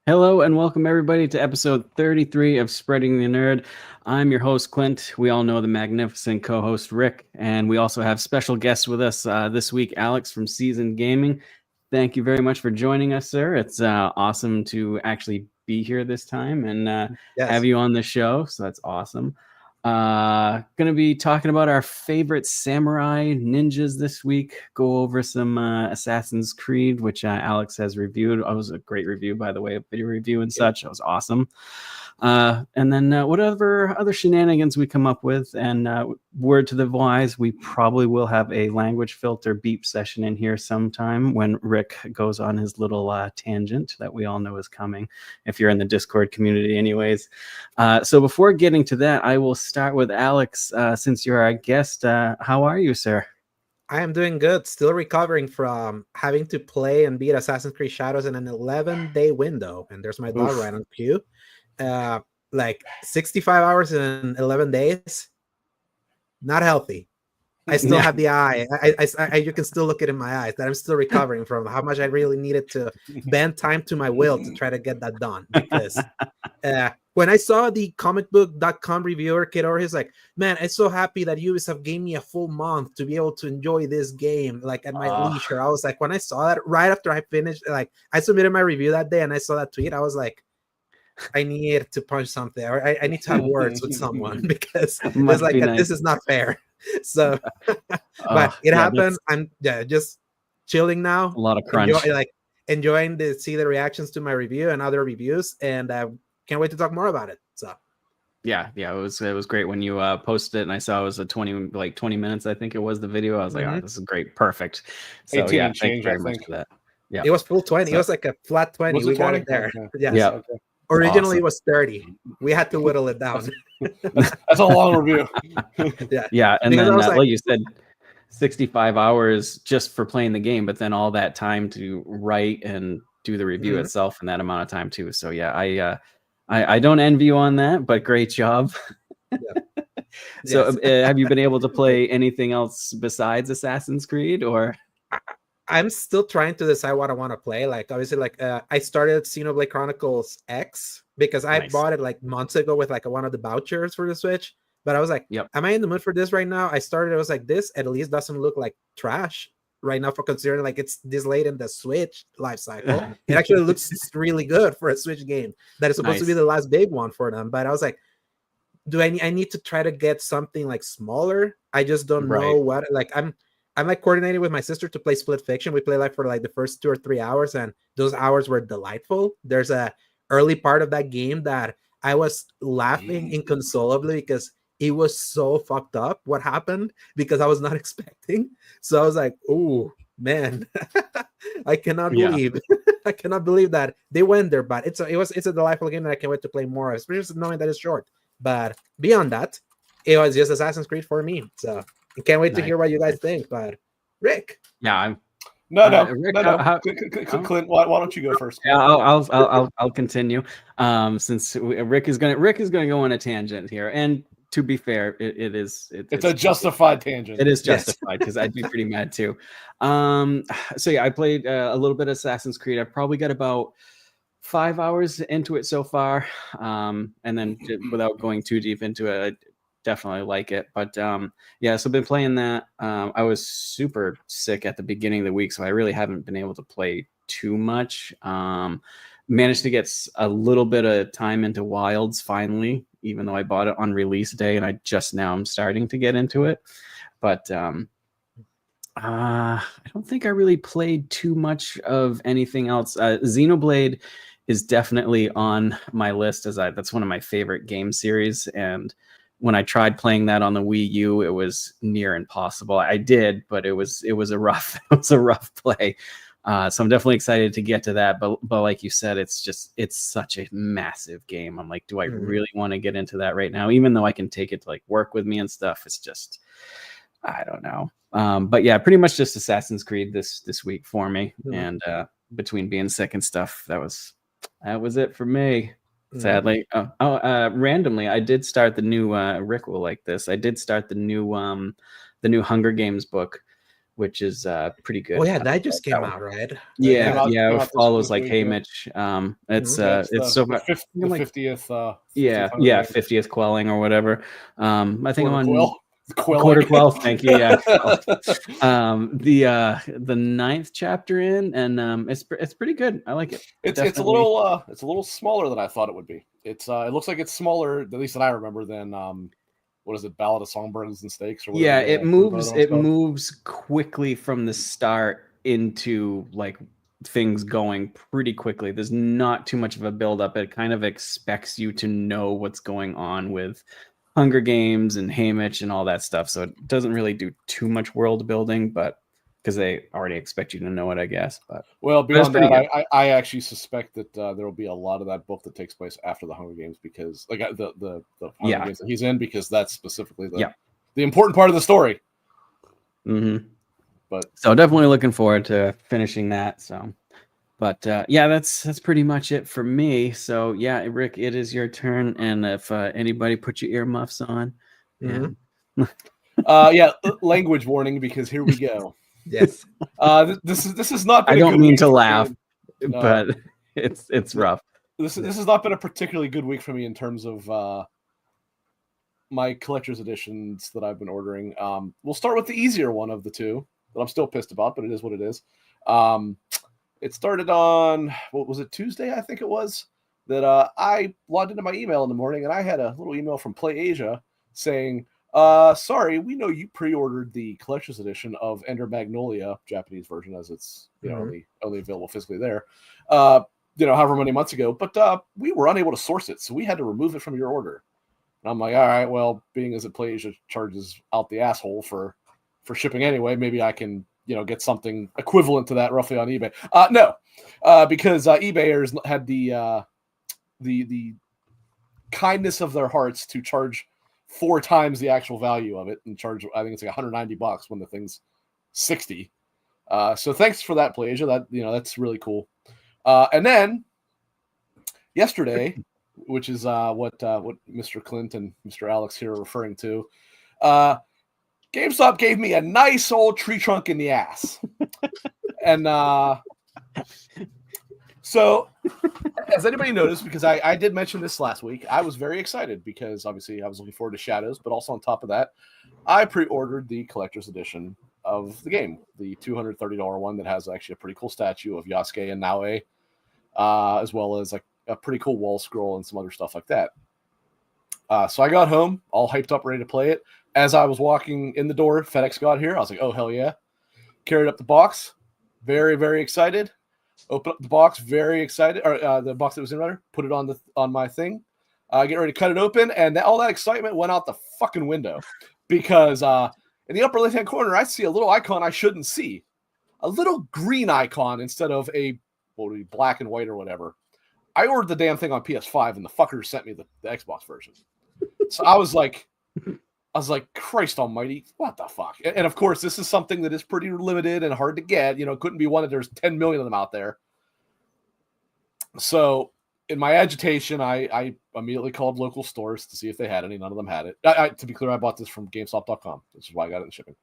Hello and welcome everybody to episode 33 of Spreading the Nerd. I'm your host Clint. We all know the magnificent co-host Rick, and we also have special guests with us this week, Alex from Seasoned Gaming. Thank you very much for joining us, sir. It's awesome to actually be here this time and have Yes. you on the show. So that's awesome. Going to be talking about our favorite samurai ninjas this week. Go over some Assassin's Creed, which Alex has reviewed. It was a great review, by the way, a video review and such. It was awesome. And then whatever other shenanigans we come up with, and word to the wise, we probably will have a language filter beep session in here sometime when Rick goes on his little tangent that we all know is coming, if you're in the Discord community anyways. So before getting to that, I will start with Alex. Since you're our guest, how are you, sir? I am doing good. Still recovering from having to play and beat Assassin's Creed Shadows in an 11-day window. And there's my dog right on cue. Like 65 hours in 11 days. Not healthy. I still have the eye. You can still look it in my eyes that I'm still recovering from how much I really needed to bend time to my will to try to get that done. Because when I saw the comicbook.com reviewer kid over, he's like, man, I'm so happy that Ubisoft gave me a full month to be able to enjoy this game like at my leisure. I was like, when I saw that right after I finished, like I submitted my review that day and I saw that tweet, I was like, I need to punch something, or I need to have words with someone because it's like nice. This is not fair. So, but it happened. I'm just chilling now. A lot of crunch. Enjoying to see the reactions to my review and other reviews, and can't wait to talk more about it. So. Yeah, it was great when you posted it, and I saw it was a 20 minutes. I think it was the video. I was like, oh, this is great, perfect. So yeah, thank you very much for that. Yeah, it was full 20. So, it was like a flat 20. We 20? Got it there. Okay. Yes. Yeah. Okay. Originally, it was 30. We had to whittle it down. That's a long review. Yeah, and because then like you said, 65 hours just for playing the game, but then all that time to write and do the review itself in that amount of time too. So yeah, I don't envy you on that, but great job. So have you been able to play anything else besides Assassin's Creed, or? I'm still trying to decide what I want to play. Like obviously, like I started Xenoblade Chronicles X because I bought it like months ago with like one of the vouchers for the Switch. But I was like, am I in the mood for this right now? I started, I was like, this at least doesn't look like trash right now for considering like it's this late in the Switch life cycle. It actually looks really good for a Switch game that is supposed to be the last big one for them. But I was like, I need to try to get something like smaller? I just don't know what. Like I'm like coordinating with my sister to play Split Fiction. We play like for like the first 2 or 3 hours, and those hours were delightful. There's a early part of that game that I was laughing inconsolably because it was so fucked up what happened because I was not expecting. So I was like, oh man, I cannot believe I cannot believe that they went there. But it's a delightful game that I can't wait to play more, especially knowing that it's short. But beyond that, it was just Assassin's Creed for me. So I can't wait to hear what you guys think. But Rick, I'm Rick, Clint, why don't you go first? Yeah, I'll continue. Since Rick is gonna go on a tangent here, and to be fair, it's a justified tangent. It is justified because I'd be pretty mad too. So yeah, I played a little bit of Assassin's Creed. I probably got about 5 hours into it so far, and then without going too deep into it, I definitely like it. But so I've been playing that. I was super sick at the beginning of the week, so I really haven't been able to play too much. Managed to get a little bit of time into Wilds finally, even though I bought it on release day, and I just now I'm starting to get into it. But I don't think I really played too much of anything else. Xenoblade is definitely on my list that's one of my favorite game series, and when I tried playing that on the Wii U, it was near impossible. I did, but it was a rough play. So I'm definitely excited to get to that. But like you said, it's such a massive game. I'm like, do I really want to get into that right now? Even though I can take it to like work with me and stuff, it's just, I don't know. But yeah, pretty much just Assassin's Creed this week for me. And between being sick and stuff, that was it for me. Sadly. Randomly, I did start the new Rick will like this. I did start the new Hunger Games book. which is pretty good. Oh yeah, that just came out, right? Yeah, it follows like Haymitch. It's so the 50th. 50th quelling or whatever. I think I'm on Quelling. Quarter Quell. Thank you. Yeah. The 9th chapter in, and it's pretty good. I like it. It's a little smaller than I thought it would be. It looks like it's smaller, at least that I remember, than what is it, Ballad of Songbirds and Steaks or whatever. Yeah, it moves quickly from the start into like things going pretty quickly. There's not too much of a build up. It kind of expects you to know what's going on with Hunger Games and Haymitch and all that stuff. So it doesn't really do too much world building, but because they already expect you to know it, I guess. But beyond that, I actually suspect that there will be a lot of that book that takes place after the Hunger Games, because like the Hunger Games that he's in, because that's specifically the important part of the story. Mm-hmm. But so definitely looking forward to finishing that. So, but that's pretty much it for me. So yeah, Rick, it is your turn, and if anybody put your earmuffs on, language warning, because here we go. Yes. This is not. I don't mean to laugh, but it's rough. This has not been a particularly good week for me in terms of my collector's editions that I've been ordering. We'll start with the easier one of the two that I'm still pissed about, but it is what it is. It started on, what was it, Tuesday? I think it was, that I logged into my email in the morning, and I had a little email from Play Asia saying, sorry, we know you pre-ordered the collector's edition of Ender Magnolia, Japanese version, as it's only available physically there, however many months ago, but we were unable to source it, so we had to remove it from your order. And I'm like, all right, well, being as it Play Asia charges out the asshole for shipping anyway, maybe I can get something equivalent to that roughly on eBay. No, because eBayers had the kindness of their hearts to charge 4 times the actual value of it, and charge, I think it's like $190 when the thing's $60. So thanks for that, Play Asia. That that's really cool. And then yesterday, which is what Mr. Clint and Mr. Alex here are referring to, GameStop gave me a nice old tree trunk in the ass. And so, as anybody noticed, because I did mention this last week, I was very excited because obviously I was looking forward to Shadows, but also on top of that, I pre-ordered the collector's edition of the game, the $230 one that has actually a pretty cool statue of Yasuke and Naoe, as well as like a pretty cool wall scroll and some other stuff like that. So I got home, all hyped up, ready to play it. As I was walking in the door, FedEx got here. I was like, oh, hell yeah. Carried up the box. Very, very excited. Open up the box, very excited. Or the box that was in rather. Put it on my thing. Get ready to cut it open. And all that excitement went out the fucking window. Because in the upper left-hand corner, I see a little icon I shouldn't see. A little green icon instead of a black and white or whatever. I ordered the damn thing on PS5, and the fucker sent me the Xbox version. So I was like, Christ almighty, what the fuck? And of course, this is something that is pretty limited and hard to get. Couldn't be one that there's 10 million of them out there. So in my agitation, I immediately called local stores to see if they had any. None of them had it. To be clear, I bought this from GameStop.com, which is why I got it in shipping.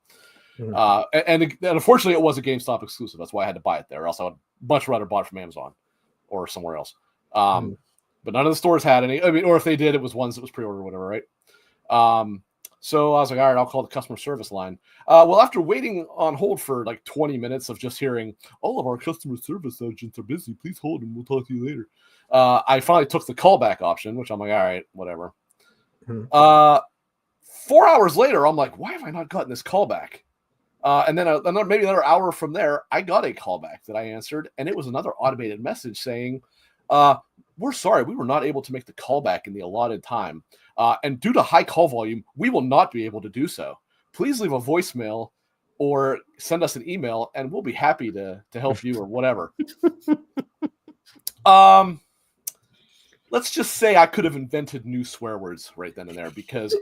Mm-hmm. And unfortunately, it was a GameStop exclusive. That's why I had to buy it there. Else I would much rather bought it from Amazon or somewhere else. But none of the stores had any. I mean, or if they did, it was ones that was pre-ordered or whatever, right? So I was like, all right, I'll call the customer service line. Well, after waiting on hold for like 20 minutes of just hearing, all of our customer service agents are busy, please hold and we'll talk to you later. I finally took the callback option, which I'm like, all right, whatever. 4 hours later, I'm like, why have I not gotten this callback? And then maybe another hour from there, I got a callback that I answered, and it was another automated message saying, we're sorry, we were not able to make the callback in the allotted time. And due to high call volume, we will not be able to do so. Please leave a voicemail or send us an email, and we'll be happy to help you or whatever. Let's just say I could have invented new swear words right then and there, because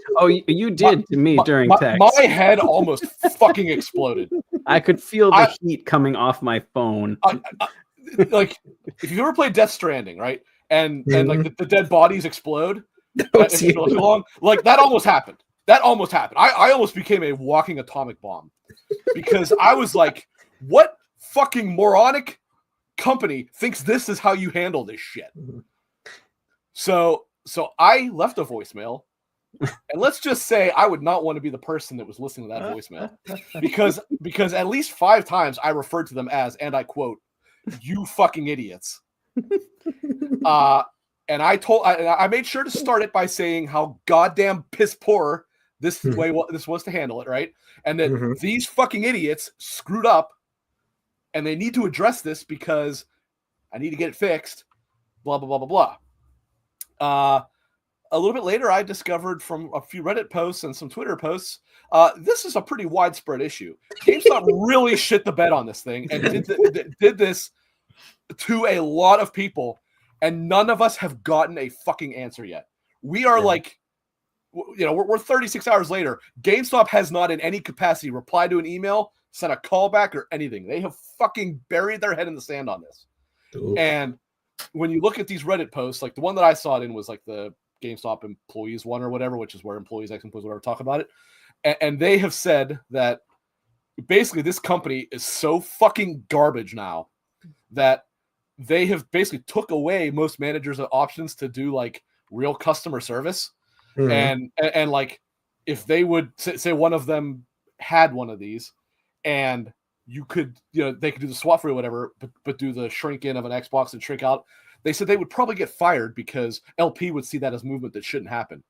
you did to me during text. My head almost fucking exploded. I could feel the heat coming off my phone. Like, if you've ever played Death Stranding, right? And like the dead bodies explode. Like that almost happened. That almost happened. I almost became a walking atomic bomb because I was like, what fucking moronic company thinks this is how you handle this shit? So I left a voicemail, and let's just say I would not want to be the person that was listening to that voicemail because at least 5 times I referred to them as, and I quote, "You fucking idiots." And I made sure to start it by saying how goddamn piss poor this was to handle it, right? And that these fucking idiots screwed up, and they need to address this because I need to get it fixed. Blah blah blah blah blah. A little bit later, I discovered from a few Reddit posts and some Twitter posts, this is a pretty widespread issue. GameStop really shit the bed on this thing and did this to a lot of people, and none of us have gotten a fucking answer yet. We are like, we're 36 hours later. GameStop has not in any capacity replied to an email, sent a callback, or anything. They have fucking buried their head in the sand on this. Oof. And when you look at these Reddit posts, like the one that I saw it in was like the GameStop employees one or whatever, which is where employees, ex-employees, whatever, talk about it. And they have said that basically this company is so fucking garbage now that they have basically took away most managers' options to do like real customer service. And like if they would say one of them had one of these and you could, they could do the swap for or whatever, but do the shrink in of an Xbox and shrink out. They said they would probably get fired because LP would see that as movement that shouldn't happen.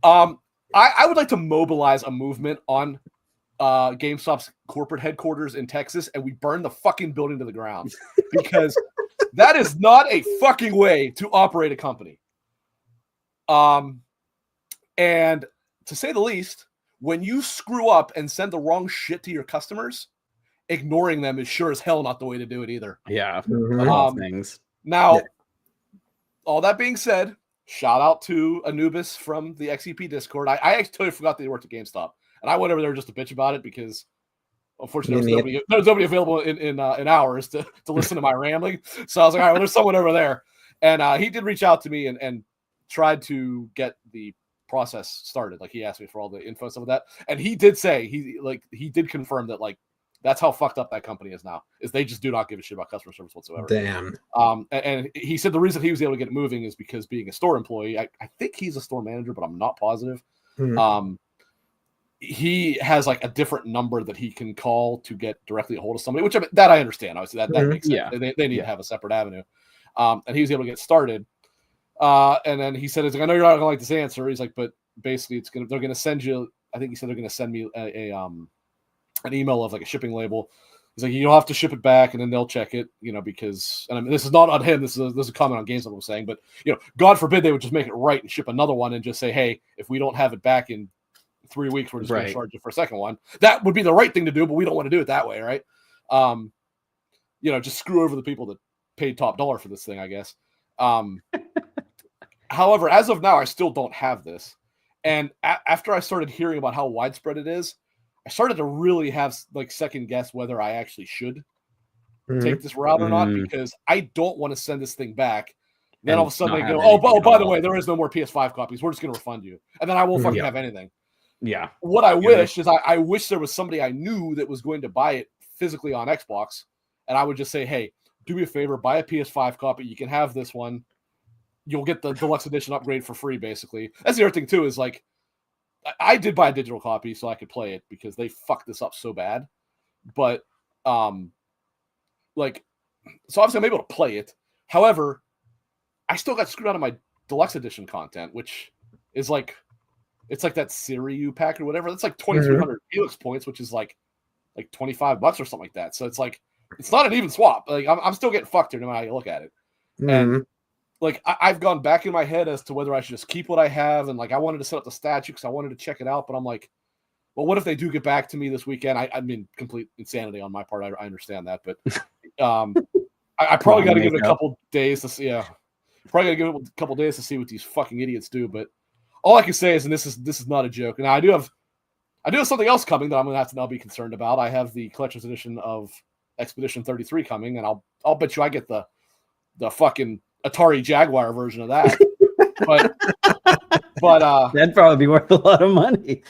I would like to mobilize a movement on GameStop's corporate headquarters in Texas, and we burn the fucking building to the ground because that is not a fucking way to operate a company. And to say the least, when you screw up and send the wrong shit to your customers, ignoring them is sure as hell not the way to do it either. Yeah. Things. Now, all that being said, shout out to Anubis from the XEP Discord. I actually totally forgot that he worked at GameStop, and I went over there just to bitch about it because, unfortunately, there was nobody available in hours to listen to my rambling. So I was like, all right, well, there's someone over there, and he did reach out to me and tried to get the process started. Like he asked me for all the info and stuff like that, and he did say he did confirm that like that's how fucked up that company is now. Is they just do not give a shit about customer service whatsoever. Damn. And he said the reason he was able to get it moving is because being a store employee, I think he's a store manager, but I'm not positive. He has like a different number that he can call to get directly a hold of somebody, which that I understand. Obviously, that makes sense. Yeah. They need to have a separate avenue. And he was able to get started. And then he said, "I know you're not gonna like this answer." He's like, "But basically, they're gonna send you." I think he said they're gonna send me an email of like a shipping label. He's like, "You'll have to ship it back, and then they'll check it, because." And I mean, this is not on him. This is a comment on GameStop I'm saying, but God forbid they would just make it right and ship another one and just say, "Hey, if we don't have it back in 3 weeks, we're just going to charge you for a second one." That would be the right thing to do, but we don't want to do it that way, right? Just screw over the people that paid top dollar for this thing, I guess. However, as of now, I still don't have this. And after I started hearing about how widespread it is, I started to really have like second guess whether I actually should take this route or not, because I don't want to send this thing back. Then all of a sudden they go, oh, by the way, there is no more PS5 copies. We're just going to refund you. And then I won't fucking have anything. Yeah. What I wish is I wish there was somebody I knew that was going to buy it physically on Xbox. And I would just say, hey, do me a favor, buy a PS5 copy. You can have this one. You'll get the deluxe edition upgrade for free, basically. That's the other thing, too, is like, I did buy a digital copy so I could play it because they fucked this up so bad. But, so obviously I'm able to play it. However, I still got screwed out of my deluxe edition content, which is like, it's like that Siriu pack or whatever. That's like 2,300 Helix points, which is like $25 or something like that. So it's like, it's not an even swap. Like I'm still getting fucked here no matter how you look at it. And like I've gone back in my head as to whether I should just keep what I have, and like I wanted to set up the statue because I wanted to check it out, but I'm like, well, what if they do get back to me this weekend? I mean, complete insanity on my part. I understand that, but I probably got to give it a couple days to see. Yeah, probably got to give it a couple days to see what these fucking idiots do. But all I can say is, and this is not a joke, and I do have something else coming that I'm going to have to now be concerned about. I have the collector's edition of Expedition 33 coming, and I'll bet you I get the fucking Atari Jaguar version of that. But But that'd probably be worth a lot of money.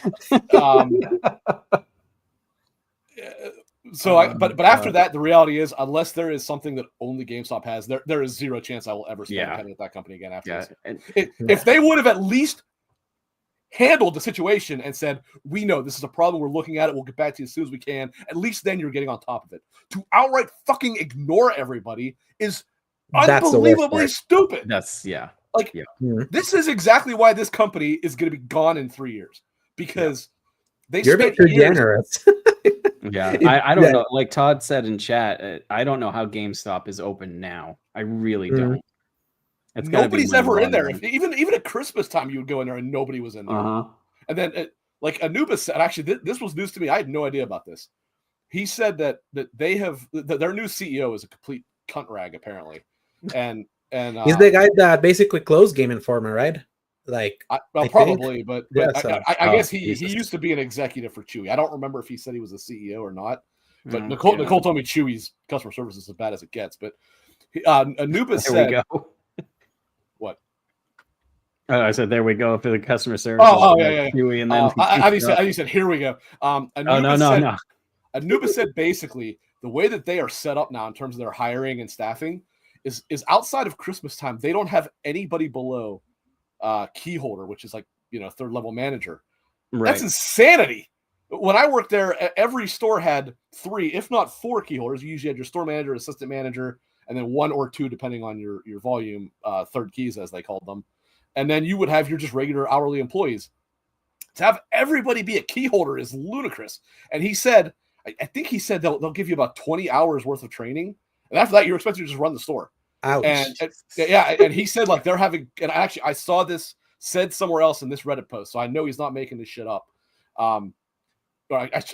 But after that, the reality is, unless there is something that only GameStop has, there is zero chance I will ever spend penny at that company again after this. If they would have at least handled the situation and said, we know this is a problem, we're looking at it, we'll get back to you as soon as we can, at least then you're getting on top of it. To outright fucking ignore everybody is unbelievably stupid. This is exactly why this company is going to be gone in 3 years, because you're a bit too generous. I don't know. Like Todd said in chat, I don't know how GameStop is open now. I really don't. Nobody's ever in there. Even at Christmas time, you would go in there and nobody was in there. And then, like Anubis said, actually, this was news to me. I had no idea about this. He said that they have their new CEO is a complete cunt rag, apparently, and he's the guy that basically closed Game Informer, right? Like, probably, but I guess he used to be an executive for Chewy. I don't remember if he said he was a CEO or not. But Nicole told me Chewy's customer service is as bad as it gets. But Anubis said, "What?" Oh, I said, "There we go for the customer service." Chewy, and then I said, "Here we go." No. Anubis said basically the way that they are set up now in terms of their hiring and staffing is outside of Christmas time, they don't have anybody below key holder, which is like, third level manager. That's insanity. When I worked there, every store had 3, if not 4 key holders. You usually had your store manager, assistant manager, and then 1 or 2, depending on your volume, third keys, as they called them. And then you would have your just regular hourly employees. To have everybody be a key holder is ludicrous. And he said, I think he said they'll give you about 20 hours worth of training. And after that, you're expected to just run the store. Ouch. And he said, like, they're having, and actually I saw this said somewhere else in this Reddit post, so I know he's not making this shit up. Not making, that's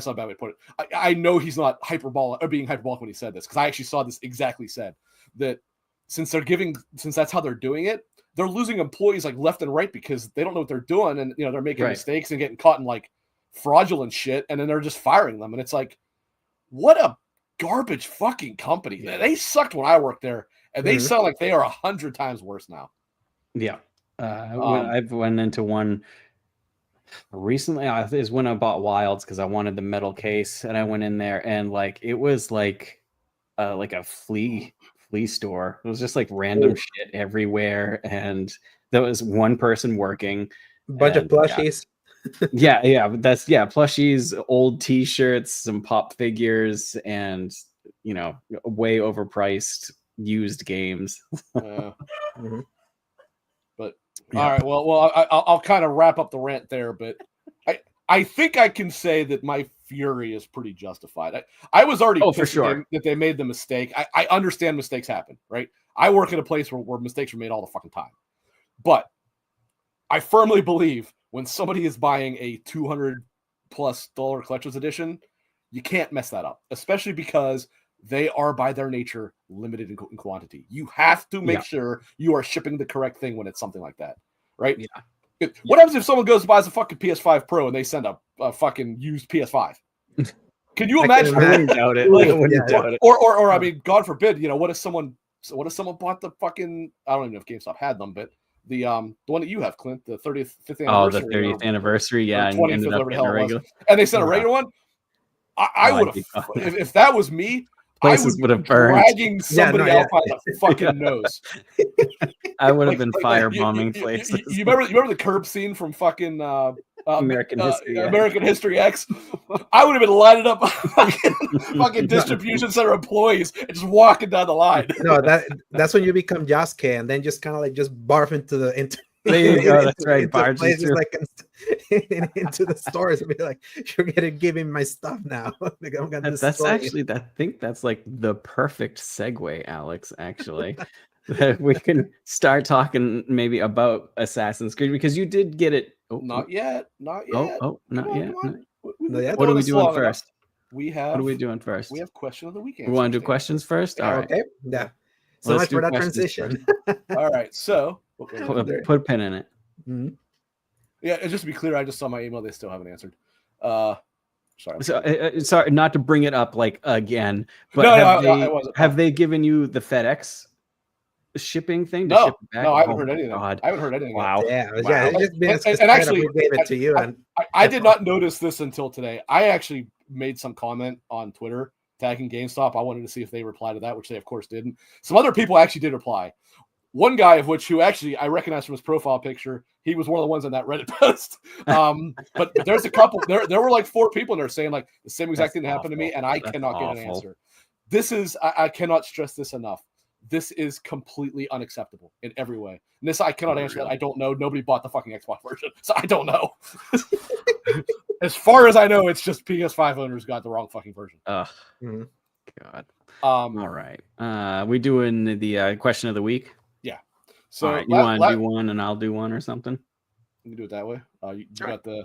not a bad way to put it. I know he's not being hyperbolic when he said this, because I actually saw this exactly said, that since that's how they're doing it, they're losing employees like left and right because they don't know what they're doing, and they're making mistakes and getting caught in like fraudulent shit, and then they're just firing them. And it's like, what a garbage fucking company. They sucked when I worked there, and they sound like they are 100 times worse now. I've went into one recently. Is when I bought Wilds because I wanted the metal case, and I went in there, and like it was like a flea store. It was just like random shit everywhere, and there was one person working, bunch of plushies. Plushies, old t-shirts, some pop figures, and way overpriced used games. But all right, well, I'll kind of wrap up the rant there, but I think I can say that my fury is pretty justified. I was already for sure that they made the mistake. I understand mistakes happen, right? I work in a place where mistakes are made all the fucking time, but I firmly believe when somebody is buying a $200+ collector's edition, you can't mess that up, especially because they are by their nature limited in quantity. You have to make sure you are shipping the correct thing when it's something like that, right? What happens if someone goes and buys a fucking PS5 Pro and they send a fucking used PS5? Can you imagine? I wouldn't doubt it. Doubt it. Or I mean, God forbid, what if someone bought the fucking, I don't even know if GameStop had them, but the one that you have, Clint, the 35th anniversary. Oh, the 30th anniversary, and 25th, and they sent a regular one. I would have, if that was me, places would have burned. Dragging somebody else by the fucking nose. I would have been firebombing places. You remember the curb scene from fucking American History X? I would have been lining up fucking distribution center employees and just walking down the line. No, that's when you become Josuke and then just kind of like just barf into the there you go. That's right. Places like into the stores and be like, "You're giving my stuff now." That's actually, I think that's like the perfect segue, Alex. Actually, we can start talking maybe about Assassin's Creed because you did get it. Not yet. Not yet. What are we doing first? What are we doing first? We have question of the week. We want to do questions first. All right. Okay. Yeah. So much for that transition. All right. So put a pin in it. Mm-hmm. Yeah, just to be clear, I just saw my email. They still haven't answered. Sorry. So, sorry, not to bring it up like again, but have they given you the FedEx shipping thing to No, ship it back? no, I haven't Oh heard my anything. God. I haven't heard anything. Wow. Yeah, Wow. yeah. It's just been And actually, we gave it to you, and I did not notice this until today. I actually made some comment on Twitter tagging GameStop. I wanted to see if they replied to that, which they of course didn't. Some other people actually did reply. One guy of which who actually I recognized from his profile picture, he was one of the ones on that Reddit post. But there's a couple. There were like 4 people in there saying like the same exact thing that happened to me, and I cannot get an answer. This is I cannot stress this enough. This is completely unacceptable in every way. And this I cannot answer that. I don't know. Nobody bought the fucking Xbox version, so I don't know. As far as I know, it's just PS5 owners got the wrong fucking version. God. All right. We doing the question of the week? Yeah. So right, you want to do one and I'll do one or something? You can do it that way. You got the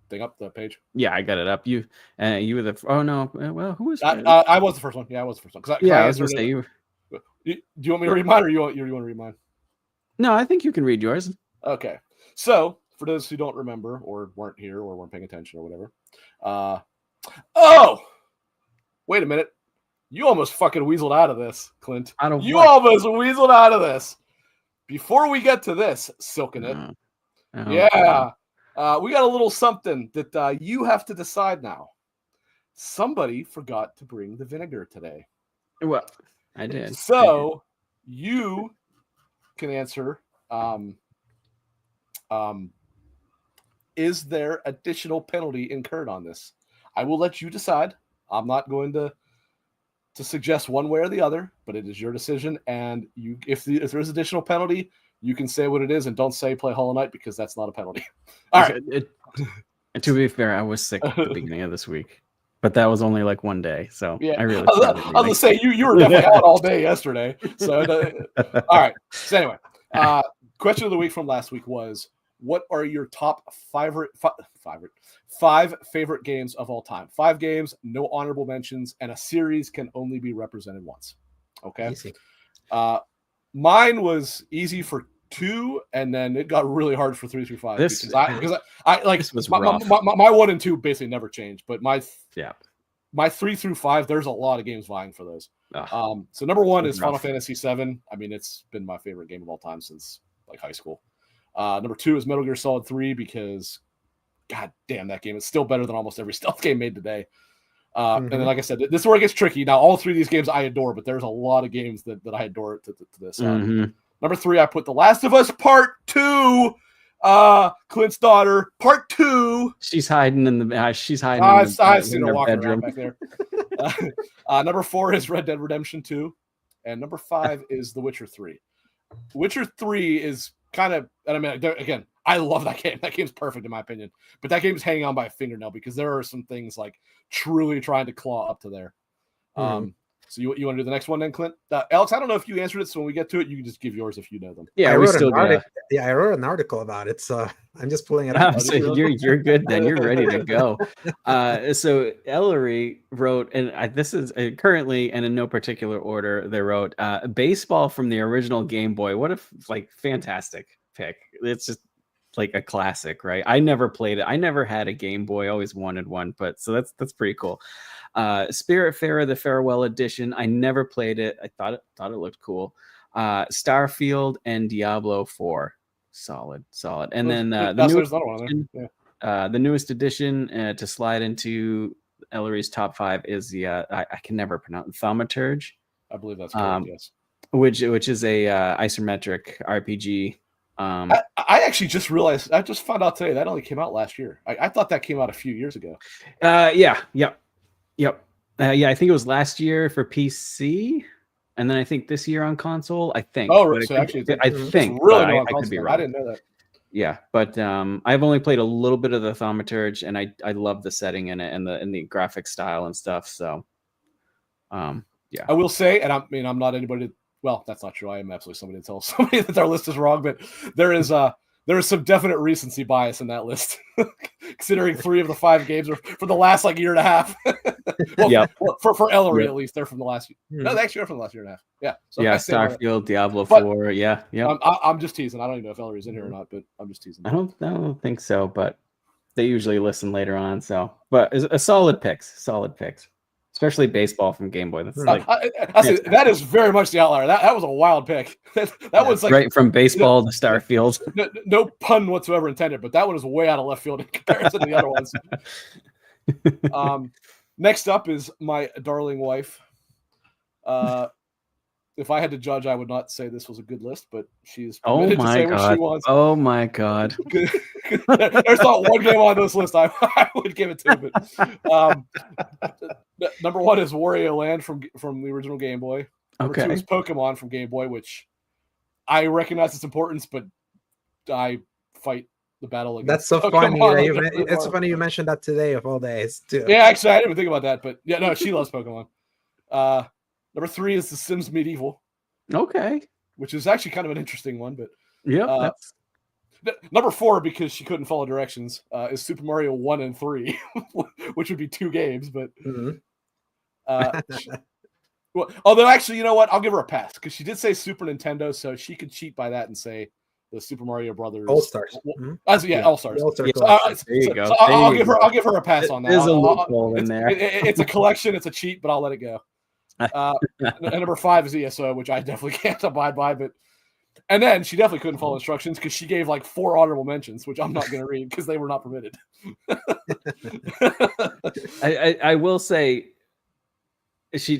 thing up the page. Yeah, I got it up. You were the. Oh no. Well, who was? I was the first one. Yeah, I was the first one. I was gonna say you. Do you want me to read mine, or you want to read mine? No, I think you can read yours. Okay. So for those who don't remember or weren't here or weren't paying attention or whatever, wait a minute. You almost fucking weaseled out of this, Clint. You almost weaseled out of this. Before we get to this, Silking It. Yeah. We got a little something that you have to decide now. Somebody forgot to bring the vinegar today. Well, I did. So you can answer, is there additional penalty incurred on this? I will let you decide. I'm not going to suggest one way or the other, but it is your decision. And if there's additional penalty, you can say what it is and don't say play Hollow Knight because that's not a penalty. All right. To be fair, I was sick at the beginning of this week, but that was only like one day. So yeah, I really. I was gonna say you were definitely out all day yesterday. So all right. So anyway, question of the week from last week was: what are your top five favorite games of all time? 5 games, no honorable mentions, and a series can only be represented once. Okay. Easy. Mine was easy for 2, and then it got really hard for 3 through 5 because I like this was my 1 and 2 basically never changed, but my 3 through 5, there's a lot of games vying for those. So number 1 is Final Fantasy VII. I mean, it's been my favorite game of all time since like high school. Number 2 is Metal Gear Solid 3 because god damn, that game is still better than almost every stealth game made today. And then, like I said, this is where it gets tricky. Now, all 3 of these games I adore, but there's a lot of games that I adore to this. Number 3, I put The Last of Us Part 2. Clint's daughter, Part 2. She's hiding in the. She's hiding. I've seen her walking around back there. Number 4 is Red Dead Redemption 2, and number 5 is The Witcher 3. Witcher 3 is kind of, and I mean, again, I love that game. That game's perfect in my opinion, but that game's hanging on by a fingernail because there are some things like truly trying to claw up to there. So you want to do the next one then, Clint? Alex, I don't know if you answered it, so when we get to it, you can just give yours if you know them. Yeah, I wrote an article about it, so I'm just pulling it up. So you're good then. You're ready to go. So Ellery wrote, and this is currently, and in no particular order, they wrote baseball from the original Game Boy. What a fantastic pick. It's just like a classic, right? I never played it. I never had a Game Boy. Always wanted one, but so that's pretty cool. Spiritfarer, the Farewell Edition. I never played it. I thought it looked cool. Starfield and Diablo 4. Solid. And then the newest edition to slide into Ellery's top 5 is the I can never pronounce Thaumaturge. I believe that's correct, yes. Which is a isometric RPG. I actually just realized, I just found out today that only came out last year. I thought that came out a few years ago. Yep. I think it was last year for PC, and then I think this year on console. I think. Oh, so actually, I think. Really, I could be wrong. I didn't know that. Yeah, but I've only played a little bit of the Thaumaturge, and I love the setting in it and the graphic style and stuff. So, yeah. I will say, and I'm not anybody. Well, that's not true. I am absolutely somebody to tell somebody that our list is wrong, but there is some definite recency bias in that list, considering 3 of the 5 games are for the last year and a half. For Ellery at least, they're from the last year. No, they actually are from the last year and a half. Yeah. So Starfield, Diablo 4. Yeah. I'm just teasing. I don't even know if Ellery's in here or not, but I'm just teasing. I don't think so, but they usually listen later on. So, but a solid picks. especially baseball from Game Boy. That's that is very much the outlier. That was a wild pick. That was like right from baseball to Starfield. No pun whatsoever intended, but that one is way out of left field in comparison to the other ones. Next up is my darling wife. If I had to judge, I would not say this was a good list, but she's permitted to say what she wants. Oh my god! There's not one game on this list I would give it to. But number one is Wario Land from the original Game Boy. Number two is Pokemon from Game Boy, which I recognize its importance, but I fight the battle against. That's so funny. Right? It's so funny you mentioned that today of all days too. Yeah, actually, I didn't even think about that, but yeah, no, she loves Pokemon. Number three is The Sims Medieval. Okay. Which is actually kind of an interesting one, but yeah. Number four, because she couldn't follow directions, is Super Mario 1 and 3, which would be 2 games, but well, although actually, you know what? I'll give her a pass because she did say Super Nintendo, so she could cheat by that and say the Super Mario Brothers All-Stars. All-Stars. All-Star there you go. So I'll give her a pass on that. There's a loophole in there. It's a collection. It's a cheat, but I'll let it go. And number 5 is ESO, which I definitely can't abide by. And then she definitely couldn't follow instructions because she gave like 4 honorable mentions, which I'm not going to read because they were not permitted. I will say she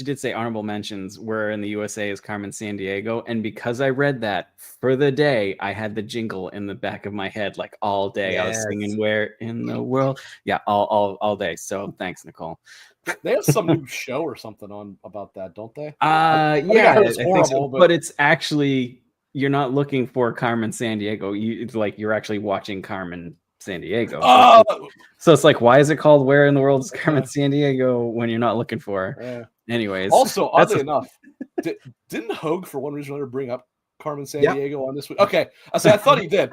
did say honorable mentions where in the USA is Carmen Sandiego, and because I read that for the day, I had the jingle in the back of my head like all day. Yes. I was singing "Where in the World," all day. So thanks, Nicole. They have some new show or something on about that, don't they? I it's horrible, so, but it's actually you're not looking for Carmen Sandiego. You're actually watching Carmen Sandiego. So it's like, why is it called "Where in the World is Carmen Sandiego" when you're not looking for her? Anyways, also oddly enough, didn't Hogue for one reason or another bring up Carmen Sandiego on this week? Okay, I thought he did.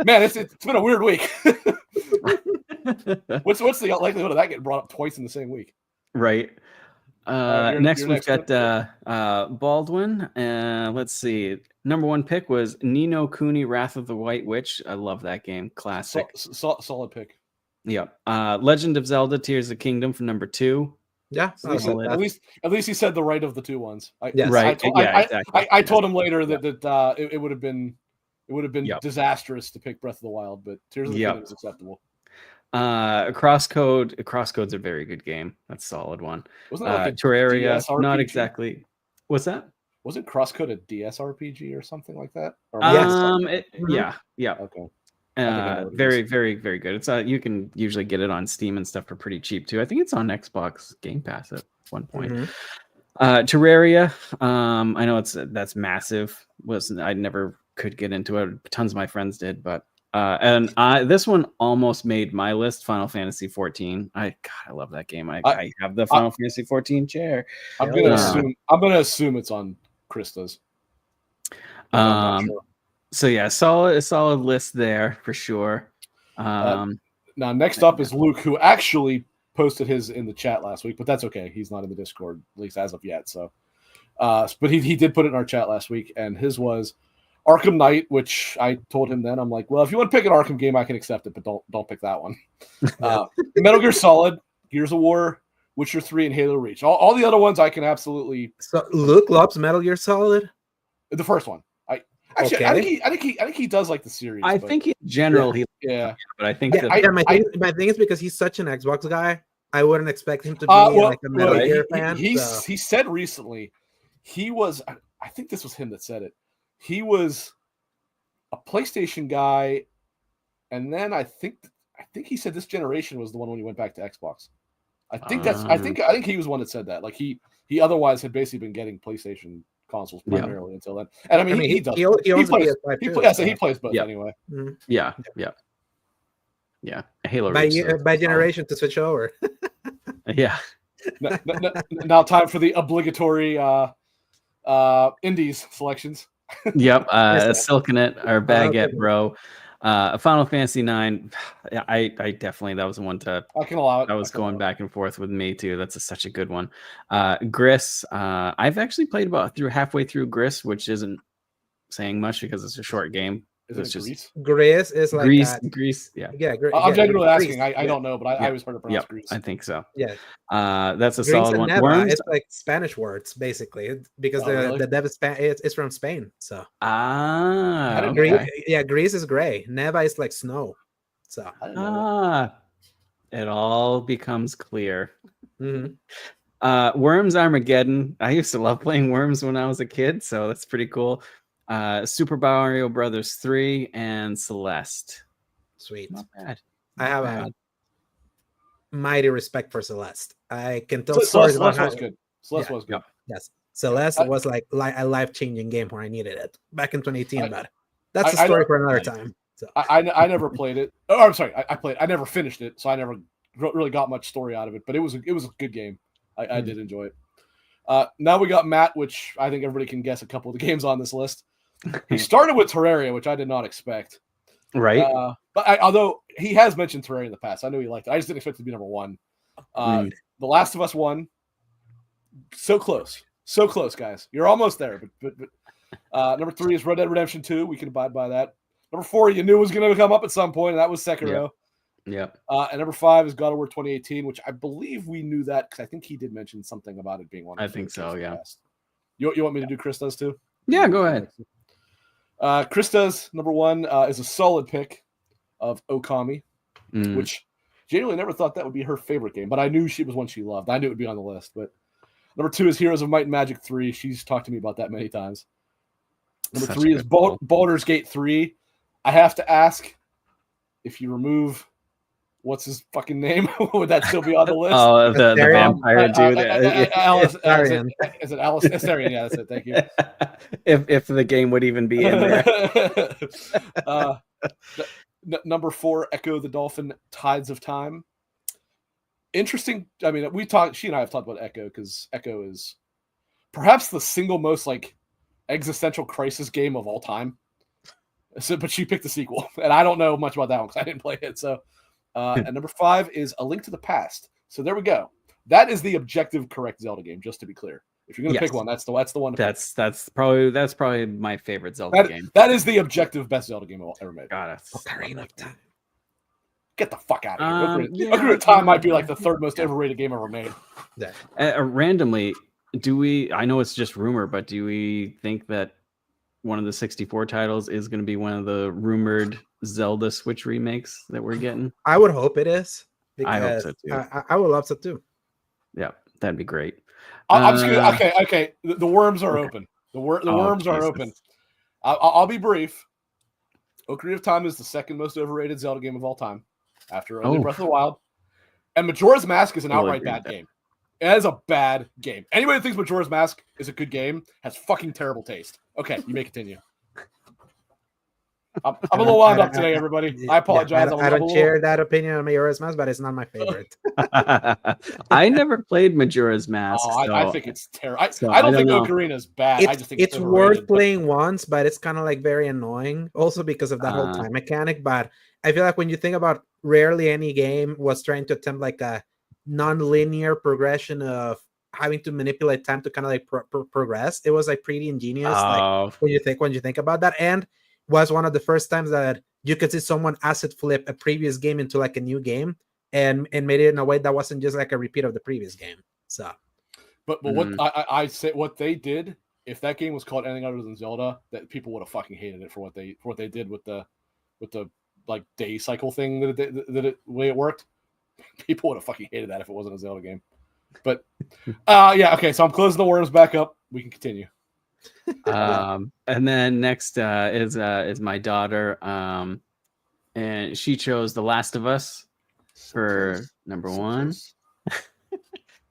Man, it's been a weird week. What's the likelihood of that getting brought up twice in the same week? Right. Next we've got Baldwin. Let's see. Number 1 pick was Ni no Kuni: Wrath of the White Witch. I love that game. Classic. Solid pick. Yep. Legend of Zelda: Tears of Kingdom for number 2. Yeah. At least he said the right of the 2 ones. Right. I told him later that it would have been disastrous to pick Breath of the Wild, but Tears of the Kingdom is acceptable. Crosscode's a very good game. That's a solid one. Wasn't that like Terraria, not exactly. What's that? Wasn't Crosscode a DS RPG or something like that? Or yeah. Okay. Very, very, very good. It's you can usually get it on Steam and stuff for pretty cheap too. I think it's on Xbox Game Pass at one point. Terraria, I know that's massive. I never could get into it. Tons of my friends did, but this one almost made my list. Final Fantasy 14. I love that game. I have the Final Fantasy 14 chair. I'm gonna assume it's on Krista's. Sure. So yeah, solid list there for sure. Now next up is Luke, who actually posted his in the chat last week, but that's okay. He's not in the Discord, at least as of yet. So, but he did put it in our chat last week, and his was Arkham Knight, which I told him then. I'm like, well, if you want to pick an Arkham game, I can accept it, but don't pick that one. Metal Gear Solid, Gears of War, Witcher 3, and Halo Reach. All the other ones I can absolutely. So Luke loves Metal Gear Solid. The first one. I think he does like the series. I think in general but I think my thing is because he's such an Xbox guy, I wouldn't expect him to be like a Metal Gear fan. He said recently he was. I think this was him that said it. He was a PlayStation guy, and then I think he said this generation was the one when he went back to Xbox. I think he was one that said that. Like he otherwise had basically been getting PlayStation consoles primarily until then. And I mean he does. He plays both anyway. Mm-hmm. Yeah. Halo by generation to switch over. Yeah. Now time for the obligatory indies selections. Yep. Silkenet or Baguette Bro. Final Fantasy 9. I definitely, that was the one I can allow it. I was going back and forth with me too. That's such a good one. Gris. I've actually played halfway through Gris, which isn't saying much because it's a short game. Is it Greece? Greece is like Greece. Yeah. I'm genuinely asking. I don't know, but I always heard it pronounced Greece. I think so. Yeah. That's a Greece solid and one. Neva, Worms. it's like Spanish words basically because really? the dev is from Spain. So okay. Greece is gray. Neva is like snow. So it all becomes clear. Mm-hmm. Worms Armageddon. I used to love playing Worms when I was a kid, so that's pretty cool. Super Mario Brothers 3 and Celeste. Sweet. Not bad. I have a mighty respect for Celeste. I can tell stories Celeste about was good. Celeste was good. Yes. Celeste was like a life-changing game when I needed it back in 2018, but that's a story for another time. So. I never played it. Oh, I'm sorry. I never finished it, so I never really got much story out of it, but it was a good game. I did enjoy it. Now we got Matt, which I think everybody can guess a couple of the games on this list. He started with Terraria, which I did not expect. Right. But although he has mentioned Terraria in the past, I knew he liked it. I just didn't expect it to be number one. The Last of Us 1. So close, guys. You're almost there. But number 3 is Red Dead Redemption 2. We can abide by that. Number 4, you knew was going to come up at some point, and that was Sekiro. Yeah. And number 5 is God of War 2018, which I believe we knew that because I think he did mention something about it being one. I think so. Yeah. You want me to do Krista's too? Yeah, go ahead. Krista's number 1 is a solid pick of Okami, which genuinely never thought that would be her favorite game, but I knew she was one she loved. I knew it would be on the list. But number 2 is Heroes of Might and Magic 3. She's talked to me about that many times. Number 3 is Baldur's Gate 3. I have to ask, if you remove what's his fucking name, would that still be on the list? Oh, the vampire dude. Is it Alice? Astarion, yeah, that's it. Thank you. if the game would even be in there. Number 4, Echo the Dolphin, Tides of Time. Interesting. I mean, she and I have talked about Echo because Echo is perhaps the single most like existential crisis game of all time. So, but she picked the sequel, and I don't know much about that one because I didn't play it. So, and number 5 is A Link to the Past. So there we go. That is the objective correct Zelda game. Just to be clear, if you're gonna pick one, that's the one. That's probably my favorite Zelda game. That is the objective best Zelda game ever made. Got it. Ocarina of Time. Get the fuck out of here. Ocarina of Time might be like the 3rd most overrated game ever made. Randomly, I know it's just rumor, but do we think that one of the 64 titles is going to be one of the rumored Zelda Switch remakes that we're getting? I would hope it is. I hope so too. I would love so too. Yeah, that'd be great. I'm just gonna, okay. The worms are open. The worms are open. I'll be brief. Ocarina of Time is the 2nd most overrated Zelda game of all time, after only Breath of the Wild. And Majora's Mask is an outright bad game. It is a bad game. Anybody who thinks Majora's Mask is a good game has fucking terrible taste. Okay, you may continue. I'm a little wound up today, everybody. I apologize. I don't share that opinion on Majora's Mask, but it's not my favorite. I never played Majora's Mask. I think it's terrible. I don't think Ocarina is bad. I just think it's worth playing once, but it's kind of like very annoying. Also because of that whole time mechanic. But I feel like when you think about rarely any game was trying to attempt like a non-linear progression of having to manipulate time to kind of like progress. It was like pretty ingenious. Like when you think about that, and was one of the first times that you could see someone asset flip a previous game into like a new game and made it in a way that wasn't just like a repeat of the previous game. So, but what I say, what they did, if that game was called anything other than Zelda, that people would have fucking hated it for what they did with the like day cycle thing that way it worked. People would have fucking hated that if it wasn't a Zelda game. But yeah, okay. So I'm closing the worms back up. We can continue. And then next is my daughter, and she chose The Last of Us for number 1.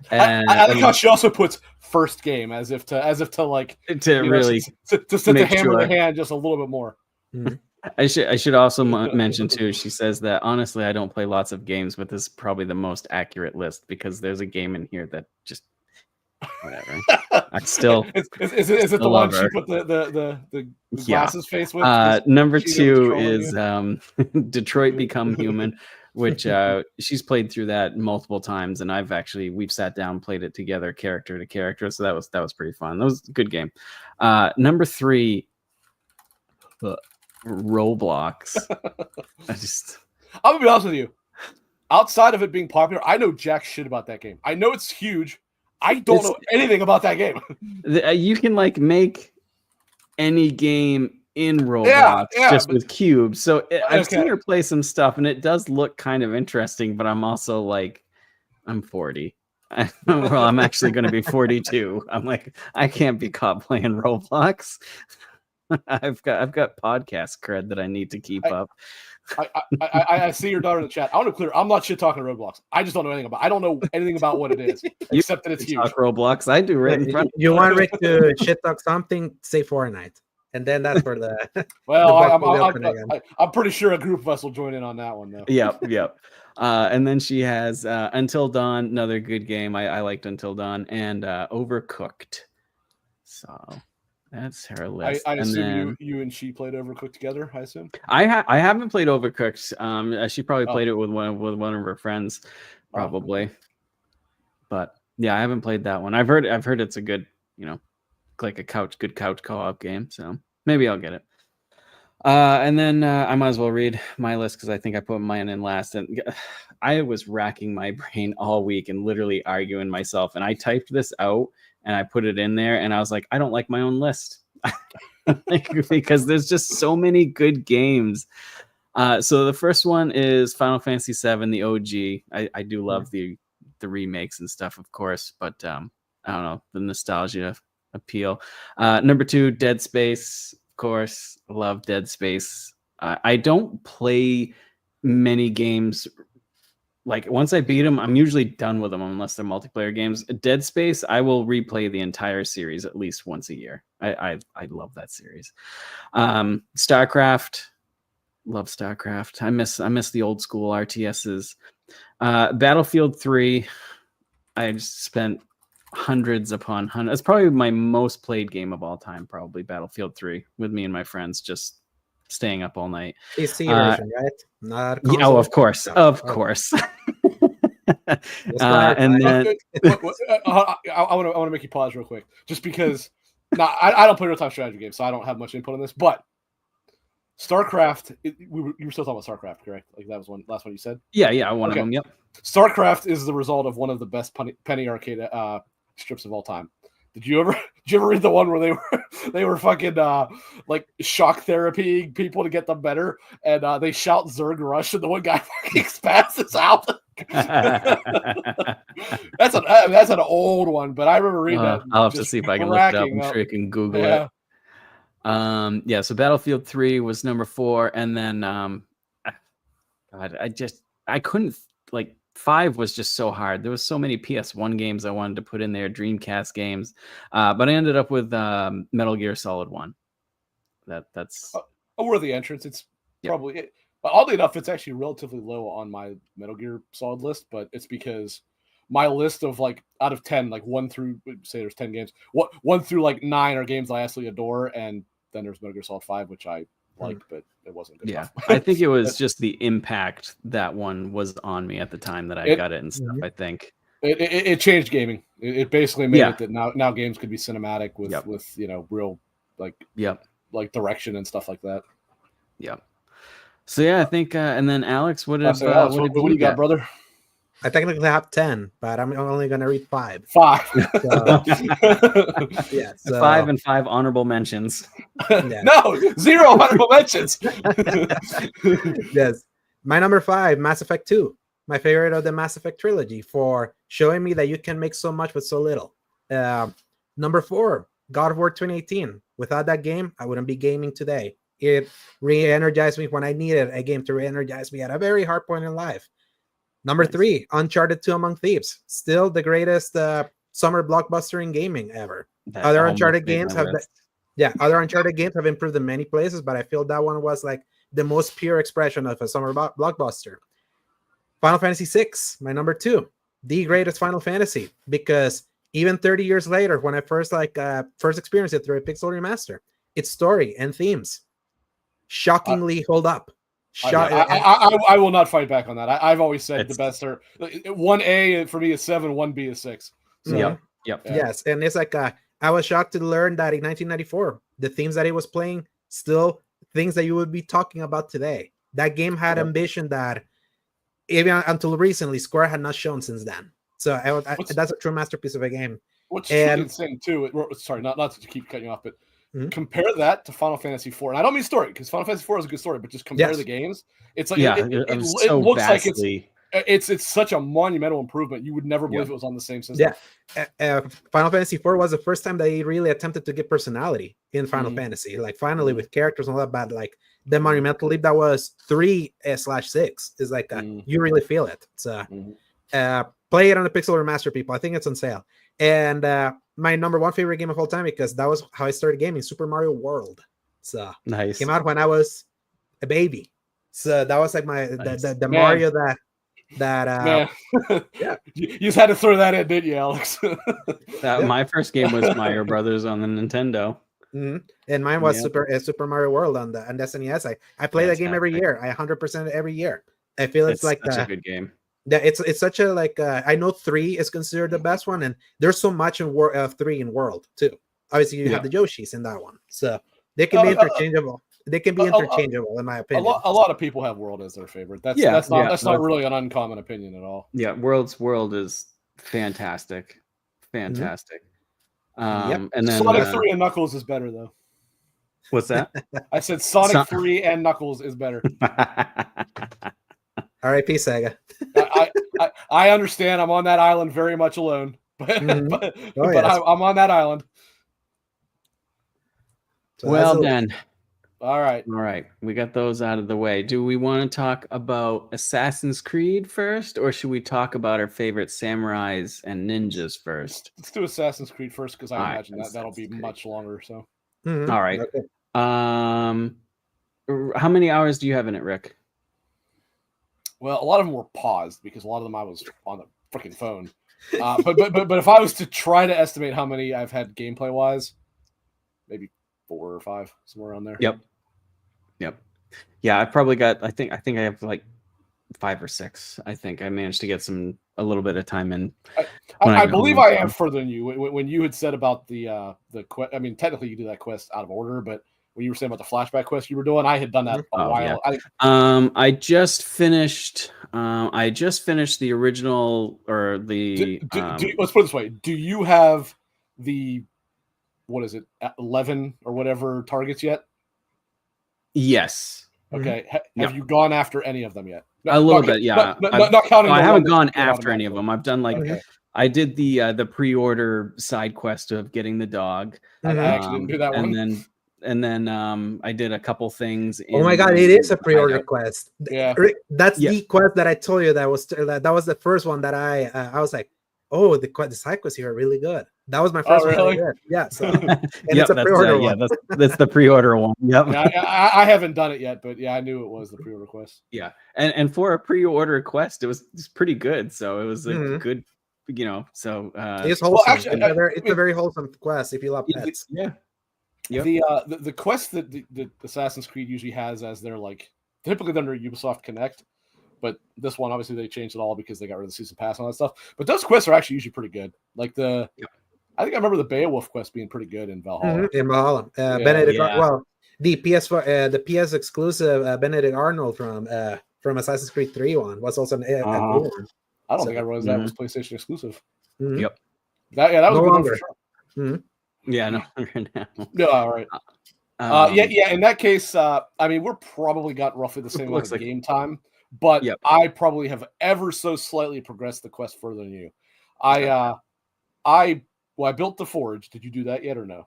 And I like how she also puts first game as if to like to really to set the hammer in the hand just a little bit more. Mm-hmm. I should also mention too. She says that honestly, I don't play lots of games, but this is probably the most accurate list because there's a game in here that just whatever. I still is it the one she put the glasses face with? Number 2 is Detroit Become Human, which she's played through that multiple times, and we've sat down, played it together, character to character. So that was pretty fun. That was a good game. Number 3. Roblox. I'm gonna be honest with you. Outside of it being popular, I know jack shit about that game. I know it's huge. I don't know anything about that game. You can like make any game in Roblox just with cubes. So I've seen her play some stuff, and it does look kind of interesting. But I'm also like, I'm 40. Well, I'm actually going to be 42. I'm like, I can't be caught playing Roblox. I've got podcast cred that I need to keep up. I see your daughter in the chat. I want to clear. I'm not shit talking Roblox. I just don't know anything about. I don't know anything about what it is except that it's huge. Talk Roblox. I do right in front. You want Rick to shit talk something? Say Fortnite, and then that's for the. Well, I'm pretty sure a group of us will join in on that one though. Yep. And then she has Until Dawn, another good game. I liked Until Dawn, and Overcooked. So that's her list. I assume you and she played Overcooked together. I assume. I haven't played Overcooked. She probably played it with one of her friends, probably. But yeah, I haven't played that one. I've heard it's a good, like good couch co-op game. So maybe I'll get it. And then I might as well read my list because I think I put mine in last. And I was racking my brain all week and literally arguing myself. And I typed this out and I put it in there. And I was like, I don't like my own list because there's just so many good games. So the first one is Final Fantasy VII, the OG. I do love the remakes and stuff, of course. But I don't know, the nostalgia appeal. Number 2, Dead Space. Of course, love Dead Space. I don't play many games. Like once I beat them, I'm usually done with them unless they're multiplayer games. Dead Space, I will replay the entire series at least once a year. I love that series. StarCraft, love StarCraft. I miss the old school RTSs. Battlefield 3, I just spent hundreds upon hundreds. It's probably my most played game of all time, probably Battlefield 3, with me and my friends just staying up all night. PC version, right? Not console? Yeah, of course. Of course. And then I want to make you pause real quick, just because I don't play real-time strategy games, so I don't have much input on this, but StarCraft, you were still talking about StarCraft, correct? Like that was last one you said? Yeah, one of them, yep. StarCraft is the result of one of the best penny arcade strips of all time. Did you ever read the one where they were fucking like shock therapy people to get them better, and they shout Zerg Rush and the one guy fucking spasms out? That's an old one, but I remember reading that. I'll have to see if I can look it up. I'm sure you can Google it. So Battlefield 3 was number 4, and then God, I couldn't, like, 5 was just so hard. There was so many PS1 games I wanted to put in there, Dreamcast games, but I ended up with Metal Gear Solid 1. That's a worthy entrance. It's probably, oddly enough, it's actually relatively low on my Metal Gear Solid list, but it's because my list of, like, out of 10, like 1 through, say there's 10 games, 1 through like 9 are games I absolutely adore, and then there's Metal Gear Solid 5, which I liked, but it wasn't good enough. I think it was just the impact that one was on me at the, time that I got it and stuff. I think it changed gaming. It basically made it that now games could be cinematic with real like direction and stuff like that. So I think and then Alex, what did you got, brother? I technically have 10, but I'm only going to read 5. 5. So, 5 and 5 honorable mentions. No, 0 honorable mentions. Yes. My number 5, Mass Effect 2. My favorite of the Mass Effect trilogy, for showing me that you can make so much with so little. Number 4, God of War 2018. Without that game, I wouldn't be gaming today. It re-energized me when I needed a game to re-energize me at a very hard point in life. Number 3, Uncharted 2 Among Thieves. Still the greatest summer blockbuster in gaming ever. Other Uncharted games have improved in many places, but I feel that one was like the most pure expression of a summer blockbuster. Final Fantasy VI, my number 2, the greatest Final Fantasy, because even 30 years later, when I first experienced it through a pixel remaster, its story and themes shockingly hold up. I will not fight back on that. I've always said the best are 1A for me is 7, 1B is 6. So, Yes, and it's like I was shocked to learn that in 1994, the themes that he was playing still things that you would be talking about today. That game had ambition that even until recently Square had not shown since then. So that's a true masterpiece of a game. What's truly insane too, sorry, not to keep cutting you off, but compare that to Final Fantasy IV. And I don't mean story, because Final Fantasy IV is a good story, but just compare the games. It's like it so looks vastly... like it's such a monumental improvement. You would never believe it was on the same system. Final Fantasy IV was the first time they really attempted to get personality in Final Fantasy. Like finally with characters and all that, but like the monumental leap that was 3/6 is like you really feel it. So play it on the Pixel Remaster, people. I think it's on sale. And my number one favorite game of all time, because that was how I started gaming, Super Mario World. So nice. Came out when I was a baby. So that was like the Mario that you just had to throw that in, didn't you, Alex? My first game was Mario Brothers on the Nintendo. And mine was Super Mario World on the SNES. I play that game every year. I 100% every year. I feel it's like such a good game. Yeah, it's such a like I know 3 is considered the best one, and there's so much in 3 in World too. Obviously, you have the Yoshis in that one, so they can be interchangeable. They can be interchangeable, in my opinion. A lot of people have World as their favorite. That's not really an uncommon opinion at all. Yeah, World is fantastic. And then Sonic 3 and Knuckles is better though. What's that? I said Sonic 3 and Knuckles is better. R.I.P. Sega. I understand. I'm on that island very much alone, but I'm on that island. So well then. All right. We got those out of the way. Do we want to talk about Assassin's Creed first, or should we talk about our favorite samurais and ninjas first? Let's do Assassin's Creed first, because I imagine that'll be much longer. So. All right. Okay. How many hours do you have in it, Rick? Well, a lot of them were paused because a lot of them I was on the freaking phone. But if I was to try to estimate how many I've had gameplay wise, maybe 4 or 5, somewhere around there. Yep. Yeah, I've probably got. I think I have like 5 or 6. I think I managed to get a little bit of time in. I believe I am further than you. When you had said about the quest, I mean, technically you do that quest out of order, but when you were saying about the flashback quest you were doing, I had done that a while. Yeah. I just finished the original, or the. Let's put it this way: do you have the 11 or whatever targets yet? Yes. Okay. Have you gone after any of them yet? A little bit, yeah. Not counting. I haven't gone after any of them. I've done I did the pre-order side quest of getting the dog. I actually didn't do that one. And then I did a couple things. Oh my god, it is a pre-order quest. Yeah, that's the quest that I told you that was the first one that I was like, oh, the side quests here are really good. That was my first one. Really? Yeah. So it's a pre-order one. Yeah, that's the pre-order one. Yep. Yeah, I haven't done it yet, but yeah, I knew it was the pre-order quest. Yeah, and for a pre-order quest, it was pretty good. So it was a good, So it's wholesome. Well, actually, it's a very wholesome quest if you love pets. Yeah. Yep. The quest that the Assassin's Creed usually has as their typically under Ubisoft Connect, but this one obviously they changed it all because they got rid of the season pass and all that stuff. But those quests are actually usually pretty good. I think I remember the Beowulf quest being pretty good in Valhalla. In Valhalla, Benedict. Well, the PS exclusive Benedict Arnold from Assassin's Creed 3 one was also a cool one. I don't think I realized that was PlayStation exclusive. Yep. That was no a good longer. One for sure. Yeah, no, now. Yeah, all right. Yeah. In that case, I mean, we're probably got roughly the same amount of game time, but I probably have ever so slightly progressed the quest further than you. I built the forge. Did you do that yet or no?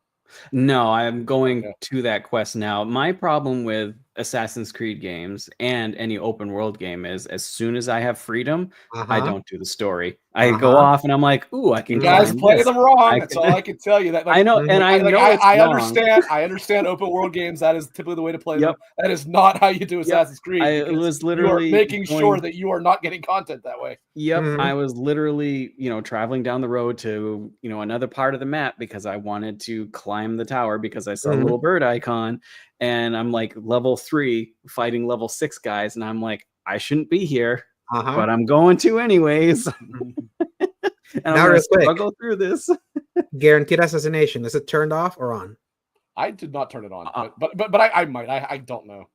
No, I'm going to that quest now. My problem with Assassin's Creed games and any open world game is as soon as I have freedom, I don't do the story. I go off and I'm like, ooh, I can. You guys play them wrong. That's all I can tell you. That I know, and I know I understand. I understand open world games. That is typically the way to play them. That is not how you do Assassin's Creed. It was literally you are making sure that you are not getting content that way. Yep, I was literally, traveling down the road to, another part of the map because I wanted to climb the tower because I saw a little bird icon, and I'm like level 3 fighting level 6 guys, and I'm like, I shouldn't be here. But I'm going to anyways. And now I'm going to struggle through this. Guaranteed assassination. Is it turned off or on? I did not turn it on, but I might. I don't know.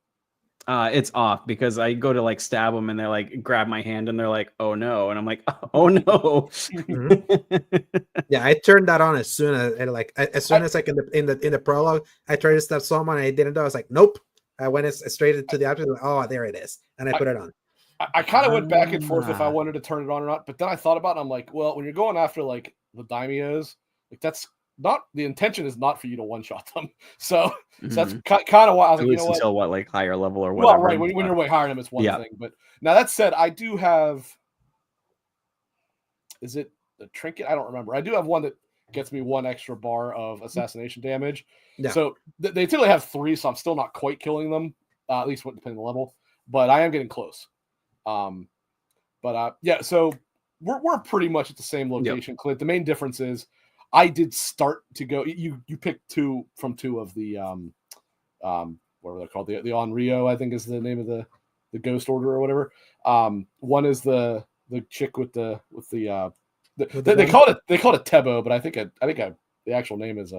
It's off because I go to like stab them and they're like grab my hand and they're like, oh no, and I'm like, oh no. Yeah, I turned that on as soon as like in the prologue, I tried to stab someone and I didn't do. I was like, nope. I went straight to the option. Like, oh, there it is, and I put it on. I kind of went back and forth if I wanted to turn it on or not, but then I thought about it. I'm like, well, when you're going after like the daimyos, like that's not the intention is not for you to one shot them. So that's kind of why I was like, you know what? Until what, like higher level or whatever. Well, right. When you're way higher than them, it's one thing. But now that said, I do have. Is it the trinket? I don't remember. I do have one that gets me 1 extra bar of assassination damage. Yeah. So they typically have 3, so I'm still not quite killing them, at least depending on the level. But I am getting close. Yeah. So we're pretty much at the same location, Clint. The main difference is I did start to go. You picked 2 from 2 of the what are they called? The Onryo, I think is the name of the Ghost Order or whatever. One is the chick with the they call it Tebo, but I think the actual name is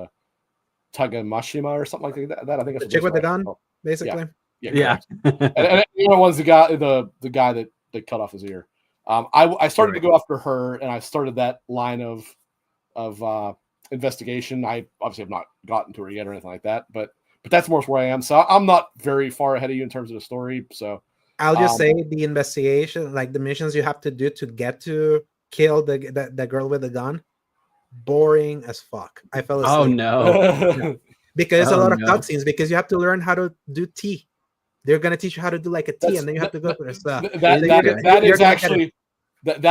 Tagamashima or something like that. I think that's the chick with the gun, basically. Yeah. and the other one's the guy that they cut off his ear. I started to go after her, and I started that line of investigation. I obviously have not gotten to her yet or anything like that, but that's more where I am. So I'm not very far ahead of you in terms of the story. So I'll just say the investigation, like the missions you have to do to get to kill the girl with the gun, boring as fuck. I fell asleep. Oh no. Because a lot of cutscenes, because you have to learn how to do T. They're gonna teach you how to do like a T, and then you have to go through stuff. That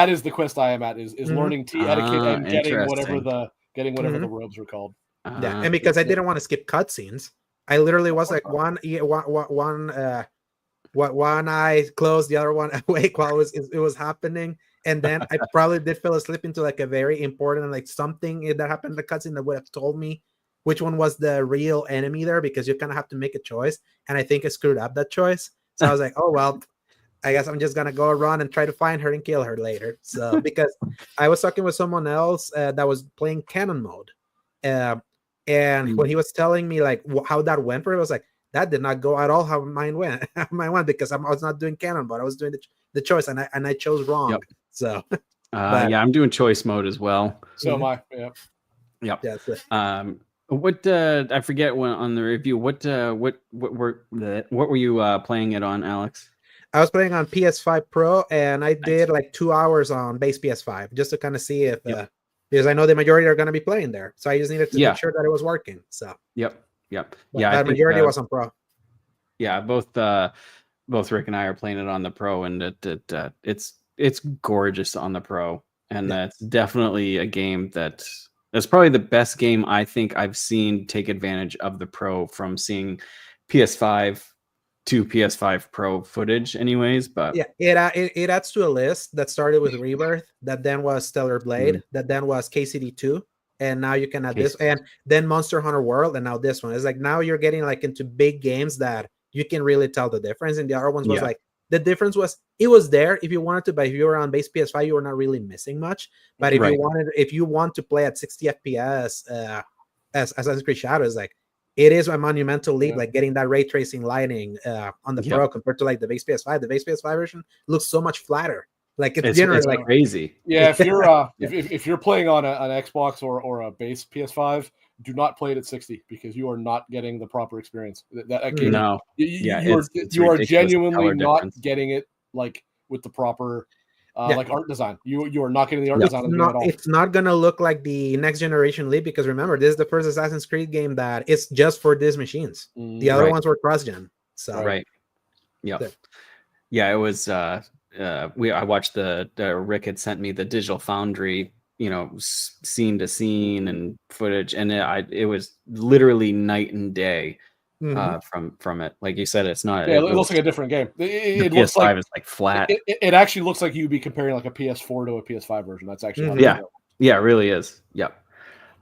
is the quest I am at is learning T etiquette and getting whatever the robes are called. Yeah, and because I didn't want to skip cutscenes, I literally was like one eye closed, the other one awake while it was happening, and then I probably did fall asleep into like a very important like something that happened in the cutscene that would have told me which one was the real enemy there, because you kind of have to make a choice, and I think I screwed up that choice. So I was like, oh well, I guess I'm just gonna go run and try to find her and kill her later. So because I was talking with someone else that was playing canon mode, and when he was telling me like how that went for it, I was like, that did not go at all how mine went. Because I was not doing canon mode, I was doing the choice, and I chose wrong. Yep. So I'm doing choice mode as well. So am I. Yep. That's it. What I forget when on the review. What were you playing it on, Alex? I was playing on PS5 Pro, and I did like 2 hours on base PS5 just to kind of see if because I know the majority are going to be playing there, so I just needed to make sure that it was working. So Yep. But the majority was on Pro. Yeah, both Rick and I are playing it on the Pro, and it's gorgeous on the Pro, and that's definitely a game that's probably the best game I think I've seen take advantage of the Pro, from seeing PS5 to PS5 Pro footage anyways. But it adds to a list that started with Rebirth, that then was Stellar Blade, that then was KCD2, and now you can add this, and then Monster Hunter World, and now this one. It's like now you're getting like into big games that you can really tell the difference, and the other ones was like the difference was it was there if you wanted to, but if you were on base PS5, you were not really missing much. But if you want to play at 60 FPS as Assassin's Creed Shadows, like it is a monumental leap, like getting that ray tracing lighting on the Pro compared to like the base PS5. The base PS5 version looks so much flatter. Like it's generally like crazy. Yeah, if you're if you're playing on an Xbox or a base PS5, do not play it at 60 because you are not getting the proper experience. No, you are genuinely not getting it like with the proper like art design. You are not getting the art design of the game at all. It's not gonna look like the next generation leap, because remember, this is the first Assassin's Creed game that it's just for these machines. The other ones were cross-gen. So it was I watched Rick had sent me the Digital Foundry, scene to scene and footage, and it was literally night and day from it. Like you said, it's not. Yeah, it looks like a different game. It looks PS5 like, is like flat. It actually looks like you'd be comparing like a PS4 to a PS5 version. That's actually it really is. Yep.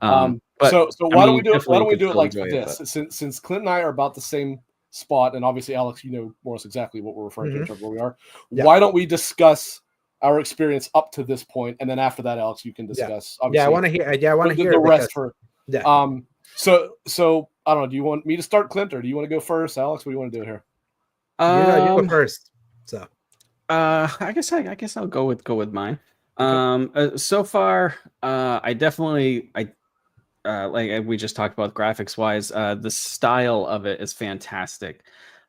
So why don't we do it like this? Since Clint and I are about the same spot, and obviously Alex, you know more or less exactly what we're referring to in terms of where we are. Why don't we discuss our experience up to this point, and then after that, Alex, you can discuss. I want to hear. I want to hear the rest for. So I don't know. Do you want me to start, Clint, or do you want to go first, Alex? What do you want to do here? You go first. So, I guess I'll go with mine. Okay. So far, I definitely like we just talked about graphics wise, the style of it is fantastic.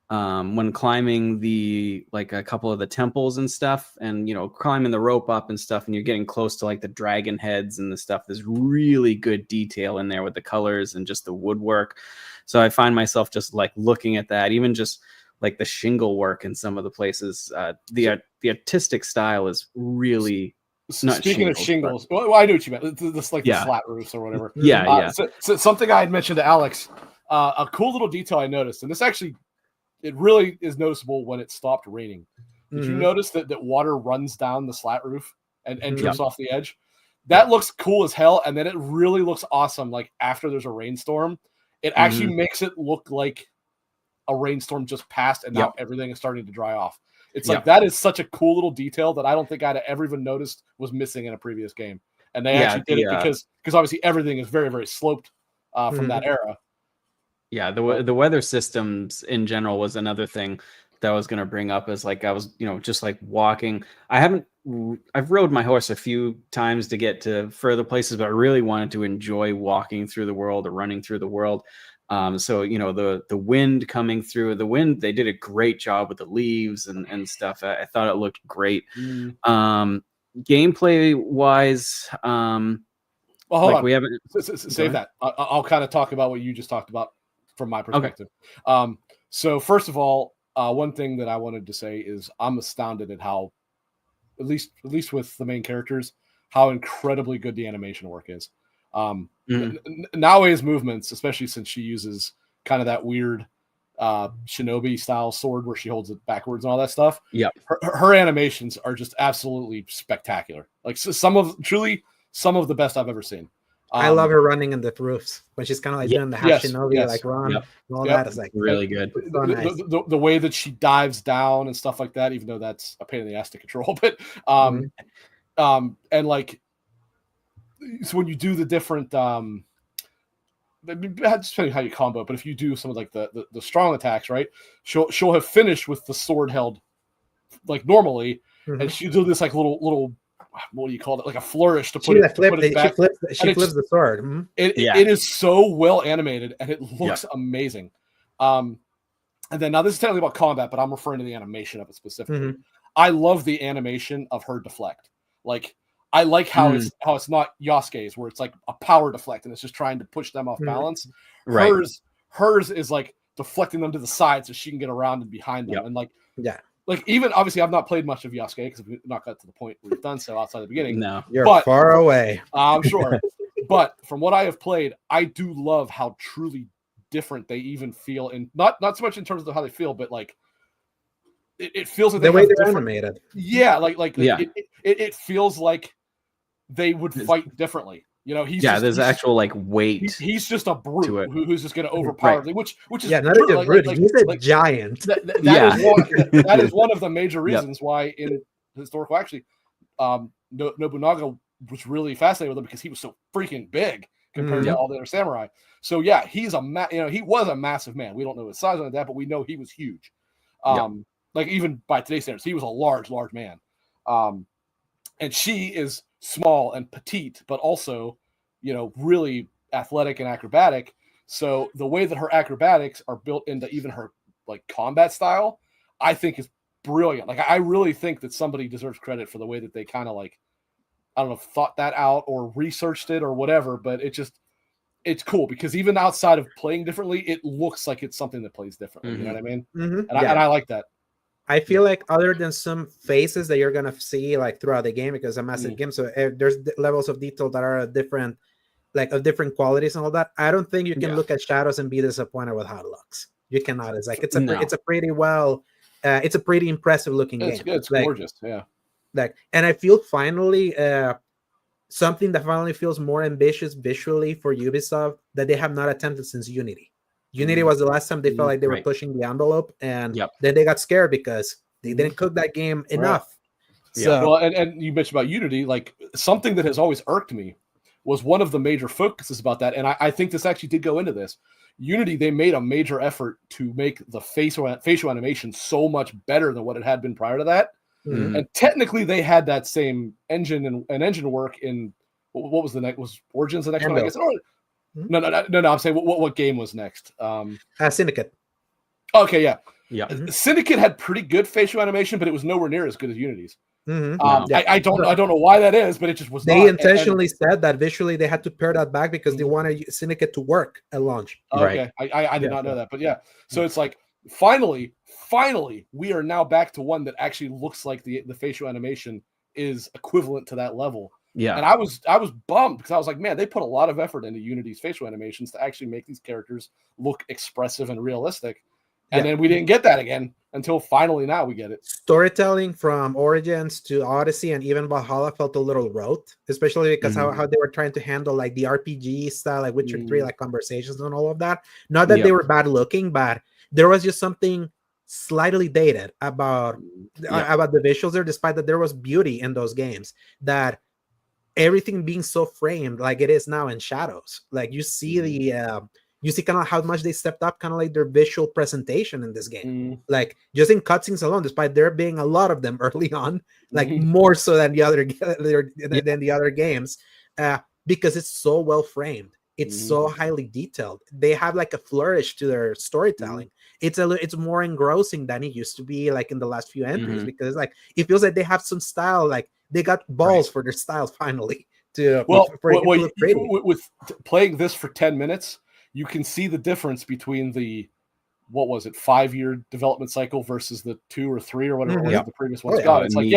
When climbing like a couple of the temples and stuff, and climbing the rope up and stuff, and you're getting close to like the dragon heads and the stuff, there's really good detail in there with the colors and just the woodwork. So I find myself just like looking at that, even just like the shingle work in some of the places. The artistic style is really not. Speaking of shingles, well, I know what you meant. This like the flat roofs or whatever. Yeah. So something I had mentioned to Alex, a cool little detail I noticed, and this actually, it really is noticeable when it stopped raining. Did you notice that water runs down the slat roof and drips off the edge? That looks cool as hell, and then it really looks awesome. Like after there's a rainstorm, it actually makes it look like a rainstorm just passed, and now everything is starting to dry off. It's like that is such a cool little detail that I don't think I'd ever even noticed was missing in a previous game, and they actually did it because obviously everything is very, very sloped from that era. Yeah, the weather systems in general was another thing that I was going to bring up. Is like I was just like walking. I've rode my horse a few times to get to further places, but I really wanted to enjoy walking through the world or running through the world. So the wind coming through, they did a great job with the leaves and stuff. I thought it looked great. Gameplay wise, well, hold on. We haven't save that. I'll kind of talk about what you just talked about from my perspective. Okay. So first of all, one thing that I wanted to say is I'm astounded at how, at least with the main characters, how incredibly good the animation work is. Naoe's movements, especially since she uses kind of that weird shinobi style sword where she holds it backwards and all that stuff. Yeah, her animations are just absolutely spectacular. Like some of the best I've ever seen. I love her running in the roofs when she's kind of like doing the half shinobi, like run and all that. Is like really good. So nice. The way that she dives down and stuff like that, even though that's a pain in the ass to control, but and like. So when you do the different, just depending how you combo, but if you do some of like the strong attacks, right? She'll have finished with the sword held like normally, and she'll do this like little what do you call it? Like a flourish to put it back. She flips the sword. It is so well animated and it looks amazing. And then now this is technically about combat, but I'm referring to the animation of it specifically. I love the animation of her deflect. Like I like how it's not Yasuke's where it's like a power deflect and it's just trying to push them off balance. Right. Hers is like deflecting them to the side so she can get around and behind them. And like even obviously I've not played much of Yasuke because we've not got to the point where we've done so outside the beginning. No, you're far away. I'm sure. But from what I have played, I do love how truly different they even feel in not so much in terms of how they feel, but like it feels like the way they're animated. Yeah, it feels like they would fight differently. There's actual like weight. He's just a brute who's just going to overpower them, which is not a good brute. He's a giant. That is one of the major reasons why in historical actually Nobunaga was really fascinated with him because he was so freaking big compared to all the other samurai. So yeah, he's he was a massive man. We don't know his size on that, but we know he was huge. Like even by today's standards, he was a large man. And she is small and petite, but also, really athletic and acrobatic. So the way that her acrobatics are built into even her like combat style, I think is brilliant. Like I really think that somebody deserves credit for the way that they kind of like, I don't know, thought that out or researched it or whatever, but it's cool because even outside of playing differently, it looks like it's something that plays differently. You know what I mean? And I like that. I feel like other than some faces that you're going to see like throughout the game, because it's a massive game, so there's levels of detail that are different, like of different qualities and all that. I don't think you can look at shadows and be disappointed with how it looks. You cannot. It's like it's a pretty it's a pretty impressive looking game. It's gorgeous, and I feel finally something that finally feels more ambitious visually for Ubisoft that they have not attempted since Unity. Unity was the last time they felt like they were pushing the envelope, and then they got scared because they didn't cook that game enough. So, well, and you mentioned about Unity, like something that has always irked me was one of the major focuses about that. And I think this actually did go into this. Unity, they made a major effort to make the facial animation so much better than what it had been prior to that. Mm-hmm. And technically, they had that same engine and engine work in what was the next? Was Origins the next one? I guess. No. I'm saying what game was next? Syndicate. Okay, yeah. Mm-hmm. Syndicate had pretty good facial animation, but it was nowhere near as good as Unity's. Mm-hmm. I don't know why that is, but it just was. They intentionally said that visually they had to pare that back because they wanted Syndicate to work at launch. Okay, right. I did not know that, but yeah. So it's like finally, we are now back to one that actually looks like the facial animation is equivalent to that level. Yeah. And I was bummed because I was like, man, they put a lot of effort into Unity's facial animations to actually make these characters look expressive and realistic. And then we didn't get that again until finally now we get it. Storytelling from Origins to Odyssey and even Valhalla felt a little rote, especially because how they were trying to handle like the RPG style, like Witcher 3, like conversations and all of that. Not that they were bad looking, but there was just something slightly dated about the visuals there, despite that there was beauty in those games. That everything being so framed like it is now in shadows. Like you see you see kind of how much they stepped up kind of like their visual presentation in this game. Like just in cutscenes alone, despite there being a lot of them early on, like more so than the other games, because it's so well framed. It's so highly detailed. They have like a flourish to their storytelling. It's more engrossing than it used to be like in the last few entries, because like it feels like they have some style, like they got balls for their styles finally. With playing this for 10 minutes, you can see the difference between the 5-year development cycle versus the 2 or 3 or whatever the previous one's got. It's like,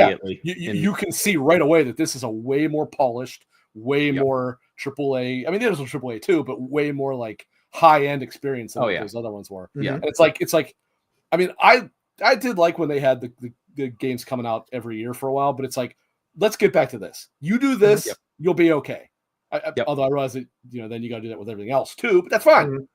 you can see right away that this is a way more polished, way more AAA. I mean, there's some AAA too, but way more like high-end experience than those other ones were. And it's like, I mean, I did like when they had the games coming out every year for a while, but it's like, let's get back to this. You do this, you'll be okay. Although I realize that, then you got to do that with everything else too, but that's fine.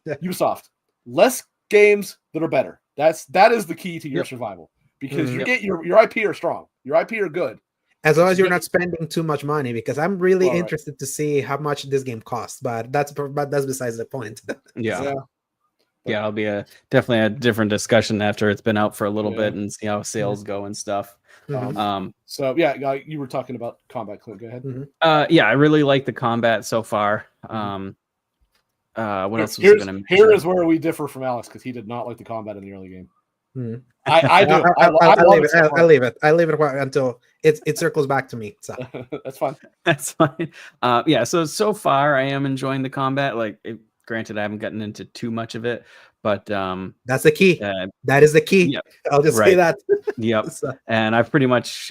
Ubisoft, less games that are better. That is the key to your survival, because your IP are strong. Your IP are good. As long as you're not spending too much money, because I'm really interested to see how much this game costs, but that's besides the point. It'll be definitely a different discussion after it's been out for a little bit and see how sales go and stuff. You were talking about combat, Clint. Go ahead. I really like the combat so far. What else was I going to mention? Here is where we differ from Alex, because he did not like the combat in the early game. I do. I leave it until it circles back to me. So that's fine. That's fine. So far I am enjoying the combat. Like, granted, I haven't gotten into too much of it, but that's the key. That is the key. I'll just say that. And I've pretty much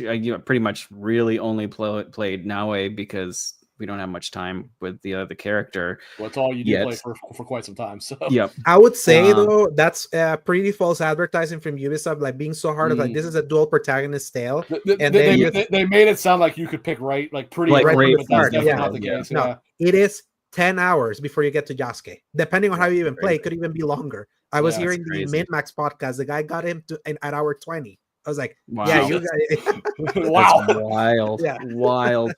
really only played Naue because we don't have much time with the other character. Well, that's all you do play for quite some time. So I would say though that's pretty false advertising from Ubisoft, like being so hard of like this is a dual protagonist tale. They made it sound like you could pick right from the start. No, it is 10 hours before you get to Yasuke. Depending on how you even play, it could even be longer. I was hearing the Min-Max podcast. The guy got him at hour 20. I was like, wow. You guys. Wow. That's wild. Wild.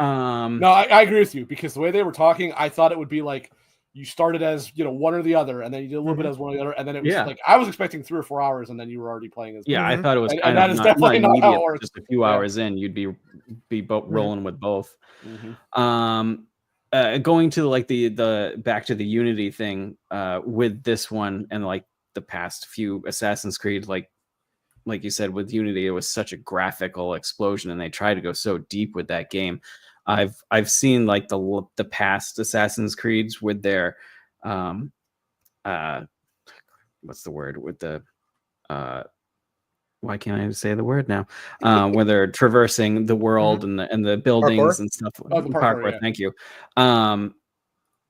No, I agree with you, because the way they were talking, I thought it would be like you started as one or the other, and then you did a little bit as one or the other, and then it was like I was expecting 3 or 4 hours, and then you were already playing as I thought it was and that is definitely not how it works. Just a few hours in, you'd be both rolling with both. Going to like the back to the Unity thing with this one and like the past few Assassin's Creed, like you said, with Unity, it was such a graphical explosion, and they tried to go so deep with that game. I've seen like the past Assassin's Creeds with their what's the word with the why can't I say the word now? Where they're traversing the world and the buildings and stuff. Parkour, thank you. That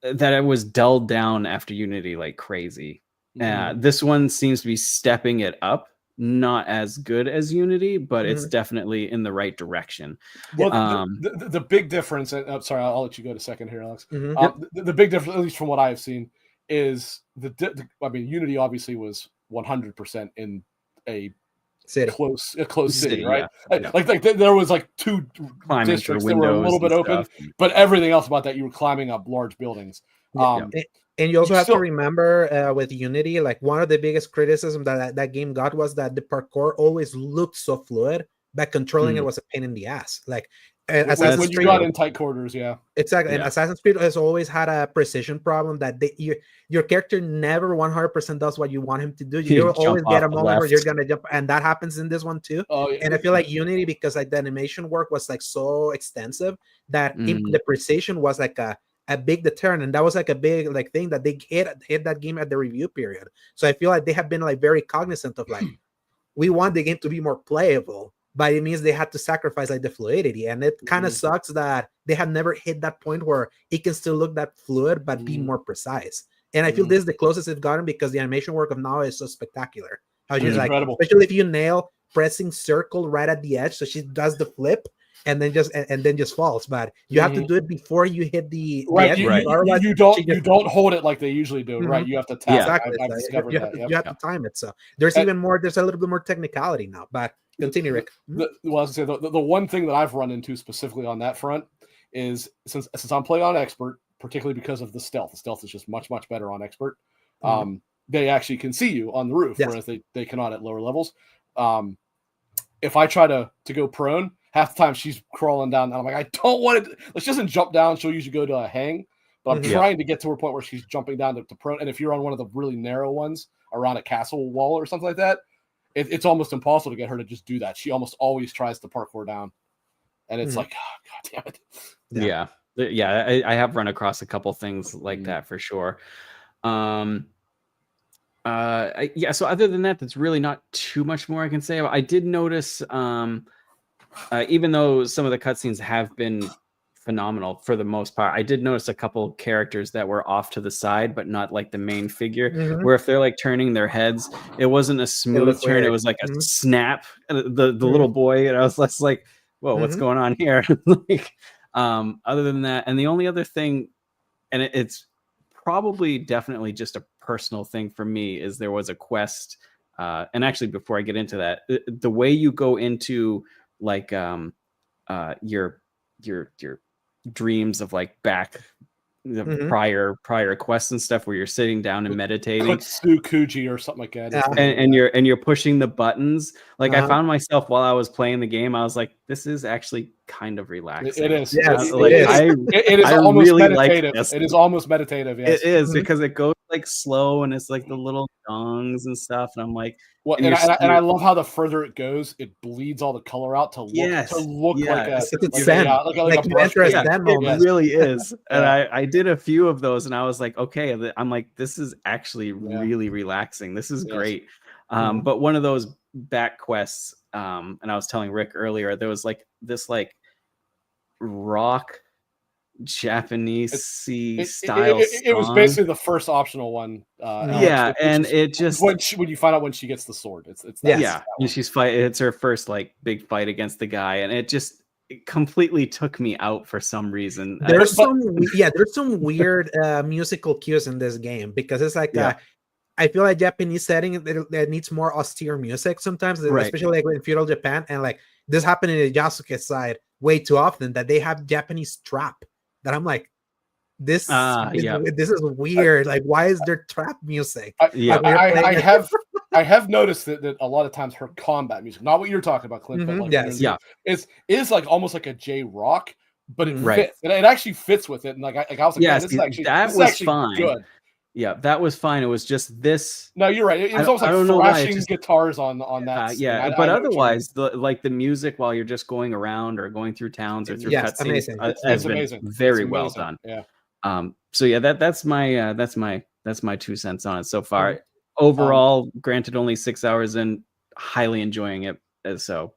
it was dulled down after Unity like crazy. This one seems to be stepping it up. Not as good as Unity, but it's definitely in the right direction. Well, the big difference, and I'm sorry, I'll let you go to second here, Alex. The big difference, at least from what I've seen, is Unity obviously was 100% in a a close city, right? Yeah. Like there was like two climbing districts that were a little bit open, but everything else about that, you were climbing up large buildings. And you also have to remember with Unity, like one of the biggest criticisms that game got was that the parkour always looked so fluid, but controlling it was a pain in the ass. Like when you got in tight quarters, exactly. And Assassin's Creed has always had a precision problem that your character never 100% does what you want him to do. You'll always get a moment where you're gonna jump, and that happens in this one too. And I feel like Unity, because like the animation work was like so extensive that the precision was like a big deterrent, and that was like a big like thing that they hit that game at the review period. So I feel like they have been like very cognizant of like we want the game to be more playable, but it means they had to sacrifice like the fluidity, and it kind of sucks that they have never hit that point where it can still look that fluid but be more precise. And I feel this is the closest it's gotten because the animation work of now is so spectacular. How she's like, especially if you nail pressing circle right at the edge, so she does the flip and then just falls. But you have to do it before you hit the edge. You don't hold it like they usually do, right? You have to tap. Exactly. I've discovered that. You have to time it. So there's a little bit more technicality now. But continue, Rick. The one thing that I've run into specifically on that front is since I'm playing on expert, particularly because of the stealth. The stealth is just much better on expert. They actually can see you on the roof, whereas they cannot at lower levels. If I try to go prone, half the time she's crawling down, and I'm like, I don't want it. She doesn't jump down. She'll usually go to a hang, but I'm trying to get to her point where she's jumping down to prone. And if you're on one of the really narrow ones around a castle wall or something like that, it's almost impossible to get her to just do that. She almost always tries to parkour down, and it's like, oh, God damn it. Yeah. I have run across a couple things like that for sure. So other than that, that's really not too much more I can say. I did notice, even though some of the cutscenes have been phenomenal for the most part, I did notice a couple characters that were off to the side, but not like the main figure, where if they're like turning their heads, it wasn't a smooth turn. It was like a snap. The little boy, and I was less like, whoa, what's going on here? Like, other than that, and the only other thing, and it's probably definitely just a personal thing for me, is there was a quest, and actually before I get into that, the way you go into like your dreams of like back the prior quests and stuff, where you're sitting down and meditating, Kuji or something like that, and you're pushing the buttons. Like I found myself while I was playing the game, I was like, this is actually kind of relaxing. It is. Yes, it is almost really meditative. It is almost meditative. Yes. It is, because it goes like slow, and it's like the little songs and stuff, and I'm like, and I love how the further it goes, it bleeds all the color out to look like a it really is. And I did a few of those, and I was like, okay, I'm like, this is actually really relaxing. This is great. But one of those back quests, and I was telling Rick earlier, there was like this like rock Japanese style. It was basically the first optional one. And it just when you find out when she gets the sword, it's and she's fighting. It's her first like big fight against the guy, and it completely took me out for some reason. There's some weird musical cues in this game, because it's like I feel like Japanese setting that needs more austere music sometimes, especially like in feudal Japan, and like this happened in the Yasuke side way too often, that they have Japanese trap. That I'm like, this is weird. Like, why is there trap music? I have noticed that a lot of times her combat music, not what you're talking about, Clint, but like is like almost like a J rock, but it fits. It actually fits with it. And like I was like, this was fine. Good. Yeah, that was fine. It was just this. No, you're right. It was almost like thrashing guitars on that. But otherwise, the music while you're just going around or going through towns or through cutscenes has been very well done. Yeah. So that's my 2 cents on it so far. Overall, granted, only 6 hours in, highly enjoying it. So.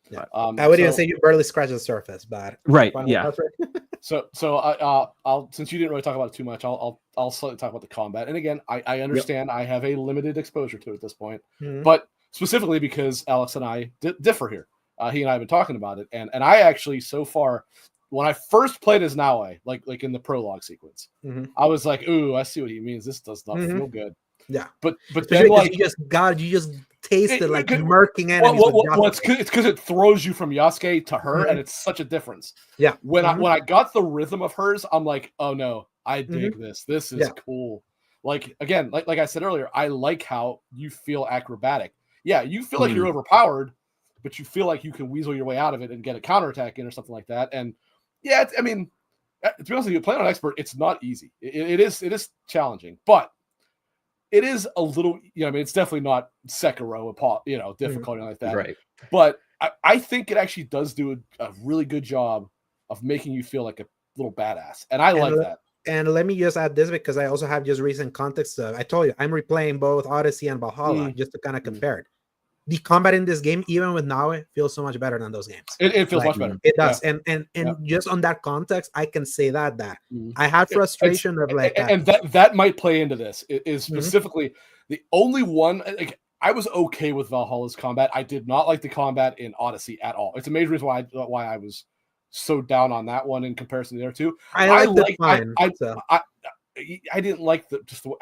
Yeah. I would even say you barely scratched the surface, but So I'll since you didn't really talk about it too much, I'll slightly talk about the combat. And again, I understand I have a limited exposure to it at this point, but specifically because Alex and I differ here. He and I have been talking about it, and I actually so far, when I first played as Naue, like in the prologue sequence, I was like, ooh, I see what he means. This does not feel good. Yeah, but then like you just tasted like murking enemies. It's because it throws you from Yasuke to her, and it's such a difference. Yeah. When I got the rhythm of hers, I'm like, oh no, I dig this. This is cool. Like again, like I said earlier, I like how you feel acrobatic. Yeah, you feel like you're overpowered, but you feel like you can weasel your way out of it and get a counterattack in or something like that. And yeah, I mean, to be honest with you, playing on expert, it's not easy. It is challenging, but it is a little, I mean, it's definitely not Sekiro, difficulty like that. Right. But I think it actually does do a really good job of making you feel like a little badass. And I like that. And let me just add this because I also have just recent context. I told you, I'm replaying both Odyssey and Valhalla just to kind of compare it. The combat in this game, even with Naue, feels so much better than those games. It feels much better. It does. Yeah. And just on that context, I can say that I had frustration of like and that might play into this. It is specifically the only one. Like, I was okay with Valhalla's combat. I did not like the combat in Odyssey at all. It's a major reason why I was so down on that one in comparison to the other two. I didn't like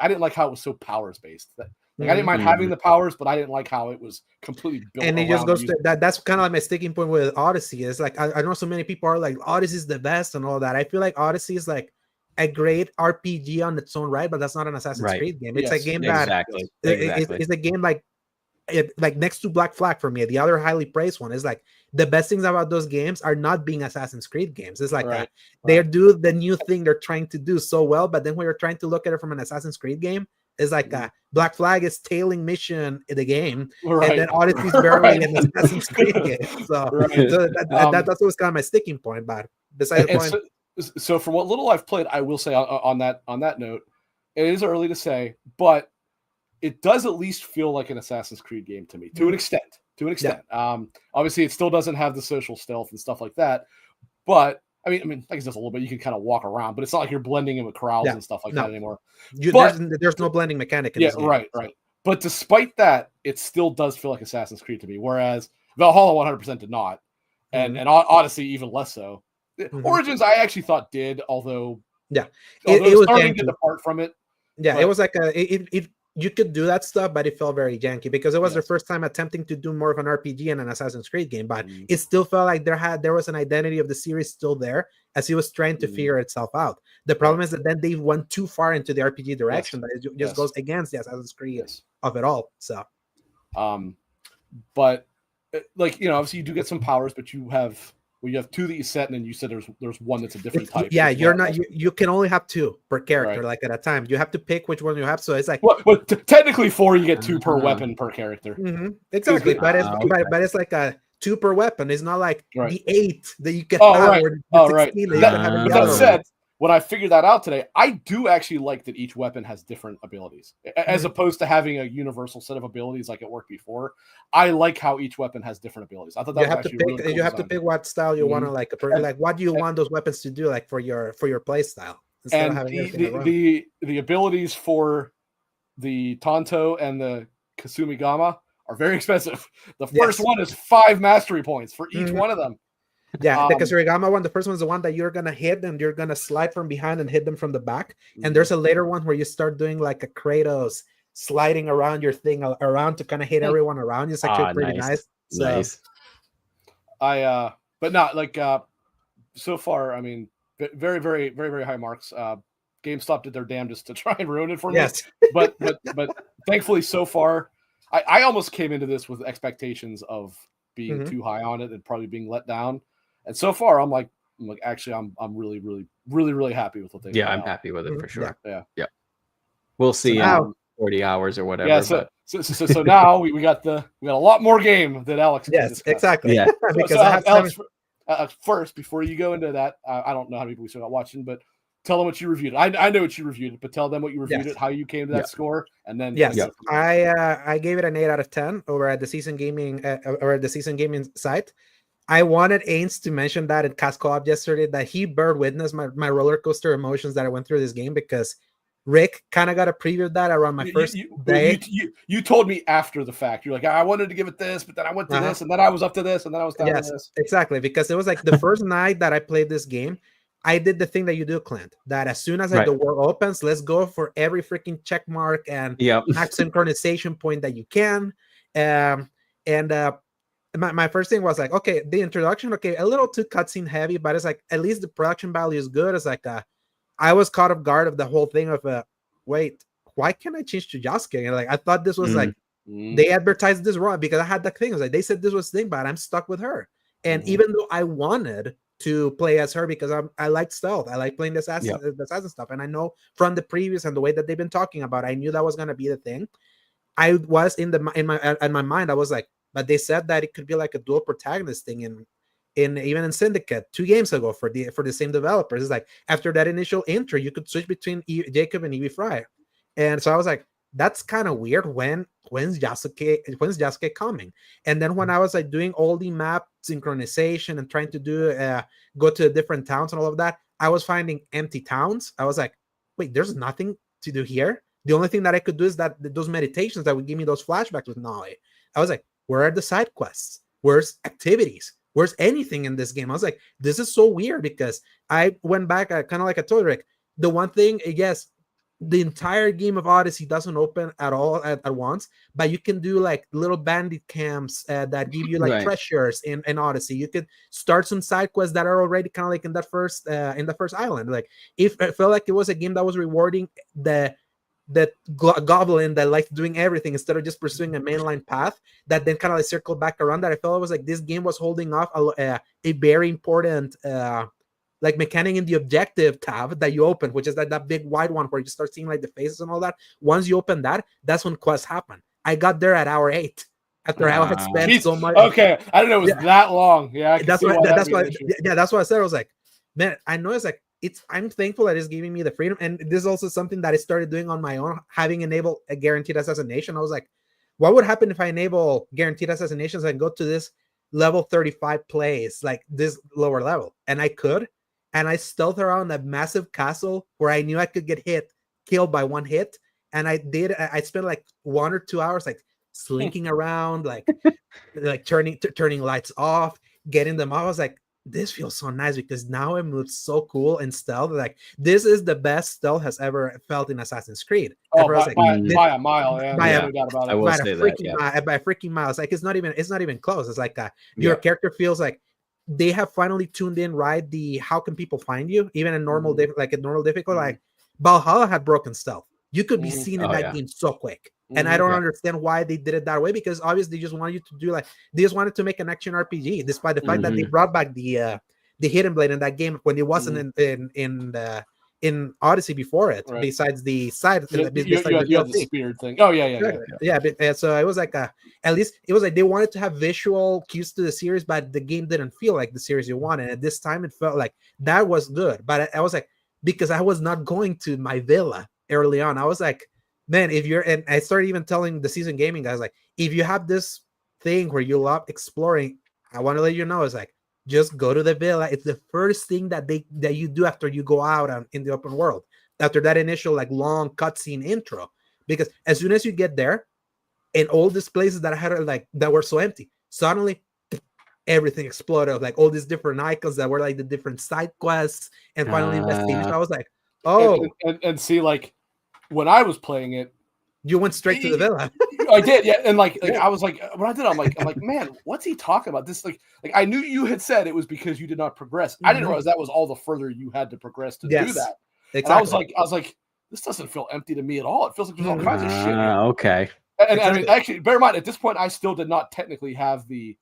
I didn't like how it was so powers based. Like, I didn't mind having the powers, but I didn't like how it was completely built. And it just goes to that's kind of like my sticking point with Odyssey. It's like I know so many people are like Odyssey is the best and all that. I feel like Odyssey is like a great RPG on its own right, but that's not an Assassin's Creed game. It's a game that it's a game like next to Black Flag for me. The other highly praised one is like the best things about those games are not being Assassin's Creed games. It's like they do the new thing they're trying to do so well, but then when you're trying to look at it from an Assassin's Creed game, it's like Black Flag is tailing mission in the game, and then Odyssey's barely an Assassin's Creed game. So, that's always kind of my sticking point. But besides the point, so from what little I've played, I will say on that note, it is early to say, but it does at least feel like an Assassin's Creed game to me, to an extent. Obviously, it still doesn't have the social stealth and stuff like that, but I mean, I guess just a little bit. You can kind of walk around, but it's not like you're blending in with crowds and stuff like that anymore. There's no blending mechanic in this game. Right. But despite that, it still does feel like Assassin's Creed to me, whereas Valhalla 100% did not, and Odyssey even less so. Origins, I actually thought did, although it was starting to depart from it. Yeah, it was like you could do that stuff, but it felt very janky because it was their first time attempting to do more of an RPG in an Assassin's Creed game. But it still felt like there was an identity of the series still there as it was trying to figure itself out. The problem is that then they went too far into the RPG direction that it just goes against the Assassin's Creed of it all. So, but like obviously you do get some powers, but you have two that you set, and then you said there's one that's a different type. Yeah, you can only have two per character, like at a time. You have to pick which one you have. So it's like technically 4, you get 2 per weapon per character. Exactly, but it's like a 2 per weapon. It's not like the 8 that you get. That said, when I figured that out today, I do actually like that each weapon has different abilities, as opposed to having a universal set of abilities like it worked before. I like how each weapon has different abilities. I thought that you have to pick. Really cool. You have to pick what style you want to like. Like, what do you want those weapons to do, like for your play style? And the abilities for the Tonto and the Kasumigama are very expensive. The first one is 5 mastery points for each one of them. Yeah, the Kasumigama one, the first one is the one that you're gonna hit and you're gonna slide from behind and hit them from the back. And there's a later one where you start doing like a Kratos sliding around your thing around to kind of hit everyone around you. It's actually pretty nice. So, but not like so far. I mean, very, very, very, very high marks. GameStop did their damnedest to try and ruin it for me. But thankfully, so far, I almost came into this with expectations of being too high on it and probably being let down. And so far, I'm like, actually, I'm really, really, really, really happy with what they. Yeah, I'm happy with it for sure. Yeah. We'll see in 40 hours or whatever. Yeah. So now we got a lot more game that Alex. Yes, exactly. Yeah. Because Alex, first, before you go into that, I don't know how many people we still got watching, but tell them what you reviewed. I know what you reviewed it, but tell them what you reviewed it, how you came to that score, and then I gave it an 8 out of 10 over at the Season Gaming site. I wanted Ains to mention that in Cast Co-op yesterday that he bird witnessed my roller coaster emotions that I went through this game because Rick kind of got a preview of that around my first day. You told me after the fact. You're like, I wanted to give it this, but then I went to this, and then I was up to this, and then I was down to this. Exactly, because it was like the first night that I played this game, I did the thing that you do, Clint, that as soon as the world opens, let's go for every freaking check mark and max synchronization point that you can. And my first thing was like, okay, the introduction, okay, a little too cutscene heavy, but it's like at least the production value is good. It's like I was caught off guard of the whole thing of wait, why can't I change to Yasuke? And like I thought this was like they advertised this wrong, because I had that thing. It was like they said this was the thing, but I'm stuck with her. And even though I wanted to play as her because I like stealth, I like playing the assassin stuff, and I know from the previous and the way that they've been talking about, I knew that was gonna be the thing. I was in my mind, I was like, but they said that it could be like a dual protagonist thing in even in Syndicate 2 games ago for the same developers. It's like after that initial intro, you could switch between Jacob and Evie Frye, and so I was like, that's kind of weird. When's Yasuke coming? And then when I was like doing all the map synchronization and trying to do go to different towns and all of that, I was finding empty towns. I was like, wait, there's nothing to do here. The only thing that I could do is that those meditations that would give me those flashbacks with Nale. I was like, where are the side quests? Where's activities? Where's anything in this game? I was like, this is so weird, because I went back, kind of like I told Rick, the one thing, yes, the entire game of Odyssey doesn't open at all at once, but you can do like little bandit camps that give you like treasures in Odyssey. You could start some side quests that are already kind of like in the first island. Like if it felt like it was a game that was rewarding that goblin that liked doing everything instead of just pursuing a mainline path, that then kind of like circled back around, that I felt it was like this game was holding off a very important like mechanic in the objective tab that you open, which is that big wide one where you start seeing like the faces and all that. Once you open that, that's when quests happen. I got there at hour 8 after I had spent so much. Okay, I didn't know it was that long. Yeah, that's why I said, I was like, man, I know it's like, I'm thankful that it's giving me the freedom. And this is also something that I started doing on my own, having enabled a guaranteed assassination. I was like, what would happen if I enable guaranteed assassinations and go to this level 35 place, like this lower level? And I could, and I stealth around a massive castle where I knew I could get killed by one hit. And I spent like 1 or 2 hours like slinking around, like turning lights off, getting them off. I was like, this feels so nice, because now it moves so cool and stealth. Like this is the best stealth has ever felt in Assassin's Creed. Oh, by a mile. Yeah, by a freaking mile. It's like it's not even close. It's like your character feels like they have finally tuned in right the how can people find you, even in normal difficult. Like Valhalla had broken stealth. You could be seen in that game so quick. And I don't understand why they did it that way, because obviously they just wanted you to do they just wanted to make an action RPG, despite the fact that they brought back the hidden blade in that game when it wasn't in Odyssey before it. Right. Besides the side, the spear thing. Oh yeah. So it was like at least it was like they wanted to have visual cues to the series, but the game didn't feel like the series you wanted. At this time, it felt like that was good, but I was like, because I was not going to my villa early on, I was like, man, and I started even telling the seasoned gaming guys, like, if you have this thing where you love exploring, I want to let you know, it's like, just go to the villa. It's the first thing that you do after you go out in the open world, after that initial like long cutscene intro, because as soon as you get there, and all these places that I had like that were so empty, suddenly everything exploded, like all these different icons that were like the different side quests and finally investigation. I was like, oh, and see, like, when I was playing it, you went straight to the villa. I did, yeah. And like I was like, when I did, I'm like, man, what's he talking about? This like I knew you had said it was because you did not progress. I didn't realize that was all the further you had to progress to do that. Exactly. And I was like, this doesn't feel empty to me at all. It feels like there's all kinds of shit here. Okay. And I mean, actually, bear in mind, at this point, I still did not technically have the.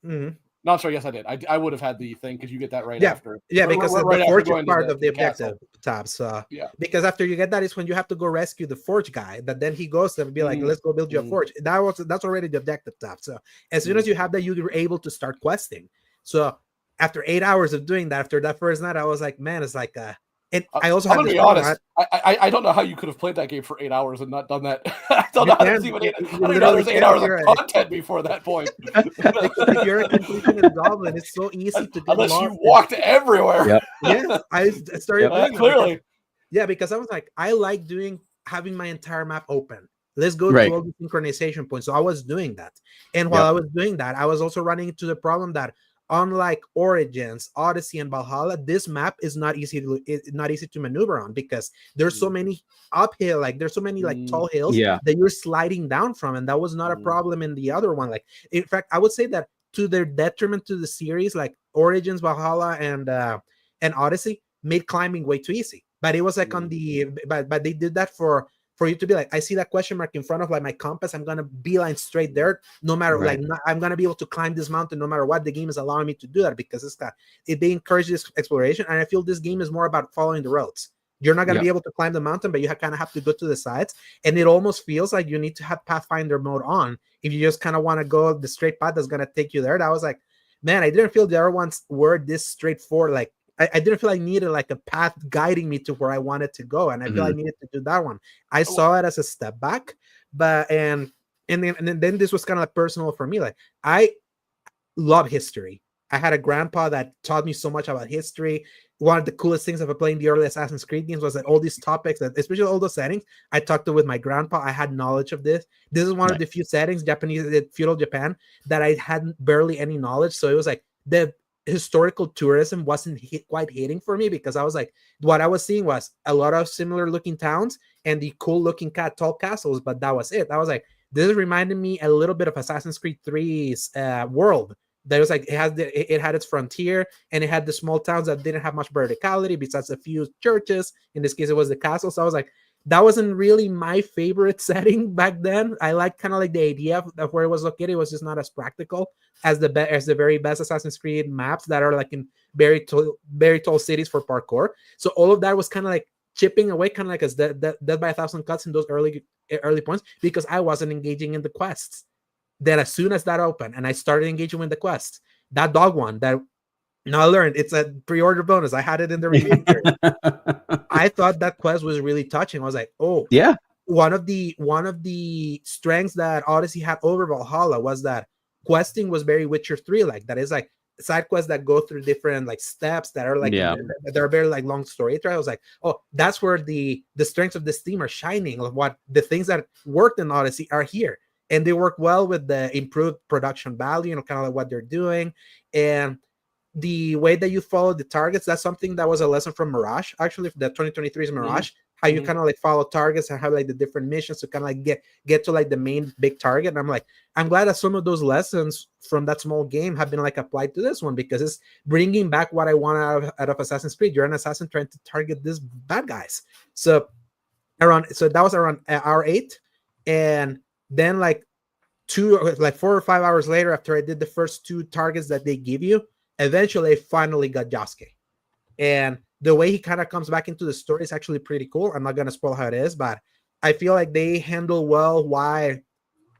No, I'm sorry. Yes, I did. I would have had the thing because you get that right after. Yeah, because the forge is part of the objective tab. So because after you get that is when you have to go rescue the forge guy. That then he goes and be like, let's go build you a forge. That's already the objective tab. So as soon as you have that, you're able to start questing. So after 8 hours of doing that, after that first night, I was like, man, it's like and I also have to be honest. I don't know how you could have played that game for 8 hours and not done that. I don't know how there's even 8 hours of content before that point. If you're a completionist goblin, it's so easy to get unless you walked everywhere. Yep. Yeah, I started doing clearly. Because I was like, I like having my entire map open. Let's go to all the synchronization points. So I was doing that, and while I was doing that, I was also running into the problem that unlike Origins, Odyssey, and Valhalla, this map is not easy to maneuver on, because there's so many uphill, like there's so many like tall hills that you're sliding down from, and that was not a problem in the other one. Like, in fact, I would say that to their detriment to the series, like Origins, Valhalla, and Odyssey made climbing way too easy. But it was like on the but they did that for you to be like, I see that question mark in front of like my compass, I'm gonna beeline straight there, no matter I'm gonna be able to climb this mountain no matter what. The game is allowing me to do that because they encourage this exploration, and I feel this game is more about following the roads. You're not gonna be able to climb the mountain, but you kind of have to go to the sides, and it almost feels like you need to have Pathfinder mode on if you just kind of want to go the straight path that's gonna take you there. That was like, man, I didn't feel the other ones were this straightforward. Like, I didn't feel I needed like a path guiding me to where I wanted to go, and I feel I needed to do that one. I saw it as a step back, but and then this was kind of like personal for me. Like, I love history. I had a grandpa that taught me so much about history. One of the coolest things of playing the early Assassin's Creed games was that all these topics, that especially all those settings, I talked with my grandpa. I had knowledge of this. This is one of the few settings, Japanese feudal Japan, that I had barely any knowledge. So it was like the historical tourism wasn't quite hitting for me, because I was like, what I was seeing was a lot of similar looking towns and the cool looking tall castles, but that was it. I was like, this reminded me a little bit of Assassin's Creed 3's world. That was like, it had its frontier, and it had the small towns that didn't have much verticality besides a few churches. In this case, it was the castle. So I was like, that wasn't really my favorite setting back then. I liked kind of like the idea of where it was located. It was just not as practical as the very best Assassin's Creed maps that are like in very tall cities for parkour. So all of that was kind of like chipping away, kind of like as Dead by a Thousand Cuts in those early points, because I wasn't engaging in the quests. Then as soon as that opened and I started engaging with the quests, that dog one that now I learned it's a pre-order bonus. I had it in the review period. I thought that quest was really touching. I was like, oh yeah. One of the strengths that Odyssey had over Valhalla was that questing was very Witcher 3 like. That is like side quests that go through different like steps that are like they're very like long story. I was like, oh, that's where the strengths of this team are shining. What the things that worked in Odyssey are here, and they work well with the improved production value, kind of like what they're doing, and the way that you follow the targets. That's something that was a lesson from Mirage, actually, the 2023's Mirage. How you kind of like follow targets and have like the different missions to kind of like get to like the main big target. And I'm like, I'm glad that some of those lessons from that small game have been like applied to this one, because it's bringing back what I want out of Assassin's Creed. You're an assassin trying to target these bad guys. So that was around hour 8, and then like 4 or 5 hours later, after I did the first 2 targets that they give you, eventually I finally got Yasuke. And the way he kind of comes back into the story is actually pretty cool. I'm not going to spoil how it is, but I feel like they handle well why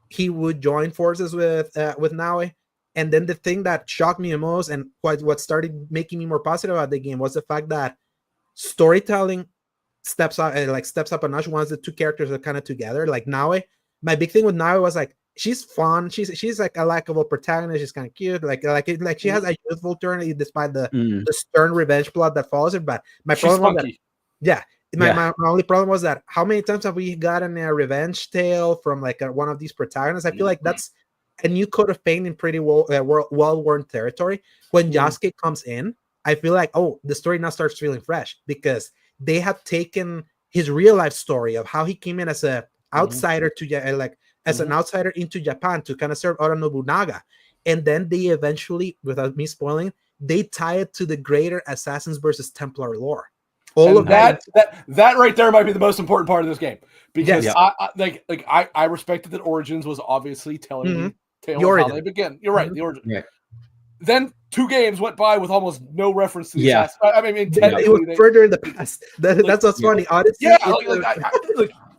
he would join forces with Naue. And then the thing that shocked me the most, and what started making me more positive about the game, was the fact that storytelling steps up a notch once the 2 characters are kind of together. Like Naue, my big thing with Naue was like, she's fun. She's like a likable protagonist. She's kind of cute. Like she has a youthful turn despite the stern revenge plot that follows it. But my problem was that, my only problem was that how many times have we gotten a revenge tale from like one of these protagonists? I feel like that's a new coat of paint in pretty well-worn territory. When Yasuke comes in, I feel like, oh, the story now starts feeling fresh, because they have taken his real life story of how he came in as a outsider to as an outsider into Japan to kind of serve Oda Nobunaga. And then they eventually, without me spoiling, they tie it to the greater Assassins versus Templar lore. All of that right there might be the most important part of this game, because I respected that Origins was obviously telling the tale of how they begin. You're right, the origin. Yeah. Then 2 games went by with almost no reference to the Assassins. I mean, it was further in the past. That's what's funny. Odyssey,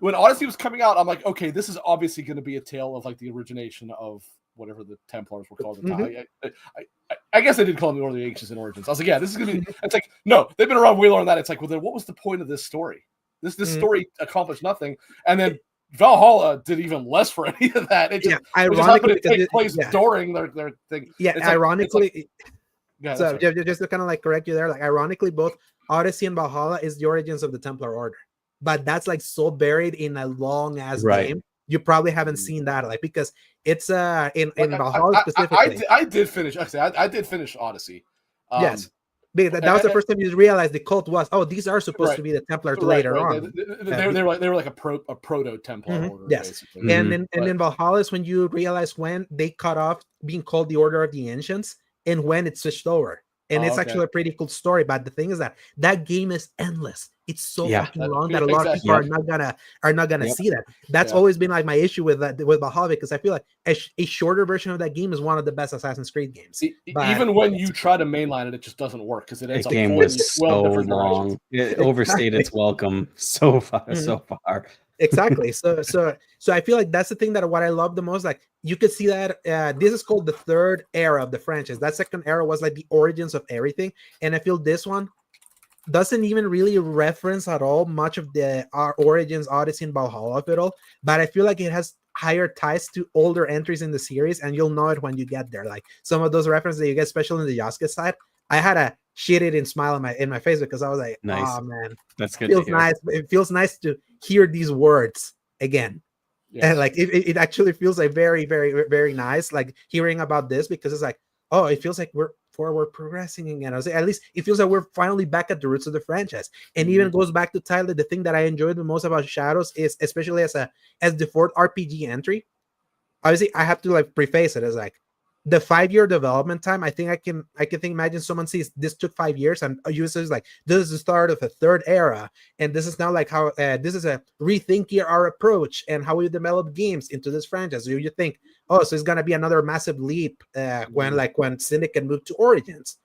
when Odyssey was coming out, I'm like, okay, this is obviously going to be a tale of like the origination of whatever the Templars were called at the time. I guess they did call them the Order of the Ancients in Origins. I was like, yeah, this is going to be. It's like, no, they've been around way longer than that. It's like, well, then what was the point of this story? This story accomplished nothing, and then Valhalla did even less for any of that. It just, ironically, it just happened to take place during their thing. Yeah, it's ironically. So just to kind of like correct you there, like ironically, both Odyssey and Valhalla is the origins of the Templar Order, but that's like so buried in a long ass game. You probably haven't seen that, like, because It's in Valhalla specifically. I did finish. Actually, I did finish Odyssey. Yes. Because that was the first time you realized the cult was, these are supposed to be the Templars later on. They were like a proto Templar order, yes. basically. And then Valhalla is when you realize when they cut off being called the Order of the Ancients and when it switched over. And it's actually a pretty cool story. But the thing is that game is endless. It's so fucking long that a lot of people are not gonna see that. That's always been like my issue with Valhalla, because I feel like a shorter version of that game is one of the best Assassin's Creed games. Even when you try to mainline it, it just doesn't work because it ends up game was so long. It overstayed its welcome so far. Exactly. So I feel like that's the thing that what I love the most. Like you could see that this is called the third era of the franchise. That second era was like the origins of everything, and I feel this one doesn't even really reference at all much of our Origins, Odyssey, and Valhalla of it all. But I feel like it has higher ties to older entries in the series, and you'll know it when you get there. Like some of those references that you get, especially in the Yaska side, I had a shit-eating smile in my face because I was like, nice. "Oh man, that's good." Feels nice. It feels nice to hear these words again. Yes. And like it actually feels like very, very, very nice. Like hearing about this, because it's like, oh, it feels like we're progressing again. I was like, at least it feels like we're finally back at the roots of the franchise. And even goes back to Tyler. The thing that I enjoyed the most about Shadows is, especially as the fourth RPG entry. Obviously, I have to like preface it as like the 5-year development time. I think I can imagine someone sees this took 5 years, and users like this is the start of a third era, and this is now like how this is a rethinking our approach and how we develop games into this franchise. So you think, oh, so it's gonna be another massive leap when Syndicate moved to Origins.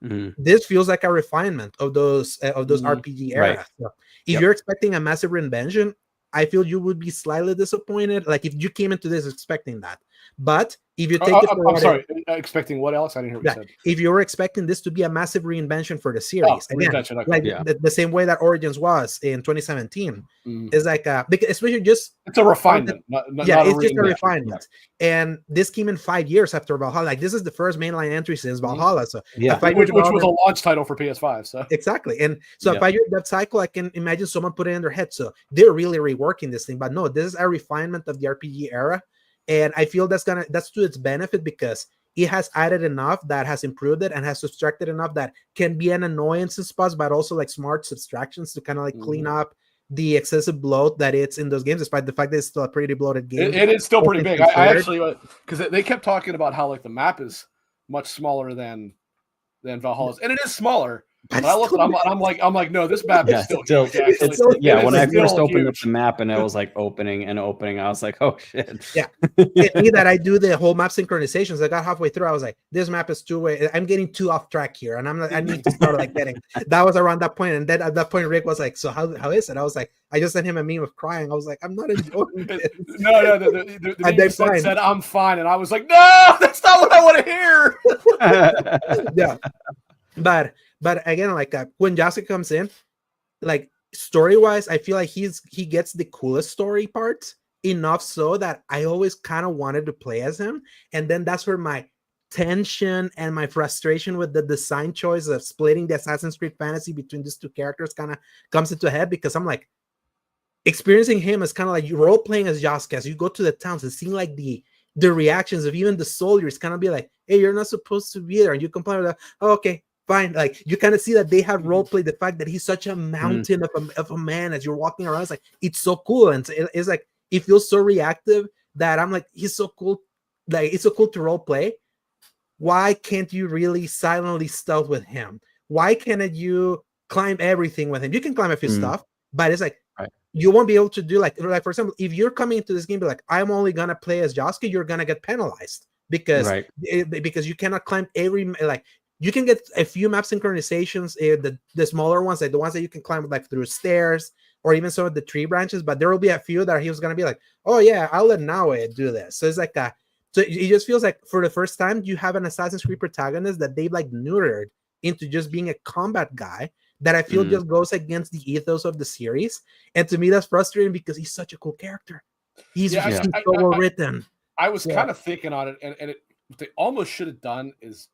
This feels like a refinement of those RPG eras. Right. So if you're expecting a massive reinvention, I feel you would be slightly disappointed. Like if you came into this expecting that. But if you take I'm sorry, expecting what else? I didn't hear what you said. If you're expecting this to be a massive reinvention for the series, again, like the same way that Origins was in 2017, is like because especially just it's a refinement. It's just a refinement. And this came in 5 years after Valhalla. Like this is the first mainline entry since Valhalla. So which was a launch title for PS5. So exactly, and so a 5-year dev cycle, I can imagine someone put it in their head. So they're really reworking this thing. But no, this is a refinement of the RPG era. And I feel that's to its benefit, because it has added enough that has improved it and has subtracted enough that can be an annoyance in spots, but also like smart subtractions to kind of like clean up the excessive bloat that it's in those games, despite the fact that it's still a pretty bloated game. It is still pretty big. I actually, because they kept talking about how like the map is much smaller than Valhalla's, and it is smaller. But I looked, I'm like, no, this map is still huge, when I first opened up the map and it was like opening, I was like, oh shit. Yeah. Me that I do the whole map synchronizations. I got halfway through. I was like, this map is two-way. I'm getting too off track here, and I need to start like getting. That was around that point, and then at that point, Rick was like, so how is it? I was like, I just sent him a meme of crying. I was like, I'm not enjoying this. No, the meme said I'm fine, and I was like, no, that's not what I want to hear. Yeah, But again, like when Yasuke comes in, like story-wise, I feel like he gets the coolest story parts, enough so that I always kind of wanted to play as him. And then that's where my tension and my frustration with the design choice of splitting the Assassin's Creed fantasy between these two characters kind of comes into head, because I'm like, experiencing him as kind of like you role-playing as Yasuke, as you go to the towns and seeing like the reactions of even the soldiers kind of be like, hey, you're not supposed to be there. And you complain about, oh, okay, fine. Like you kind of see that they have role played the fact that he's such a mountain of a man as you're walking around. It's like, it's so cool. And it's like, it feels so reactive that I'm like, he's so cool. Like it's so cool to role play. Why can't you really silently stealth with him? Why can't you climb everything with him? You can climb a few stuff, but it's like, you won't be able to do like for example, if you're coming into this game, be like, I'm only going to play as Yasuke, you're going to get penalized because you cannot climb every, like, you can get a few map synchronizations, the smaller ones, like the ones that you can climb like through stairs or even some of the tree branches, but there will be a few that he was going to be like, oh yeah, I'll let Naoe do this. So it's like that. So it just feels like for the first time you have an Assassin's Creed protagonist that they've like neutered into just being a combat guy that I feel just goes against the ethos of the series. And to me, that's frustrating because he's such a cool character. He's so well written. I was kind of thinking on it, and what they almost should have done is,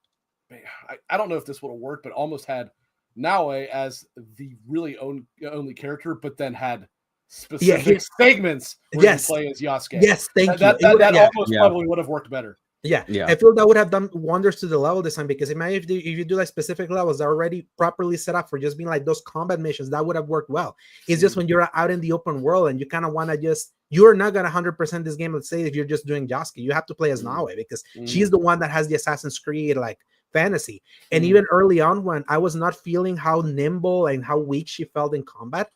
I don't know if this would have worked, but almost had Naoe as the really only character, but then had specific segments where you play as Yasuke. Yes, thank you. That almost probably would have worked better. Yeah, I feel that would have done wonders to the level design, because imagine if you do like specific levels that are already properly set up for just being like those combat missions, that would have worked well. It's just when you're out in the open world and you kind of want to you're not going to 100% this game, let's say, if you're just doing Yasuke. You have to play as Naoe, because she's the one that has the Assassin's Creed like fantasy. And even early on, when I was not feeling how nimble and how weak she felt in combat,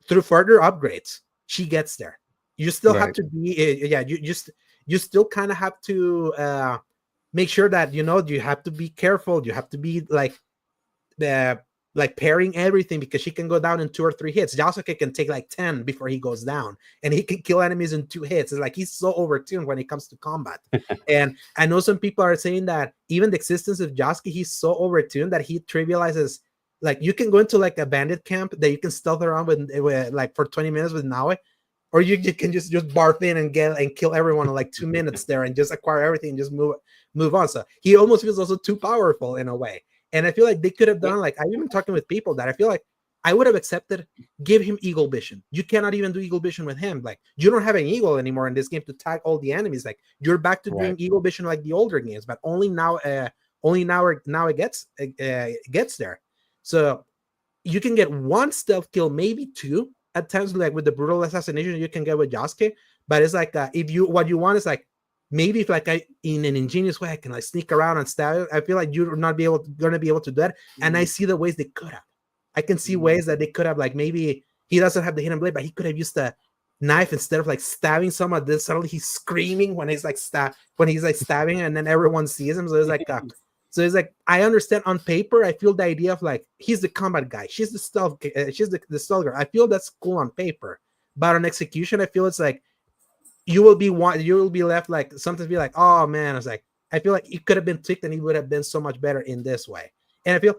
through further upgrades, she gets there. You still have to be, you still kind of have to make sure that, you have to be careful. You have to be like pairing everything, because she can go down in 2 or 3 hits. Yasuke can take like 10 before he goes down, and he can kill enemies in 2 hits. It's like he's so overtuned when it comes to combat. And I know some people are saying that even the existence of Yasuke, he's so overtuned that he trivializes. Like, you can go into like a bandit camp that you can stealth around with like for 20 minutes with Naoe, or you can just barf in and kill everyone in like 2 minutes there and just acquire everything and just move on. So he almost feels also too powerful in a way. And I feel like they could have done, like, I've been talking with people that I feel like I would have accepted, give him Eagle Vision. You cannot even do Eagle Vision with him. Like, you don't have an eagle anymore in this game to tag all the enemies. Like, you're back to doing Eagle Vision like the older games, but only now it gets there. So you can get 1 stealth kill, maybe 2 at times, like with the brutal assassination you can get with Yasuke. But it's like what you want is like, maybe if like in an ingenious way I can like sneak around and stab it. I feel like you're not gonna be able to do that. And I see the ways they could have. I can see ways that they could have, like, maybe he doesn't have the hidden blade, but he could have used the knife instead of like stabbing someone. Then suddenly he's screaming when he's like stabbing, and then everyone sees him. So it's like I understand on paper. I feel the idea of like, he's the combat guy, she's the stealth, she's the stealth girl. I feel that's cool on paper, but on execution, I feel it's like you will be left like sometimes be like, oh man, I feel like it could have been tweaked and it would have been so much better in this way. And I feel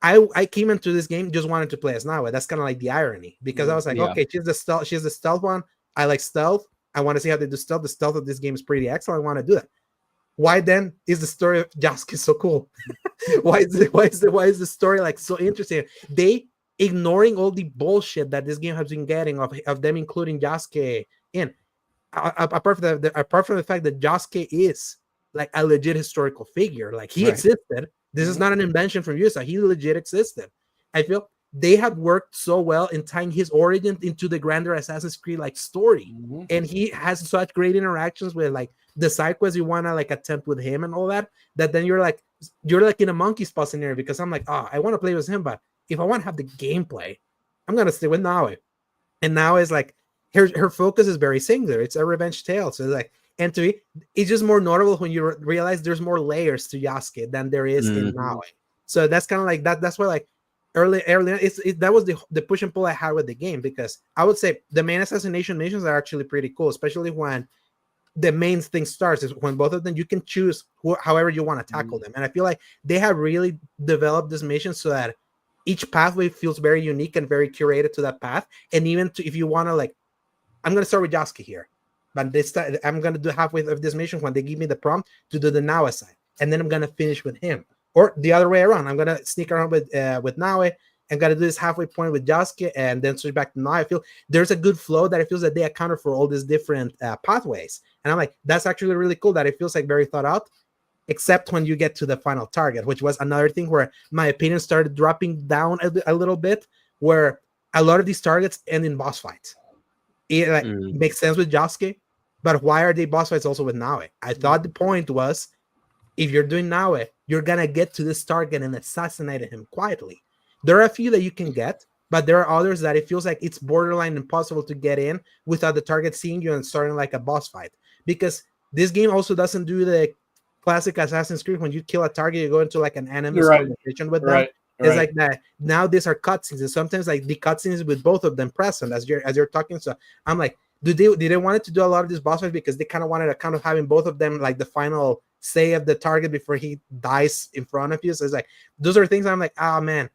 I came into this game just wanted to play as Naoe. That's kind of like the irony, because I was like, okay, she's the stealth one. I like stealth. I want to see how they do stealth. The stealth of this game is pretty excellent. I want to do that. Why then is the story of Yasuke so cool? why is the story like so interesting? They ignoring all the bullshit that this game has been getting of them including Yasuke in. Apart from the fact that Yasuke is like a legit historical figure, like he existed. This is not an invention from Yusa. He legit existed. I feel they have worked so well in tying his origin into the grander Assassin's Creed like story, and he has such great interactions with like the side quests you want to like attempt with him and all that then you're like in a monkey's paw scenario, because I'm like, I want to play with him, but if I want to have the gameplay, I'm gonna stay with Naoe. And Naoe is like her focus is very singular. It's a revenge tale. So it's like, and to me, it's just more notable when you realize there's more layers to Yasuke than there is in Naoe. So that's kind of like that. That's why like early on, that was the push and pull I had with the game, because I would say the main assassination missions are actually pretty cool, especially when the main thing starts, is when both of them you can choose however you want to tackle them. And I feel like they have really developed this mission so that each pathway feels very unique and very curated to that path. And even if you want to, like, I'm going to start with Yasuke here, but this time I'm going to do halfway of this mission when they give me the prompt to do the Naoe side, and then I'm going to finish with him, or the other way around. I'm going to sneak around with Naoe and got to do this halfway point with Yasuke and then switch back to Naoe. I feel there's a good flow that it feels that they accounted for all these different pathways. And I'm like, that's actually really cool that it feels like very thought out, except when you get to the final target, which was another thing where my opinion started dropping down a little bit, where a lot of these targets end in boss fights. It like makes sense with Yasuke, but why are they boss fights also with Naoe? I thought the point was, if you're doing Naoe, you're going to get to this target and assassinate him quietly. There are a few that you can get, but there are others that it feels like it's borderline impossible to get in without the target seeing you and starting like a boss fight. Because this game also doesn't do the classic Assassin's Creed, when you kill a target, you go into like an enemy conversation with them. It's like that. Now these are cutscenes, and sometimes like the cutscenes with both of them present as you're talking. So I'm like, did they wanted to do a lot of these boss fights because they kind of wanted to kind of having both of them like the final say of the target before he dies in front of you? So it's like, those are things I'm like, man.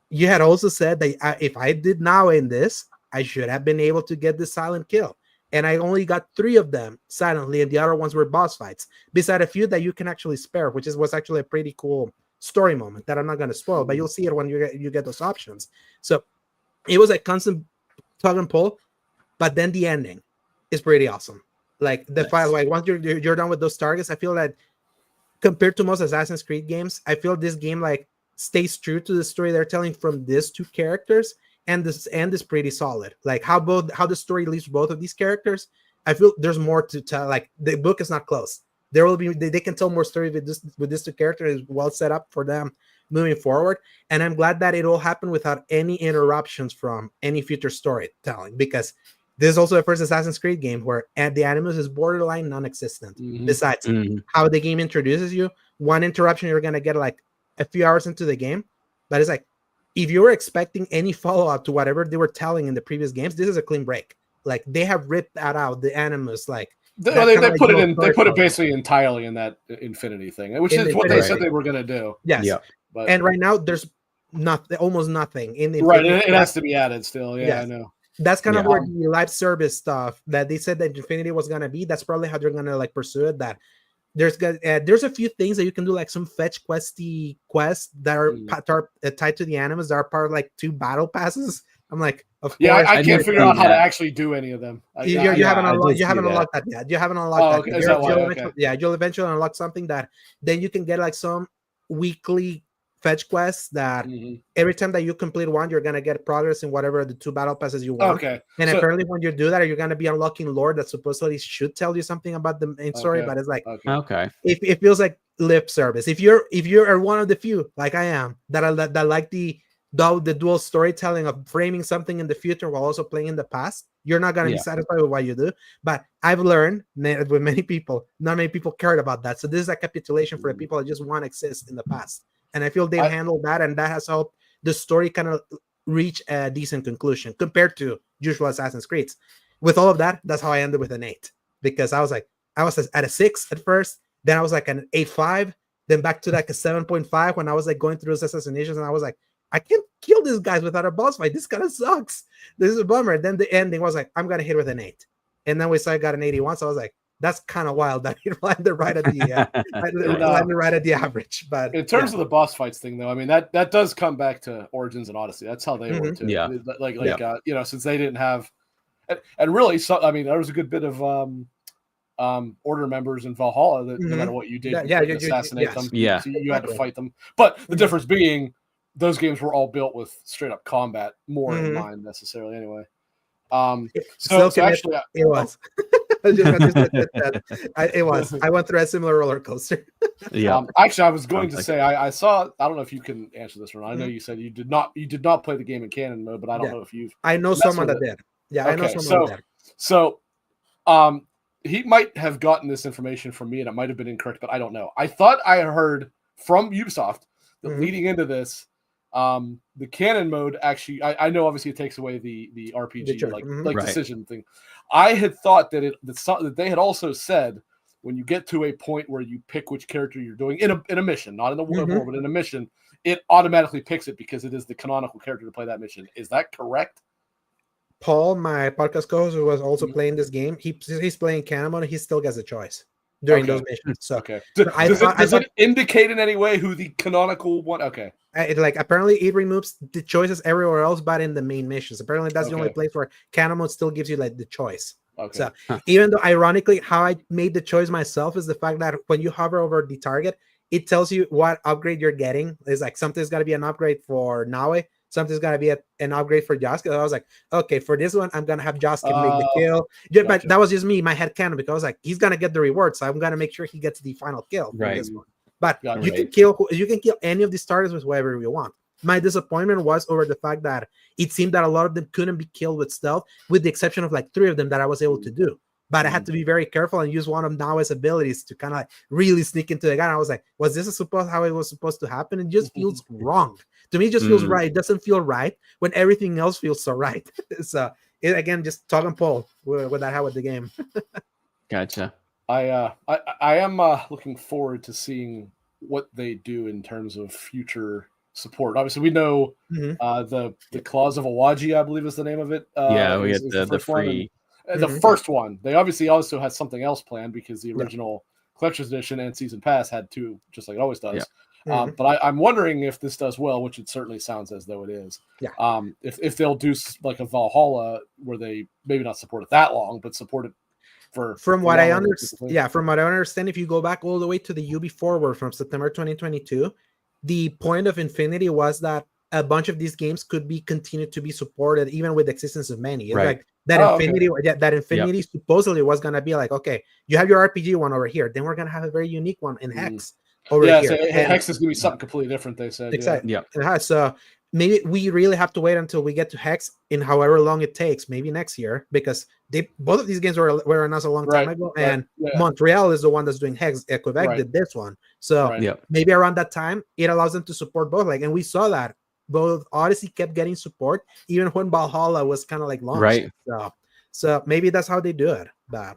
You had also said that if I did now in this, I should have been able to get the silent kill. And I only got 3 of them silently, and the other ones were boss fights, beside a few that you can actually spare, which was actually a pretty cool story moment that I'm not going to spoil, but you'll see it when you get those options. So it was a constant tug and pull. but then the ending is pretty awesome. Like the fight, like once you're done with those targets, I feel that compared to most Assassin's Creed games, I feel this game like stays true to the story they're telling from these two characters, and this end is pretty solid. Like how the story leaves both of these characters, I feel there's more to tell. Like the book is not closed. There will be they can tell more story with this two characters, well set up for them moving forward. And I'm glad that it all happened without any interruptions from any future storytelling, because this is also the first Assassin's Creed game where the Animus is borderline non-existent. Besides how the game introduces you, one interruption you're gonna get like a few hours into the game, but it's like if you were expecting any follow-up to whatever they were telling in the previous games, this is a clean break. Like they have ripped that out, the Animus, like they put it in. They put it basically entirely in that Infinity thing, which is what they said they were gonna do. Yes, but, and right now there's almost nothing in the right. It has to be added still. Yeah, yes. I know. That's kind of where the live service stuff that they said that Infinity was gonna be. That's probably how they're gonna like pursue it. That there's a few things that you can do, like some fetch questy quests that are tied to the Animus that are part of like 2 battle passes. I'm like, of course. I can't figure out how to actually do any of them. You haven't unlocked that yet. You haven't unlocked that. Okay. You'll eventually unlock something that then you can get like some weekly fetch quests that every time that you complete one, you're gonna get progress in whatever the 2 battle passes you want. Okay. And apparently when you do that, you're gonna be unlocking lore that supposedly should tell you something about the main story, but it's like it feels like lip service. If you're one of the few, like I am, that like the dual storytelling of framing something in the future while also playing in the past, you're not gonna be satisfied with what you do. But I've learned with many people, not many people cared about that. So this is a capitulation for the people that just want to exist in the past. And I feel they've handled that, and that has helped the story kind of reach a decent conclusion compared to usual Assassin's Creeds. With all of that, that's how I ended with an 8, because I was at a 6 at first, then I was like an 8.5, then back to like a 7.5 when I was like going through those assassinations, and I was like, I can't kill these guys without a boss fight. This kind of sucks. This is a bummer. And then the ending was like, I'm gonna hit with an 8, and then I got an 81. So I was like, that's kind of wild that it landed right at the average. But in terms of the boss fights thing, though, I mean that does come back to Origins and Odyssey. That's how they were too. Yeah, since they didn't have, and really, I mean, there was a good bit of Order members in Valhalla that no matter what you did, you assassinate them. Yeah, so you had to fight them. But the difference being, those games were all built with straight up combat more in mind necessarily. Anyway. So actually, it was. It was. I went through a similar roller coaster. Actually, I was going to say I saw. I don't know if you can answer this or not. I know you said you did not play the game in canon mode, but I don't know if you've. I know someone that did. Yeah, I know someone that did. So, he might have gotten this information from me, and it might have been incorrect, but I don't know. I thought I heard from Ubisoft that leading into this. The canon mode actually, I know obviously it takes away the RPG decision thing. I had thought that they had also said when you get to a point where you pick which character you're doing in a mission, not in a war, but in a mission, it automatically picks it because it is the canonical character to play that mission. Is that correct? Paul, my podcast co-host, who was also playing this game, he's playing canon mode. He still gets a choice during those missions. So does it indicate in any way who the canonical one? Okay. Apparently it removes the choices everywhere else but in the main missions. Apparently that's the only place where canon mode still gives you like the choice. So even though ironically how I made the choice myself is the fact that when you hover over the target, it tells you what upgrade you're getting. It's like something's got to be an upgrade for Naue, something's got to be an upgrade for Josk. I was like, okay, for this one I'm gonna have Josk make the kill. But that was just me, my head canon, because I was like, he's gonna get the reward, so I'm gonna make sure he gets the final kill for this one. But you can kill any of these targets with whoever you want. My disappointment was over the fact that it seemed that a lot of them couldn't be killed with stealth, with the exception of like 3 of them that I was able to do. But I had to be very careful and use one of Naue's abilities to kind of like really sneak into the guy. And I was like, was this how it was supposed to happen? It just feels wrong. To me, it just feels right. It doesn't feel right when everything else feels so right. So again, just talking Paul with that how with the game. Gotcha. I am looking forward to seeing what they do in terms of future support. Obviously, we know the Claws of Awaji, I believe is the name of it. We get the free. The first one. They obviously also had something else planned because the original Collector's Edition and Season Pass had 2, just like it always does. But I'm wondering if this does well, which it certainly sounds as though it is. Yeah. If they'll do like a Valhalla where they maybe not support it that long, but support it from what I understand. Yeah, from what I understand, if you go back all the way to the UB forward from September 2022, the point of Infinity was that a bunch of these games could be continued to be supported even with the existence of many. It's like that Infinity supposedly was gonna be like, okay, you have your RPG one over here, then we're gonna have a very unique one in Hex over here. So Hex is gonna be something completely different, they said. Exactly. Yeah. So maybe we really have to wait until we get to Hex in however long it takes, maybe next year, because both of these games were announced a long time ago, and Montreal is the one that's doing Hex. Quebec did this one, so maybe around that time it allows them to support both. Like, and we saw that both Odyssey kept getting support even when Valhalla was kind of like launched. So maybe that's how they do it. But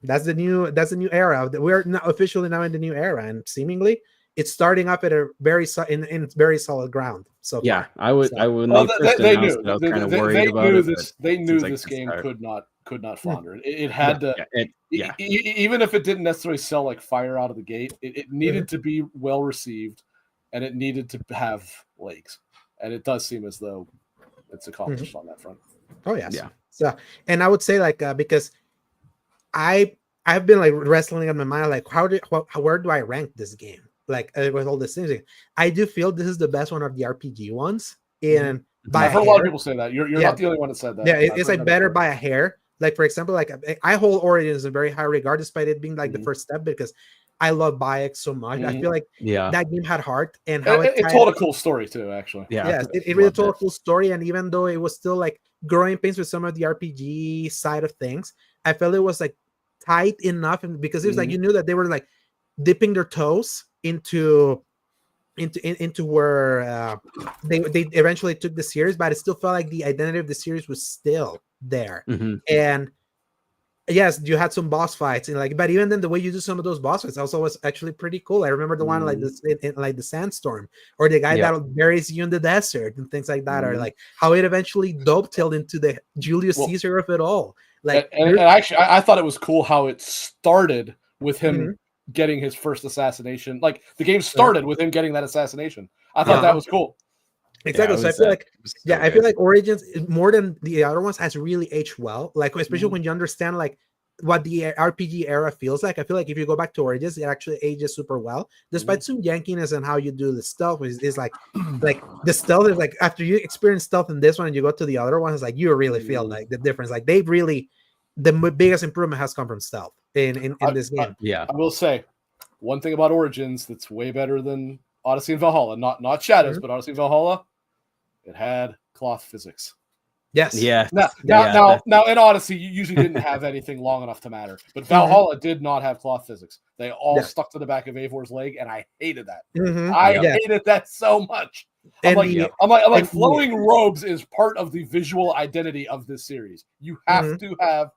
that's the new era. We're now officially now in the new era, and seemingly it's starting up at a very in very solid ground. So I would. They knew. I was kind of worried about it. They knew this game could not flounder. It had to. Even if it didn't necessarily sell like fire out of the gate, it needed to be well received, and it needed to have legs. And it does seem as though it's accomplished on that front. Oh yes. Yeah. So, and I would say like because I've been like wrestling in my mind like where do I rank this game? Like with all these things, I do feel this is the best one of the RPG ones. And I've heard a lot of people say that. You're not the only one that said that. Yeah, it's like better by a hair. Like for example, like I hold Origins in very high regard, despite it being like the first step, because I love Bayek so much. I feel like that game had heart, and how it told a cool story too. Actually, it really told a cool story. And even though it was still like growing pains with some of the RPG side of things, I felt it was like tight enough, and because it was like you knew that they were like dipping their toes into where they eventually took the series, but it still felt like the identity of the series was still there. And yes, you had some boss fights, and like, but even then, the way you do some of those boss fights also was actually pretty cool. I remember the one like this, in like the sandstorm, or the guy that buries you in the desert and things like that, or like how it eventually dovetailed into the Julius Caesar of it all. Like, and actually, I thought it was cool how it started with him getting his first assassination. Like the game started with him getting that assassination. I thought that was cool. Exactly. So I feel like I feel like Origins more than the other ones has really aged well. Like especially when you understand like what the RPG era feels like. I feel like if you go back to Origins, it actually ages super well, despite some yankiness and how you do the stealth. Is like the stealth is like after you experience stealth in this one and you go to the other one, it's like you really feel like the difference. Like they've really the biggest improvement has come from stealth in this game. I will say one thing about Origins that's way better than Odyssey and Valhalla, not Shadows, but Odyssey and Valhalla, it had cloth physics. Yes. Yeah. Now in Odyssey, you usually didn't have anything long enough to matter, but Valhalla did not have cloth physics. They all stuck to the back of Eivor's leg, and I hated that. I hated that so much. I'm like, flowing robes is part of the visual identity of this series. You have to have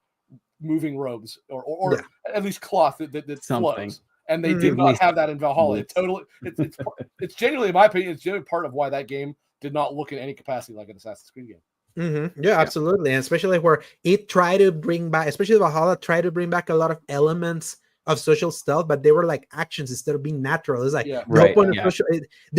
moving robes or at least cloth that flows. And they did not have that in Valhalla. It's genuinely, in my opinion, it's genuinely part of why that game did not look in any capacity like an Assassin's Creed game. Yeah, absolutely. And especially where it tried to bring back, especially Valhalla tried to bring back a lot of elements of social stealth, but they were like actions instead of being natural. It's like the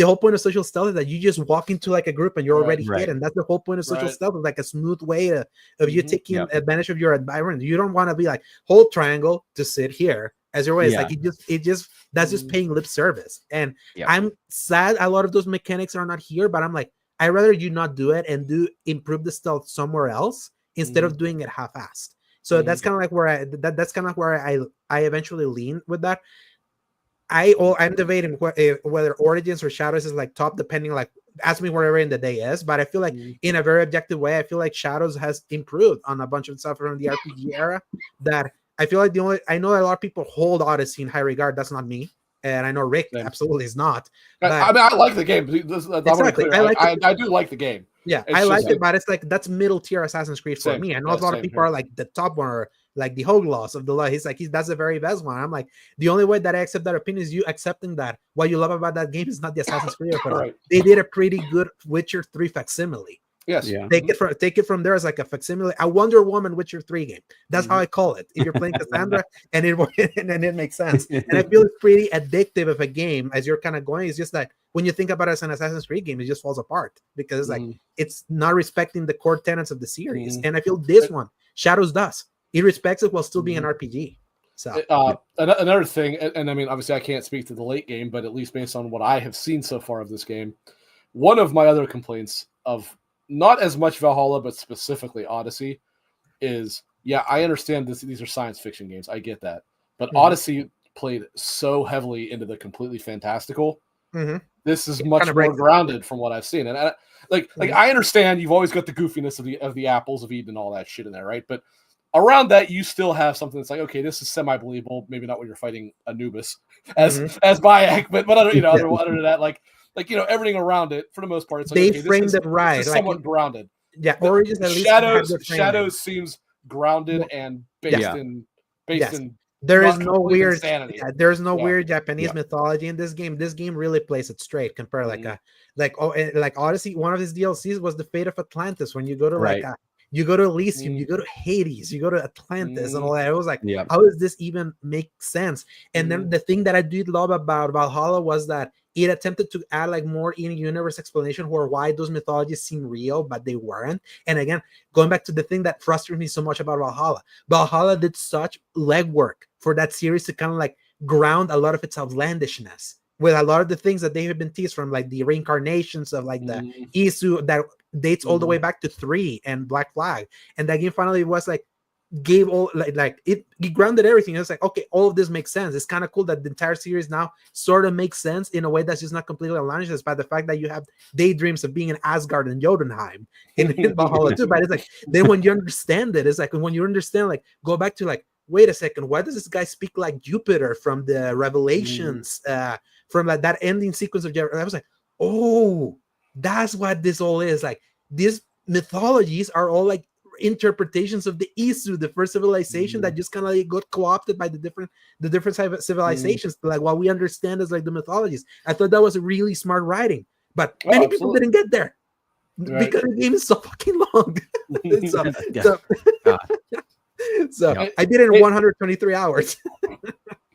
whole point of social stealth is that you just walk into like a group and you're already hit, and that's the whole point of social stealth. Is like a smooth way of you taking advantage of your environment. You don't want to be like hold triangle to sit here as your way. It's like it just that's just paying lip service. And I'm sad a lot of those mechanics are not here, but I'm like, I'd rather you not do it and improve the stealth somewhere else instead of doing it half-assed. So that's kind of like where that's kind of where I eventually lean with that. I'm debating whether Origins or Shadows is like top, depending, like ask me wherever in the day is. But I feel like in a very objective way, I feel like Shadows has improved on a bunch of stuff from the RPG era. That I feel like I know a lot of people hold Odyssey in high regard. That's not me. And I know Rick absolutely is not. But, I mean, I like the game. Exactly. I do like the game. Yeah, I like it, but it's like that's middle tier Assassin's Creed for me. I know a lot of people are like the top one, or like the Hogloss of the law. That's the very best one. I'm like, the only way that I accept that opinion is you accepting that what you love about that game is not the Assassin's Creed. They did a pretty good Witcher 3 facsimile. Yes. Yeah. Take it from there as like a facsimile, a Wonder Woman Witcher 3 game. That's how I call it. If you're playing Cassandra, and it makes sense. And I feel it's pretty addictive of a game as you're kind of going. It's just that when you think about it as an Assassin's Creed game, it just falls apart because it's like it's not respecting the core tenets of the series. And I feel this one, Shadows, does. It respects it while still being an RPG. So another thing, and I mean, obviously I can't speak to the late game, but at least based on what I have seen so far of this game, one of my other complaints of not as much Valhalla, but specifically Odyssey is, yeah, I understand these are science fiction games. I get that. But Odyssey played so heavily into the completely fantastical. This is much more grounded from what I've seen. And I understand you've always got the goofiness of the apples of Eden and all that shit in there, right? But around that, you still have something that's like, okay, this is semi-believable. Maybe not when you're fighting Anubis as Bayek, but other than that, like everything around it for the most part, it's like, they okay, framed it right, this is somewhat grounded. Yeah, or just at least Shadows seems grounded and based in. There is no weird insanity. Yeah, there's no weird Japanese mythology in this game. This game really plays it straight compared like Odyssey. One of his DLCs was the Fate of Atlantis. When you go to you go to Elysium, you go to Hades, you go to Atlantis, and all that. It was like, how does this even make sense? And then the thing that I did love about Valhalla was that it attempted to add like more in-universe explanation for why those mythologies seem real, but they weren't. And again, going back to the thing that frustrates me so much about Valhalla did such legwork for that series to kind of like ground a lot of its outlandishness with a lot of the things that they have been teased from, like the reincarnations of like the Isu that dates all the way back to 3 and Black Flag. And that game finally was like, gave all like it grounded everything. It was like, okay, all of this makes sense. It's kind of cool that the entire series now sort of makes sense in a way that's just not completely aligned by the fact that you have daydreams of being in Asgard and Jotunheim in Valhalla too. But it's like, then when you understand it, it's like when you understand, like, go back to like, wait a second, why does this guy speak like Jupiter from the Revelations, from like that ending sequence of I was like, oh, that's what this all is. Like, these mythologies are all like interpretations of the Isu, the first civilization that just kind of like got co-opted by the different civilizations. Like, what we understand as like the mythologies. I thought that was really smart writing, but many people didn't get there because the game is so fucking long. So I did it in 123 hours.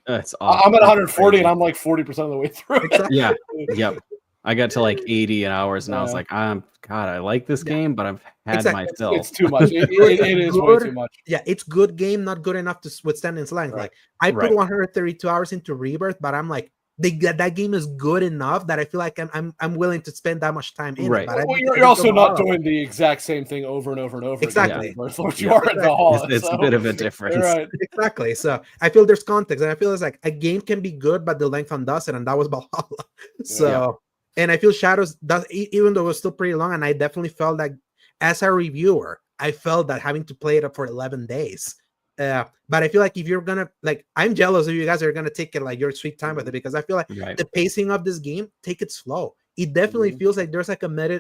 That's awesome. I'm at 140 and I'm like 40% of the way through. Yep. I got to like 80 hours and I was like, God, I like this game, but I've had my fill. It's too much. It is way too much. Yeah, it's good game, not good enough to withstand its length. Like, I put 132 hours into Rebirth, but I'm like, that game is good enough that I feel like I'm willing to spend that much time in it. But you're also not doing the exact same thing over and over and over exactly. again. You are at Valhalla. It's a bit of a difference. Right. Exactly. So I feel there's context, and I feel it's like a game can be good, but the length undoes it, and that was Valhalla. So. And I feel Shadows does, even though it was still pretty long, and I definitely felt like, as a reviewer, I felt that having to play it up for 11 days. But I feel like if you're gonna, like, I'm jealous of you guys are gonna take it like your sweet time with it, because I feel like the pacing of this game, take it slow. It definitely feels like there's like a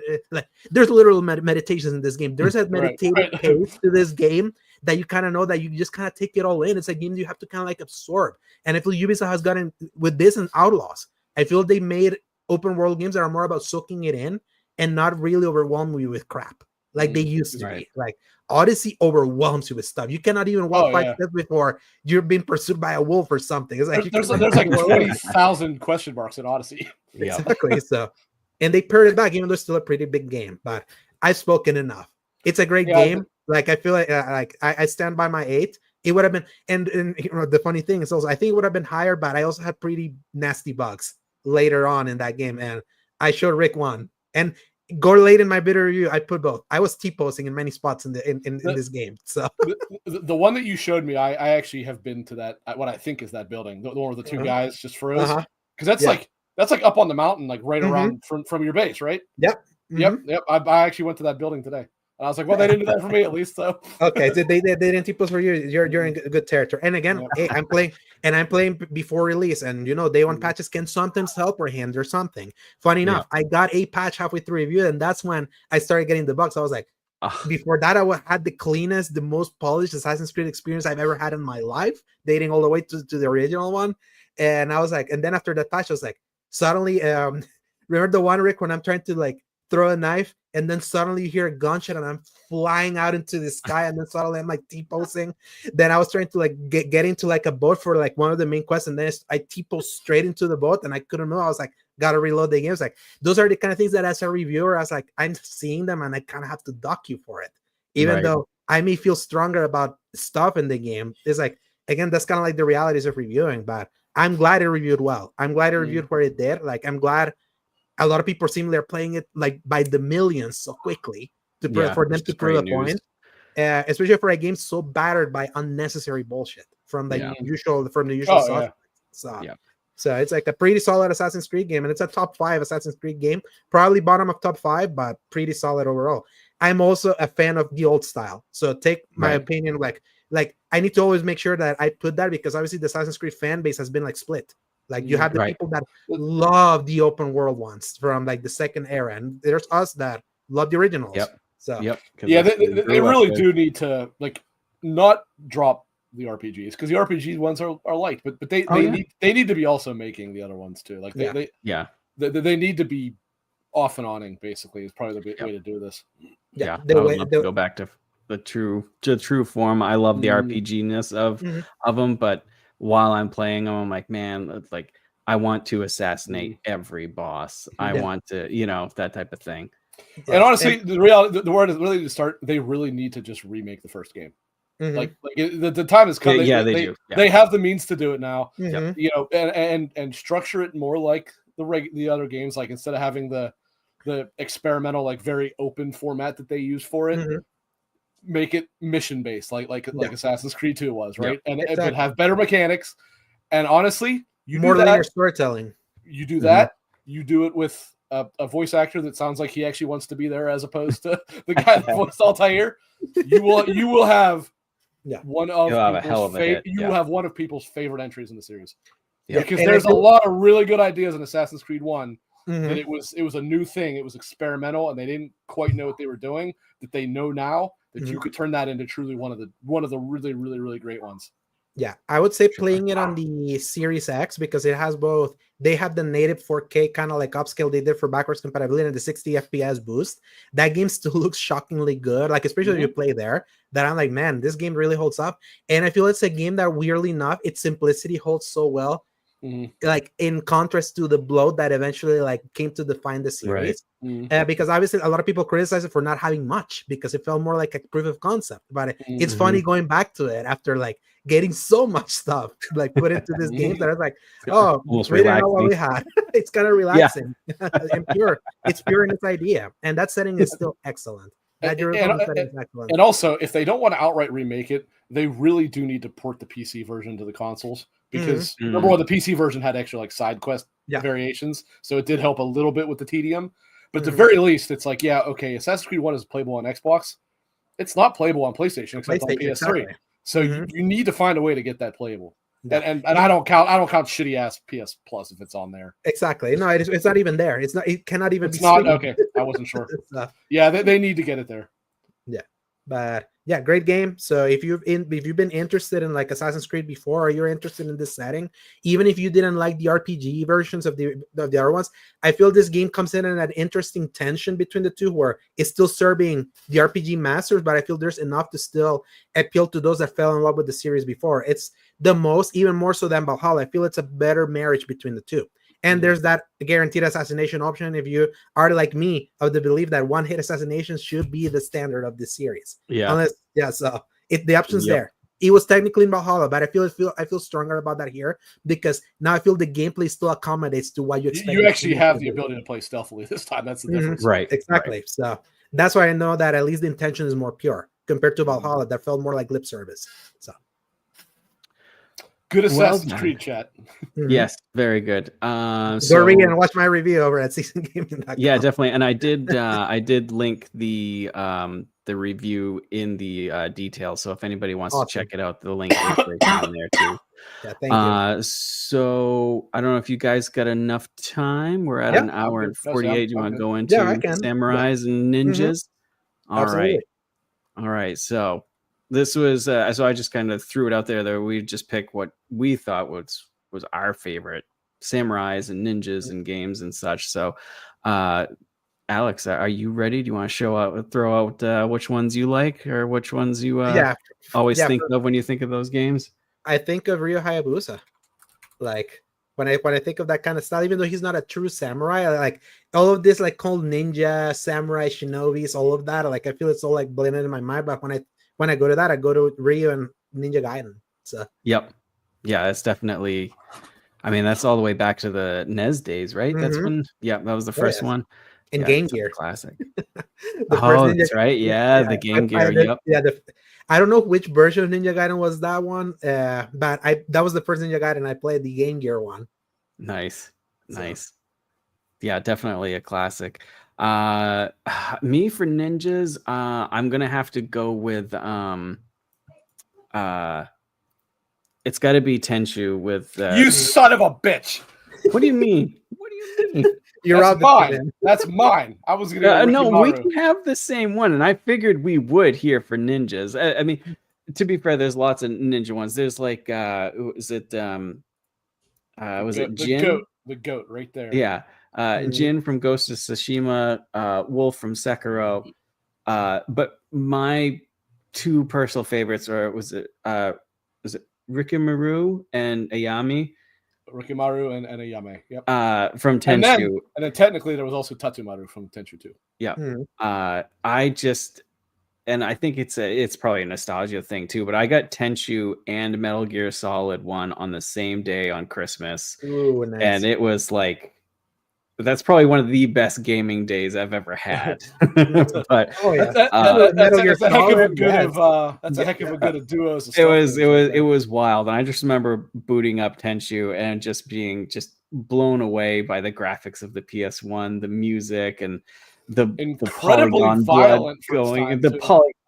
there's literal meditations in this game. There's a meditative pace to this game that you kind of know that you just kind of take it all in. It's a game you have to kind of like absorb. And I feel Ubisoft has gotten with this and Outlaws. I feel they made open world games that are more about soaking it in and not really overwhelm you with crap like they used to be. Like, Odyssey overwhelms you with stuff. You cannot even walk 5 steps before you're being pursued by a wolf or something. It's like there's like 20,000 question marks in Odyssey. Exactly. So, and they pared it back, even though it's still a pretty big game. But I've spoken enough. It's a great game. Like, I feel like I stand by my 8. It would have been, and you know, the funny thing is also, I think it would have been higher, but I also had pretty nasty bugs later on in that game, and I showed Rick one. And go late in my bitter review, I put both. I was T-posting in many spots in this game. So the one that you showed me, I actually have been to that, what I think is that building, the one with the 2 guys just for us, because that's like up on the mountain, like right around from your base, right? Yep. Yep. I actually went to that building today. I was like, well, they didn't do that for me, at least. So okay, so they didn't T-post for you. You're in good territory. And again, hey, I'm playing before release, and you know, day one patches can sometimes help or hinder something. Funny enough, I got a patch halfway through review, and that's when I started getting the bugs. I was like, before that, I had the cleanest, the most polished Assassin's Creed experience I've ever had in my life, dating all the way to the original one. And I was like, and then after that patch, I was like, suddenly, remember the one, Rick, when I'm trying to like throw a knife, and then suddenly you hear a gunshot, and I'm flying out into the sky, and then suddenly I'm like T-posing. Then I was trying to like get into like a boat for like one of the main quests, and then I T-posed straight into the boat, and I couldn't move. I was like, gotta reload the game. It's like those are the kind of things that as a reviewer, I was like, I'm seeing them, and I kind of have to dock you for it, even though I may feel stronger about stuff in the game. It's like, again, that's kind of like the realities of reviewing, but I'm glad it reviewed well. I'm glad it reviewed where it did. Like, I'm glad a lot of people seem they're playing it like by the millions so quickly for them to prove a point. Especially for a game so battered by unnecessary bullshit from like the usual suspects. So it's like a pretty solid Assassin's Creed game, and it's a top 5 Assassin's Creed game, probably bottom of top 5, but pretty solid overall. I'm also a fan of the old style, so take my opinion. Like I need to always make sure that I put that, because obviously the Assassin's Creed fan base has been like split. Like you have the people that love the open world ones from like the second era, and there's us that love the originals. They really do need to like not drop the RPGs, because the RPG ones are light, but they need to be also making the other ones too. Like they need to be off and oning, basically, is probably the way to do this. I would love to go back to the true form. I love the RPG-ness of them, but while I'm playing them, I'm like, man, it's like I want to assassinate every boss. I want to, that type of thing. And honestly, the reality, the word is really to start. They really need to just remake the first game. Like the time has come. They have the means to do it now. And structure it more like the other games. Like, instead of having the experimental, like very open format that they use for it, make it mission based, like Assassin's Creed 2 was, right? And it would have better mechanics. And honestly, you more do that, linear storytelling. You do that. You do it with a voice actor that sounds like he actually wants to be there, as opposed to the guy that voiced Altair. You will have one of have one of people's favorite entries in the series. Because there's a lot of really good ideas in Assassin's Creed 1 that it was a new thing. It was experimental, and they didn't quite know what they were doing. That they know now that you could turn that into truly one of the really, really, really great ones. Yeah, I would say playing it on the Series X, because it has both. They have the native 4K kind of like upscale they did for backwards compatibility and the 60 FPS boost. That game still looks shockingly good, like especially if you play there. That I'm like, man, this game really holds up. And I feel it's a game that, weirdly enough, its simplicity holds so well. Like, in contrast to the bloat that eventually like came to define the series, because obviously a lot of people criticize it for not having much, because it felt more like a proof of concept. But it's funny going back to it after like getting so much stuff like put into this game that I was like, oh, we didn't know what we had. It's kind of relaxing and pure. It's pure in its idea, and that setting is still excellent. And also, if they don't want to outright remake it, they really do need to port the PC version to the consoles, because number one, the PC version had extra like side quest variations, so it did help a little bit with the tedium. But at the very least, it's like, Assassin's Creed 1 is playable on Xbox. It's not playable on PlayStation except on PS3. Exactly. So you need to find a way to get that playable. And I don't count shitty ass PS Plus if it's on there. Exactly. No, it's not even there. It's not. It cannot even. It's be. Not okay. I wasn't sure. They need to get it there. Yeah, but great game. So if you've been interested in like Assassin's Creed before, or you're interested in this setting, even if you didn't like the RPG versions of the other ones, I feel this game comes in an interesting tension between the two, where it's still serving the RPG masters, but I feel there's enough to still appeal to those that fell in love with the series before. It's the most, even more so than Valhalla. I feel it's a better marriage between the two. And there's that guaranteed assassination option if you are like me of the belief that one-hit assassinations should be the standard of this series. So the option's there. It was technically in Valhalla, but I feel stronger about that here, because now I feel the gameplay still accommodates to what you expect. You actually have the ability to play stealthily this time. That's the difference. Right. Exactly. Right. So that's why I know that at least the intention is more pure compared to Valhalla that felt more like lip service. So. Good Assassin's Creed chat. Yes, very good. Go read and watch my review over at seasongaming.com. Yeah, definitely. And I did link the review in the details. So if anybody wants to check it out, the link is right down there too. Yeah, thank you. So I don't know if you guys got enough time. We're at an hour and 48. You want to go into samurais and ninjas? All right. So this was so I just kind of threw it out there that we just pick what we thought was our favorite samurais and ninjas and games and such. So as Alex, are you ready? Do you want to throw out which ones you like, or which ones you always think of when you think of those games? I think of Ryo Hayabusa. Like when I think of that kind of style, even though he's not a true samurai, I like all of this like called ninja, samurai, shinobis, all of that. Like I feel it's all like blended in my mind. But when I go to that, I go to Ryo and Ninja Gaiden. So yep, yeah, it's definitely. I mean, that's all the way back to the NES days, right? That's when, that was the first one. And Game Gear, classic. First that's right. Yeah, the Game Gear. Yep. Yeah, I don't know which version of Ninja Gaiden was that one, but that was the first Ninja Gaiden I played, the Game Gear one. Nice. Yeah, definitely a classic. Me for ninjas, I'm gonna have to go with it's got to be Tenchu with. You son of a bitch! What do you mean? What do you mean? That's mine. That's mine. I was gonna. No, we can have the same one, and I figured we would here for ninjas. I mean, to be fair, there's lots of ninja ones. There's like, was it Jin? The goat, right there. Yeah, Jin from Ghost of Tsushima, Wolf from Sekiro. But my two personal favorites was it Rikimaru and Ayami. Rikimaru and Ayame. Yep. From Tenchu. And then technically there was also Tatsumaru from Tenchu too. Yeah. I think it's probably a nostalgia thing too, but I got Tenchu and Metal Gear Solid 1 on the same day on Christmas. Ooh, nice. And it was like, that's probably one of the best gaming days I've ever had. But that's a heck of a good of duos. It was wild, and I just remember booting up Tenchu and just being blown away by the graphics of the PS1, the music, and the polygon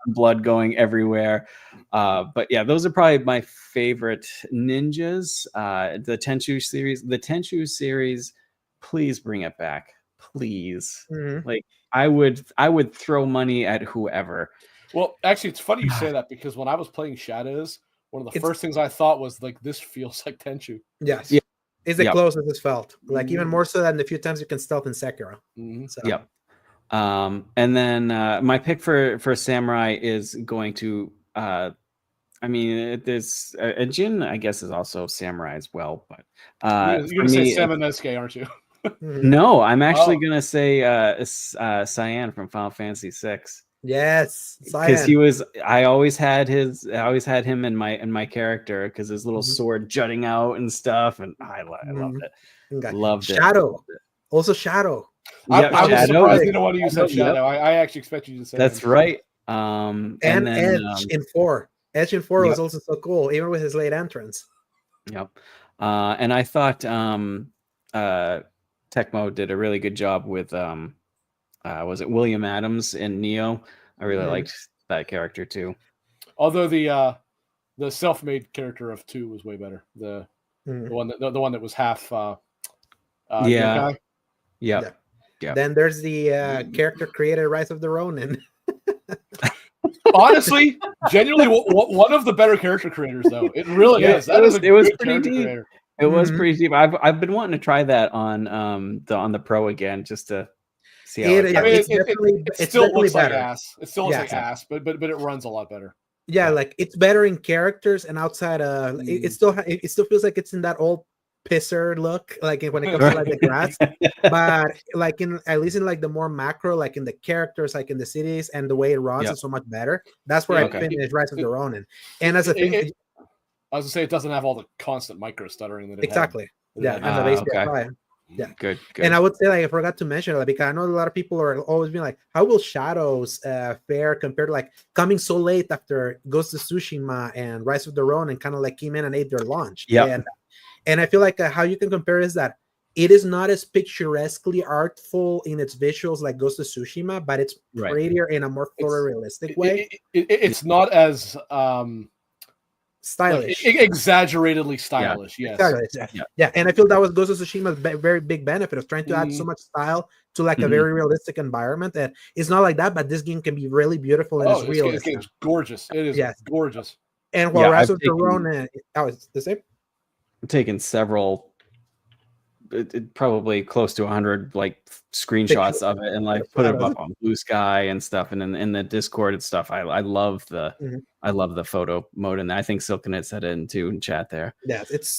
blood going everywhere. But yeah, those are probably my favorite ninjas. The Tenchu series. Please bring it back, please. Like I would throw money at whoever. Well, actually, it's funny you say that, because when I was playing Shadows, one of the first things I thought was like, this feels like Tenchu. Yes, is the closest it's felt. Like even more so than the few times you can stealth in Sekiro. So. Yep. And then my pick for samurai is going to. I mean, there's Jin, I guess, is also samurai as well, but you're gonna say Samanosuke, aren't you? No, I'm actually gonna say Cyan from Final Fantasy VI. Yes, because I always had him in my character, because his little sword jutting out and stuff, and I loved it. Okay. Loved it. Shadow, also Shadow. I was surprised you don't want to use that Shadow. I actually expect you to say that's right. And then, Edge in 4. Edge in 4 was also so cool, even with his late entrance. Yep. And I thought Tecmo did a really good job with was it William Adams in Neo? I really liked that character too. Although the self-made character of 2 was way better. The one that was half yeah. Then there's the character created Rise of the Ronin. Honestly, genuinely, one of the better character creators, though. It really is. It was pretty deep. Creator. It was pretty deep. I've been wanting to try that on the Pro again, just to see how it still looks like ass. It still looks like ass, but it runs a lot better. Yeah, like it's better in characters and outside. It still feels like it's in that old pisser look, like when it comes to like the grass, but like at least in like the more macro, like in the characters, like in the cities, and the way it runs is so much better. That's where I finished Rise of the Ronin. And as a thing, I was gonna say, it doesn't have all the constant micro stuttering that it exactly. had. And the base PS5. Yeah, good. And I would say, like, I forgot to mention it, because I know a lot of people are always being like, how will Shadows fare compared to like coming so late after Ghost of Tsushima and Rise of the Ronin, kind of like came in and ate their lunch. And I feel like how you can compare is that it is not as picturesquely artful in its visuals like Ghost of Tsushima, but it's prettier in a more photorealistic way. It's not as stylish, exaggeratedly stylish. Yeah. And I feel that was Ghost of Tsushima's very big benefit of trying to add so much style to like a very realistic environment. And it's not like that, but this game can be really beautiful and it's real. It's gorgeous. It is gorgeous. And while Rise of the Ronin, it's the same. Taken several probably close to 100 like screenshots of it and like put it up on Blue Sky and stuff, and in the Discord and stuff. I love the I love the photo mode, and I think Silkenit said it in chat there. Yes, it's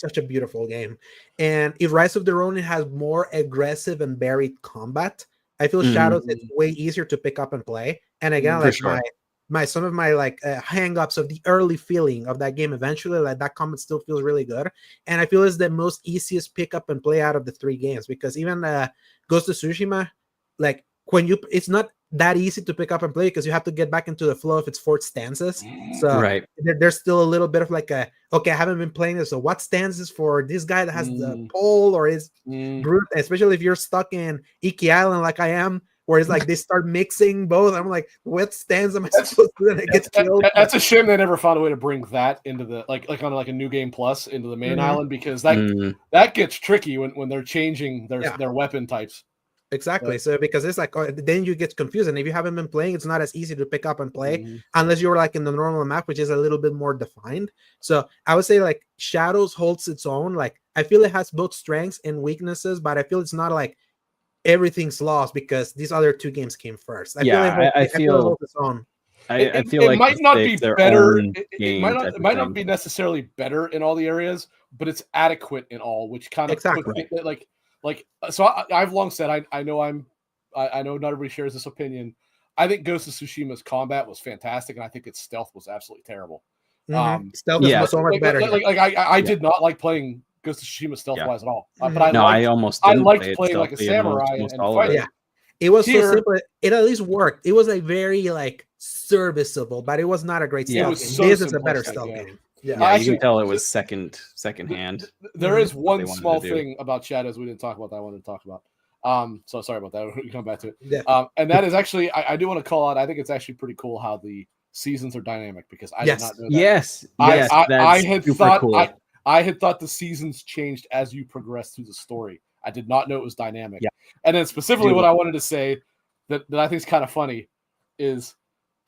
such a beautiful game, and if Rise of the Ronin has more aggressive and varied combat, I feel Shadows it's way easier to pick up and play. And again, like some of my like hang-ups of the early feeling of that game, eventually like that combat still feels really good, and I feel it's the most easiest pick up and play out of the 3 games, because even Ghost of Tsushima, like when you it's not that easy to pick up and play because you have to get back into the flow if it's 4 stanzas. So there's still a little bit of like I haven't been playing this, so what stanzas for this guy that has the pole or is brute, especially if you're stuck in Iki Island like I am, where it's like they start mixing both. I'm like, what stanza am I supposed to do? And it gets killed. That's a shame they never found a way to bring that into the like on like a new game plus into the main island, because that gets tricky when they're changing their weapon types. Exactly. So because it's like then you get confused, and if you haven't been playing, it's not as easy to pick up and play unless you're like in the normal map, which is a little bit more defined. So I would say like Shadows holds its own. Like I feel it has both strengths and weaknesses, but I feel it's not like everything's lost because these other 2 games came first. I feel it holds its own. I feel like it might not be better. It might not be necessarily better in all the areas, but it's adequate in all, which kind of so I've long said I know not everybody shares this opinion. I think Ghost of Tsushima's combat was fantastic, and I think its stealth was absolutely terrible. Stealth is so much better. I did not like playing Ghost of Tsushima stealth-wise at all. But I liked playing like a samurai and fighting. Yeah, it was so simple. It at least worked. It was like very like serviceable, but it was not a great stealth game. This is a better stealth game. Yeah, you can tell it was second hand. There is one small thing about Shadows we didn't talk about that I wanted to talk about. So sorry about that. We'll come back to it. Yeah. And that is actually, I do want to call out, I think it's actually pretty cool how the seasons are dynamic, because I did not know that. Yes. I had thought the seasons changed as you progress through the story. I did not know it was dynamic. Yeah. And then specifically what I wanted to say that I think is kind of funny is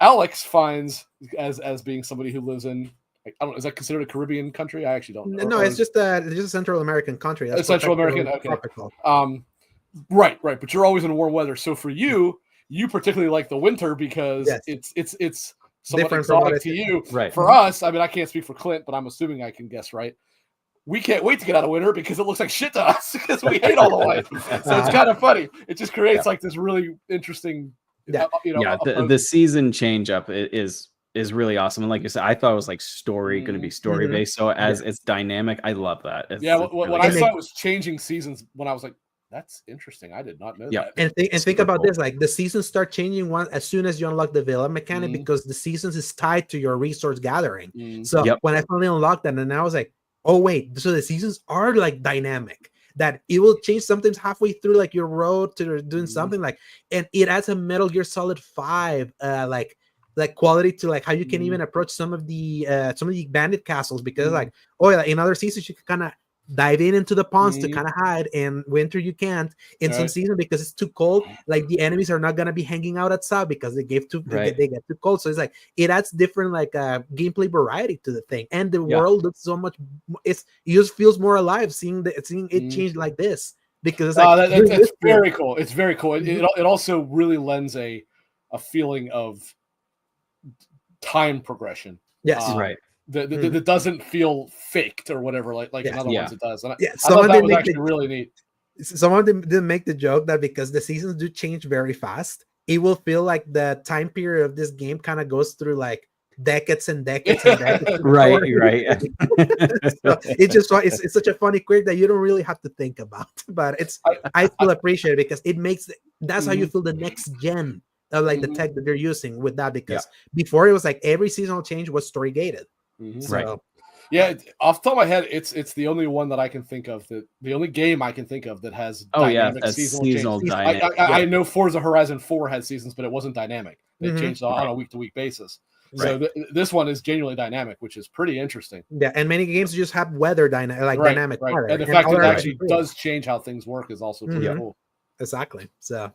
Alex finds as being somebody who lives in, I don't know, is that considered a Caribbean country? I actually don't know. No, it's just a Central American country. That's Central American. Okay. Tropical. Right. But you're always in warm weather. So for you particularly like the winter because it's somewhat different exotic to you. Right. For us, I mean, I can't speak for Clint, but I'm assuming I can guess right. We can't wait to get out of winter because it looks like shit to us because we hate all the light. So it's kind of funny. It just creates like this really interesting. The season change up is really awesome, and like you said, I thought it was like going to be story based. So as it's dynamic, I love that. When I saw it was changing seasons, when I was like, that's interesting. I did not know that. And think about this: like the seasons start changing as soon as you unlock the villa mechanic, because the seasons is tied to your resource gathering. So when I finally unlocked that, and I was like, oh wait, so the seasons are like dynamic. That it will change sometimes halfway through, like your road to doing something like, and it adds a Metal Gear Solid 5 like quality to like how you can even approach some of the bandit castles, because like in other seasons you can kind of dive into the ponds to kind of hide, and winter you can't in some seasons because it's too cold. Like the enemies are not gonna be hanging out outside because they get too cold. So it's like it adds different like gameplay variety to the thing, and the world looks so much. It just feels more alive seeing it change like this, because it's like that's very cool. It's very cool. It also really lends a feeling of time progression. Yes, right. That doesn't feel faked or whatever, like in other ones it does. And I thought that was actually really neat. Someone didn't make the joke that because the seasons do change very fast, it will feel like the time period of this game kind of goes through like decades and decades and decades. right. So it's such a funny quirk that you don't really have to think about, but I still appreciate it because it makes that's how you feel the next gen of like the tech that they're using with that, because before it was like every seasonal change was story gated. Right. Yeah, off the top of my head, it's the only one that I can think of the only game I can think of that has dynamic seasonal change. I know Forza Horizon 4 had seasons, but it wasn't dynamic. They changed on a week-to-week basis. So this one is genuinely dynamic, which is pretty interesting. Yeah, and many games just have weather dynamic weather. And the fact that it actually does change how things work is also pretty cool. Exactly. So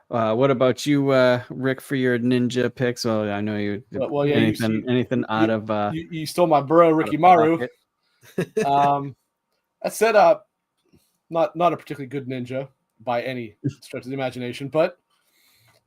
what about you, Rick, for your ninja picks? Well, I know you. Anything out of you stole my bro Ricky Maru. I said not a particularly good ninja by any stretch of the imagination, but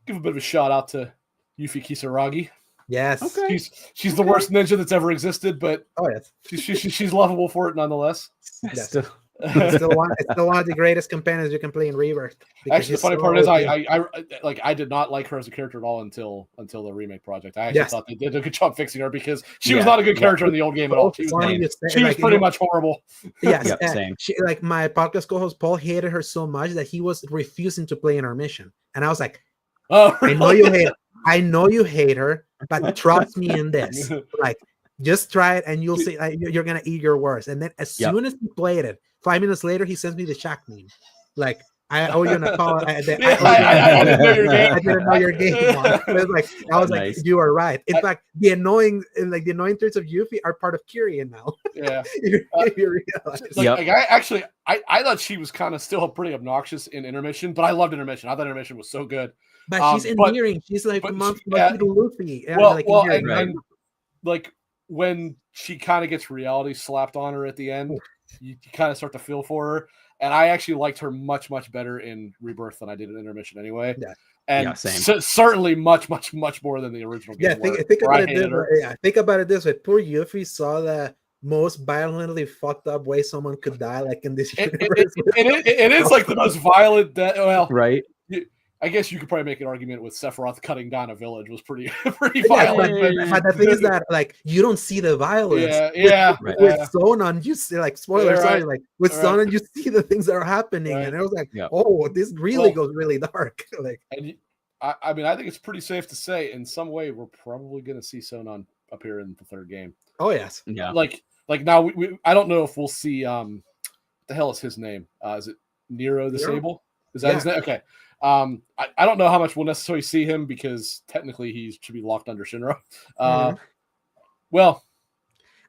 give a bit of a shout out to Yuffie Kisaragi. Yes. Okay. She's the worst ninja that's ever existed, but yes, she's lovable for it nonetheless. Yes. It's still one of the greatest companions you can play in Rebirth. Actually, the funny part is I did not like her as a character at all until the remake project. I actually thought they did a good job fixing her because she was not a good character in the old game at all. She was pretty much horrible. Yes, same. Like my podcast co-host Paul hated her so much that he was refusing to play in our mission, and I was like, "Oh, really? I know you hate her, but trust me in this. Like, just try it, and you'll see. You're gonna eat your words." And then as soon as he played it, 5 minutes later, he sends me the Shaq meme. Like, I owe you an apology. I didn't know your game. I didn't know your game. I was like, you are right. In fact, the annoying traits of Yuffie are part of Kyrian now. Yeah. You realize. I thought she was kind of still pretty obnoxious in intermission, but I loved intermission. I thought intermission was so good. But she's endearing. She's like little Luffy. And like when she kind of gets reality slapped on her at the end, you kind of start to feel for her. And I actually liked her much, much better in Rebirth than I did in intermission anyway. Yeah. And certainly much, much, much more than the original game. Think about it this way. Poor Yuffie saw the most violently fucked up way someone could die, like in this universe. It is like the most violent death. Well, right. I guess you could probably make an argument with Sephiroth cutting down a village was pretty violent. But the thing is that like you don't see the violence. With Sonon, you see like spoilers. Sorry, like with Sonon, you see the things that are happening, and it was like, oh, this really goes really dark. Like, and I mean, I think it's pretty safe to say, in some way, we're probably going to see Sonon appear in the third game. Oh yes, yeah. Like now, we I don't know if we'll see. What the hell is his name? Is it Nero the Sable? Is that his name? Okay. I don't know how much we'll necessarily see him because technically he should be locked under Shinra. Well,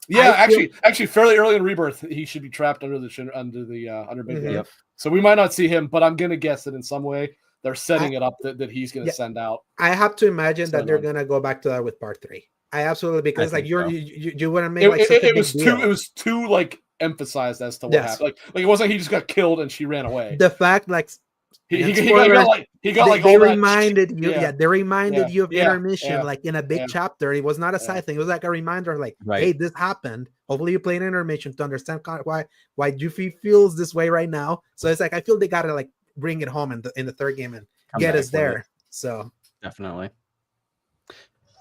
yeah, actually, fairly early in Rebirth, he should be trapped under Big Bang. So we might not see him, but I'm gonna guess that in some way they're setting it up that he's gonna send out. I have to imagine that they're gonna go back to that with part 3. I absolutely because like you wouldn't make like such a big deal. It was too like emphasized as to what happened. Like it wasn't like he just got killed and she ran away. The fact like. They reminded you of intermission like in a big chapter. It was not a side thing. It was like a reminder like, hey, this happened. Hopefully you play an intermission to understand why Yuffie feels this way right now. So it's like I feel they gotta like bring it home in the third game and get us there. So definitely.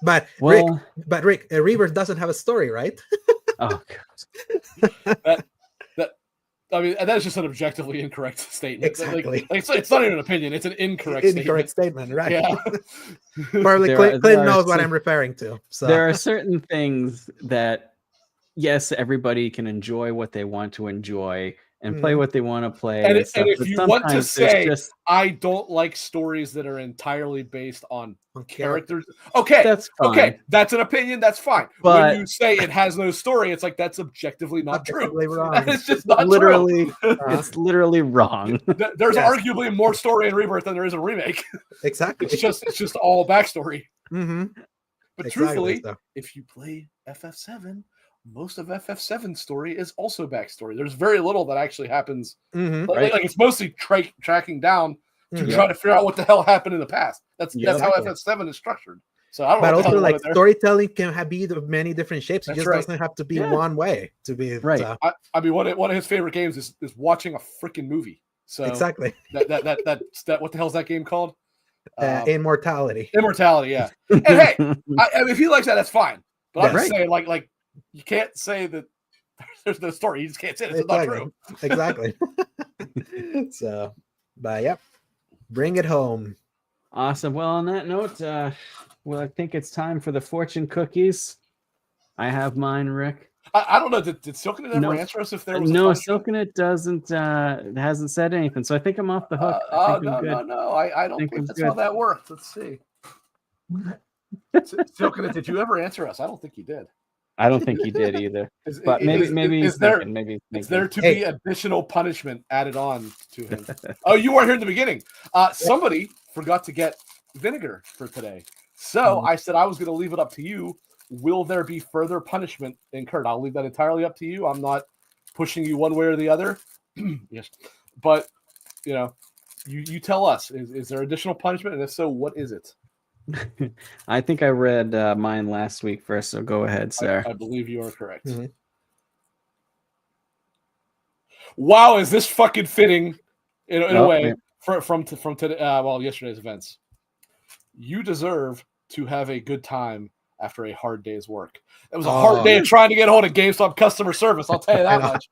But Rick, Rebirth doesn't have a story, right? Oh god. I mean, that's just an objectively incorrect statement. Exactly. It's not even an opinion; it's an incorrect statement, right? Yeah. Probably Clint knows what I'm referring to. So there are certain things that, yes, everybody can enjoy what they want to enjoy and play what they want to play. And if you want to say, I don't like stories that are entirely based on characters, okay, that's fine. Okay, that's an opinion. That's fine. But when you say it has no story, it's like that's objectively not true. Wrong. It's just not true. It's literally wrong. There's arguably more story in Rebirth than there is a remake. Exactly. It's just all backstory. Mm-hmm. But truthfully, if you play FF7. Most of FF7's story is also backstory. There's very little that actually happens. Like it's mostly tracking down to try to figure out what the hell happened in the past. That's how FF7 is structured. So I don't know. But also, like storytelling can be of many different shapes. It just doesn't have to be one way to be right. So. I mean, one of his favorite games is watching a freaking movie. So exactly. That what the hell is that game called? Immortality. Immortality. Yeah. And hey, I mean, if he likes that, that's fine. But I'm just saying, like. You can't say that there's no story. You just can't say it's not true. Exactly. So, but yep, bring it home. Awesome. Well, on that note, I think it's time for the fortune cookies. I have mine, Rick. I don't know. Did Silkenet ever answer us if there was? No, Silkenet hasn't said anything. So I think I'm off the hook. No. I don't think that's how that works. Let's see. Silkenet, did you ever answer us? I don't think you did. I don't think he did either. But maybe is there to be additional punishment added on to him? Oh, you weren't here in the beginning. Somebody forgot to get vinegar for today. So I said I was going to leave it up to you. Will there be further punishment incurred? I'll leave that entirely up to you. I'm not pushing you one way or the other. Yes. But you tell us, is there additional punishment, and if so, what is it? I think I read mine last week first, so go ahead, sir. I believe you are correct. Wow, is this fucking fitting in a way from today? Yesterday's events. You deserve to have a good time after a hard day's work. It was a hard day of trying to get hold of GameStop customer service. I'll tell you that much.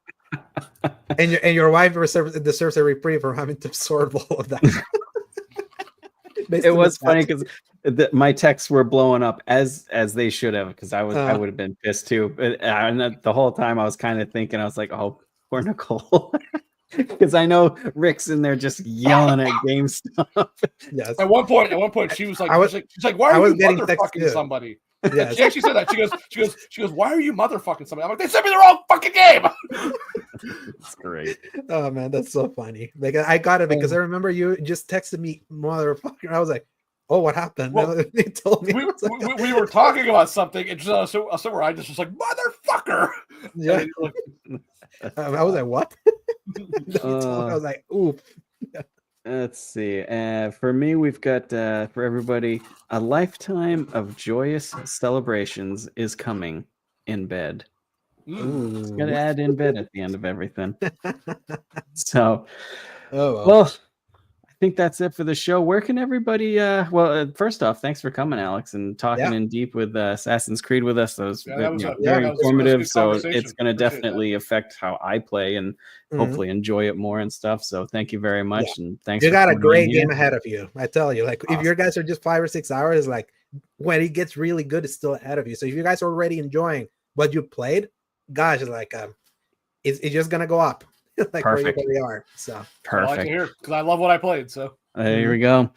And your wife deserves a reprieve for having to absorb all of that. It was funny because my texts were blowing up as they should have, because I would have been pissed too. But the whole time I was kind of thinking, I was like, oh, poor Nicole. Because I know Rick's in there just yelling at GameStop. Yes. At one point, she was like, "Why are you motherfucking somebody?" Yeah. She actually said that. She goes, "Why are you motherfucking somebody?" I'm like, "They sent me the wrong fucking game." That's great. Oh man, that's so funny. Like I got it because I remember you just texted me, "Motherfucker." I was like, "Oh, what happened?" Well, they told me we were talking about something, and so I just was like, "Motherfucker." Yeah. I was like, "What?" I was like, "Ooh." Let's see. For me, we've got for everybody, a lifetime of joyous celebrations is coming in bed. It's got to add in bed at the end of everything. So, well, I think that's it for the show. Where can everybody? First off, thanks for coming, Alex, and talking in deep with Assassin's Creed with us. That was very informative. So it's going to definitely affect how I play and hopefully enjoy it more and stuff. So thank you very much, and thanks. You got a great game ahead of you. I tell you, like if your guys are just 5 or 6 hours, like when it gets really good, it's still ahead of you. So if you guys are already enjoying what you played, gosh, like it's just gonna go up. Like perfect. Where you are. So perfect. I like to hear, because I love what I played. So there we go.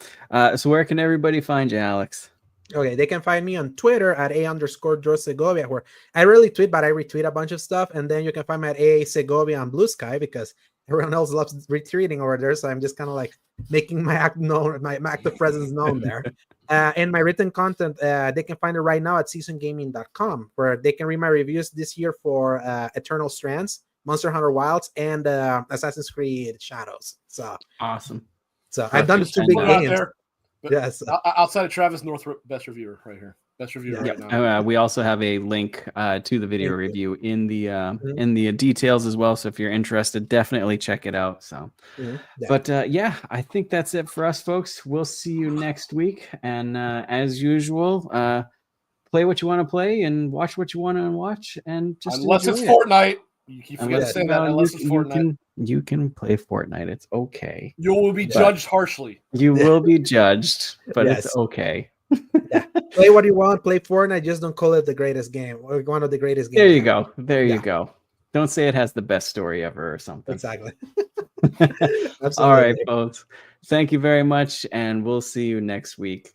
So where can everybody find you, Alex? Okay, they can find me on Twitter at @A_Joe where I really tweet, but I retweet a bunch of stuff. And then you can find me at AA Segovia on Blue Sky, because everyone else loves retweeting over there. So I'm just kind of like making my act known, my active presence known there. And my written content, they can find it right now at seasongaming.com, where they can read my reviews this year for Eternal Strands, Monster Hunter Wilds, and Assassin's Creed Shadows. So awesome. So I've done the 2 big games. There, yes. Outside of Travis Northrop, best reviewer right here. Best reviewer right now. We also have a link to the video review in the details as well. So if you're interested, definitely check it out. So, but I think that's it for us, folks. We'll see you next week, and as usual, play what you want to play and watch what you want to watch, and just unless it's Fortnite. You forget to say that. Unless it's Fortnite, you can play Fortnite. It's okay. You will be judged harshly. You will be judged, but it's okay. Play what you want. Play Fortnite. Just don't call it the greatest game or one of the greatest games. There you go. There you go. Don't say it has the best story ever or something. Exactly. All right, folks. Thank you very much, and we'll see you next week.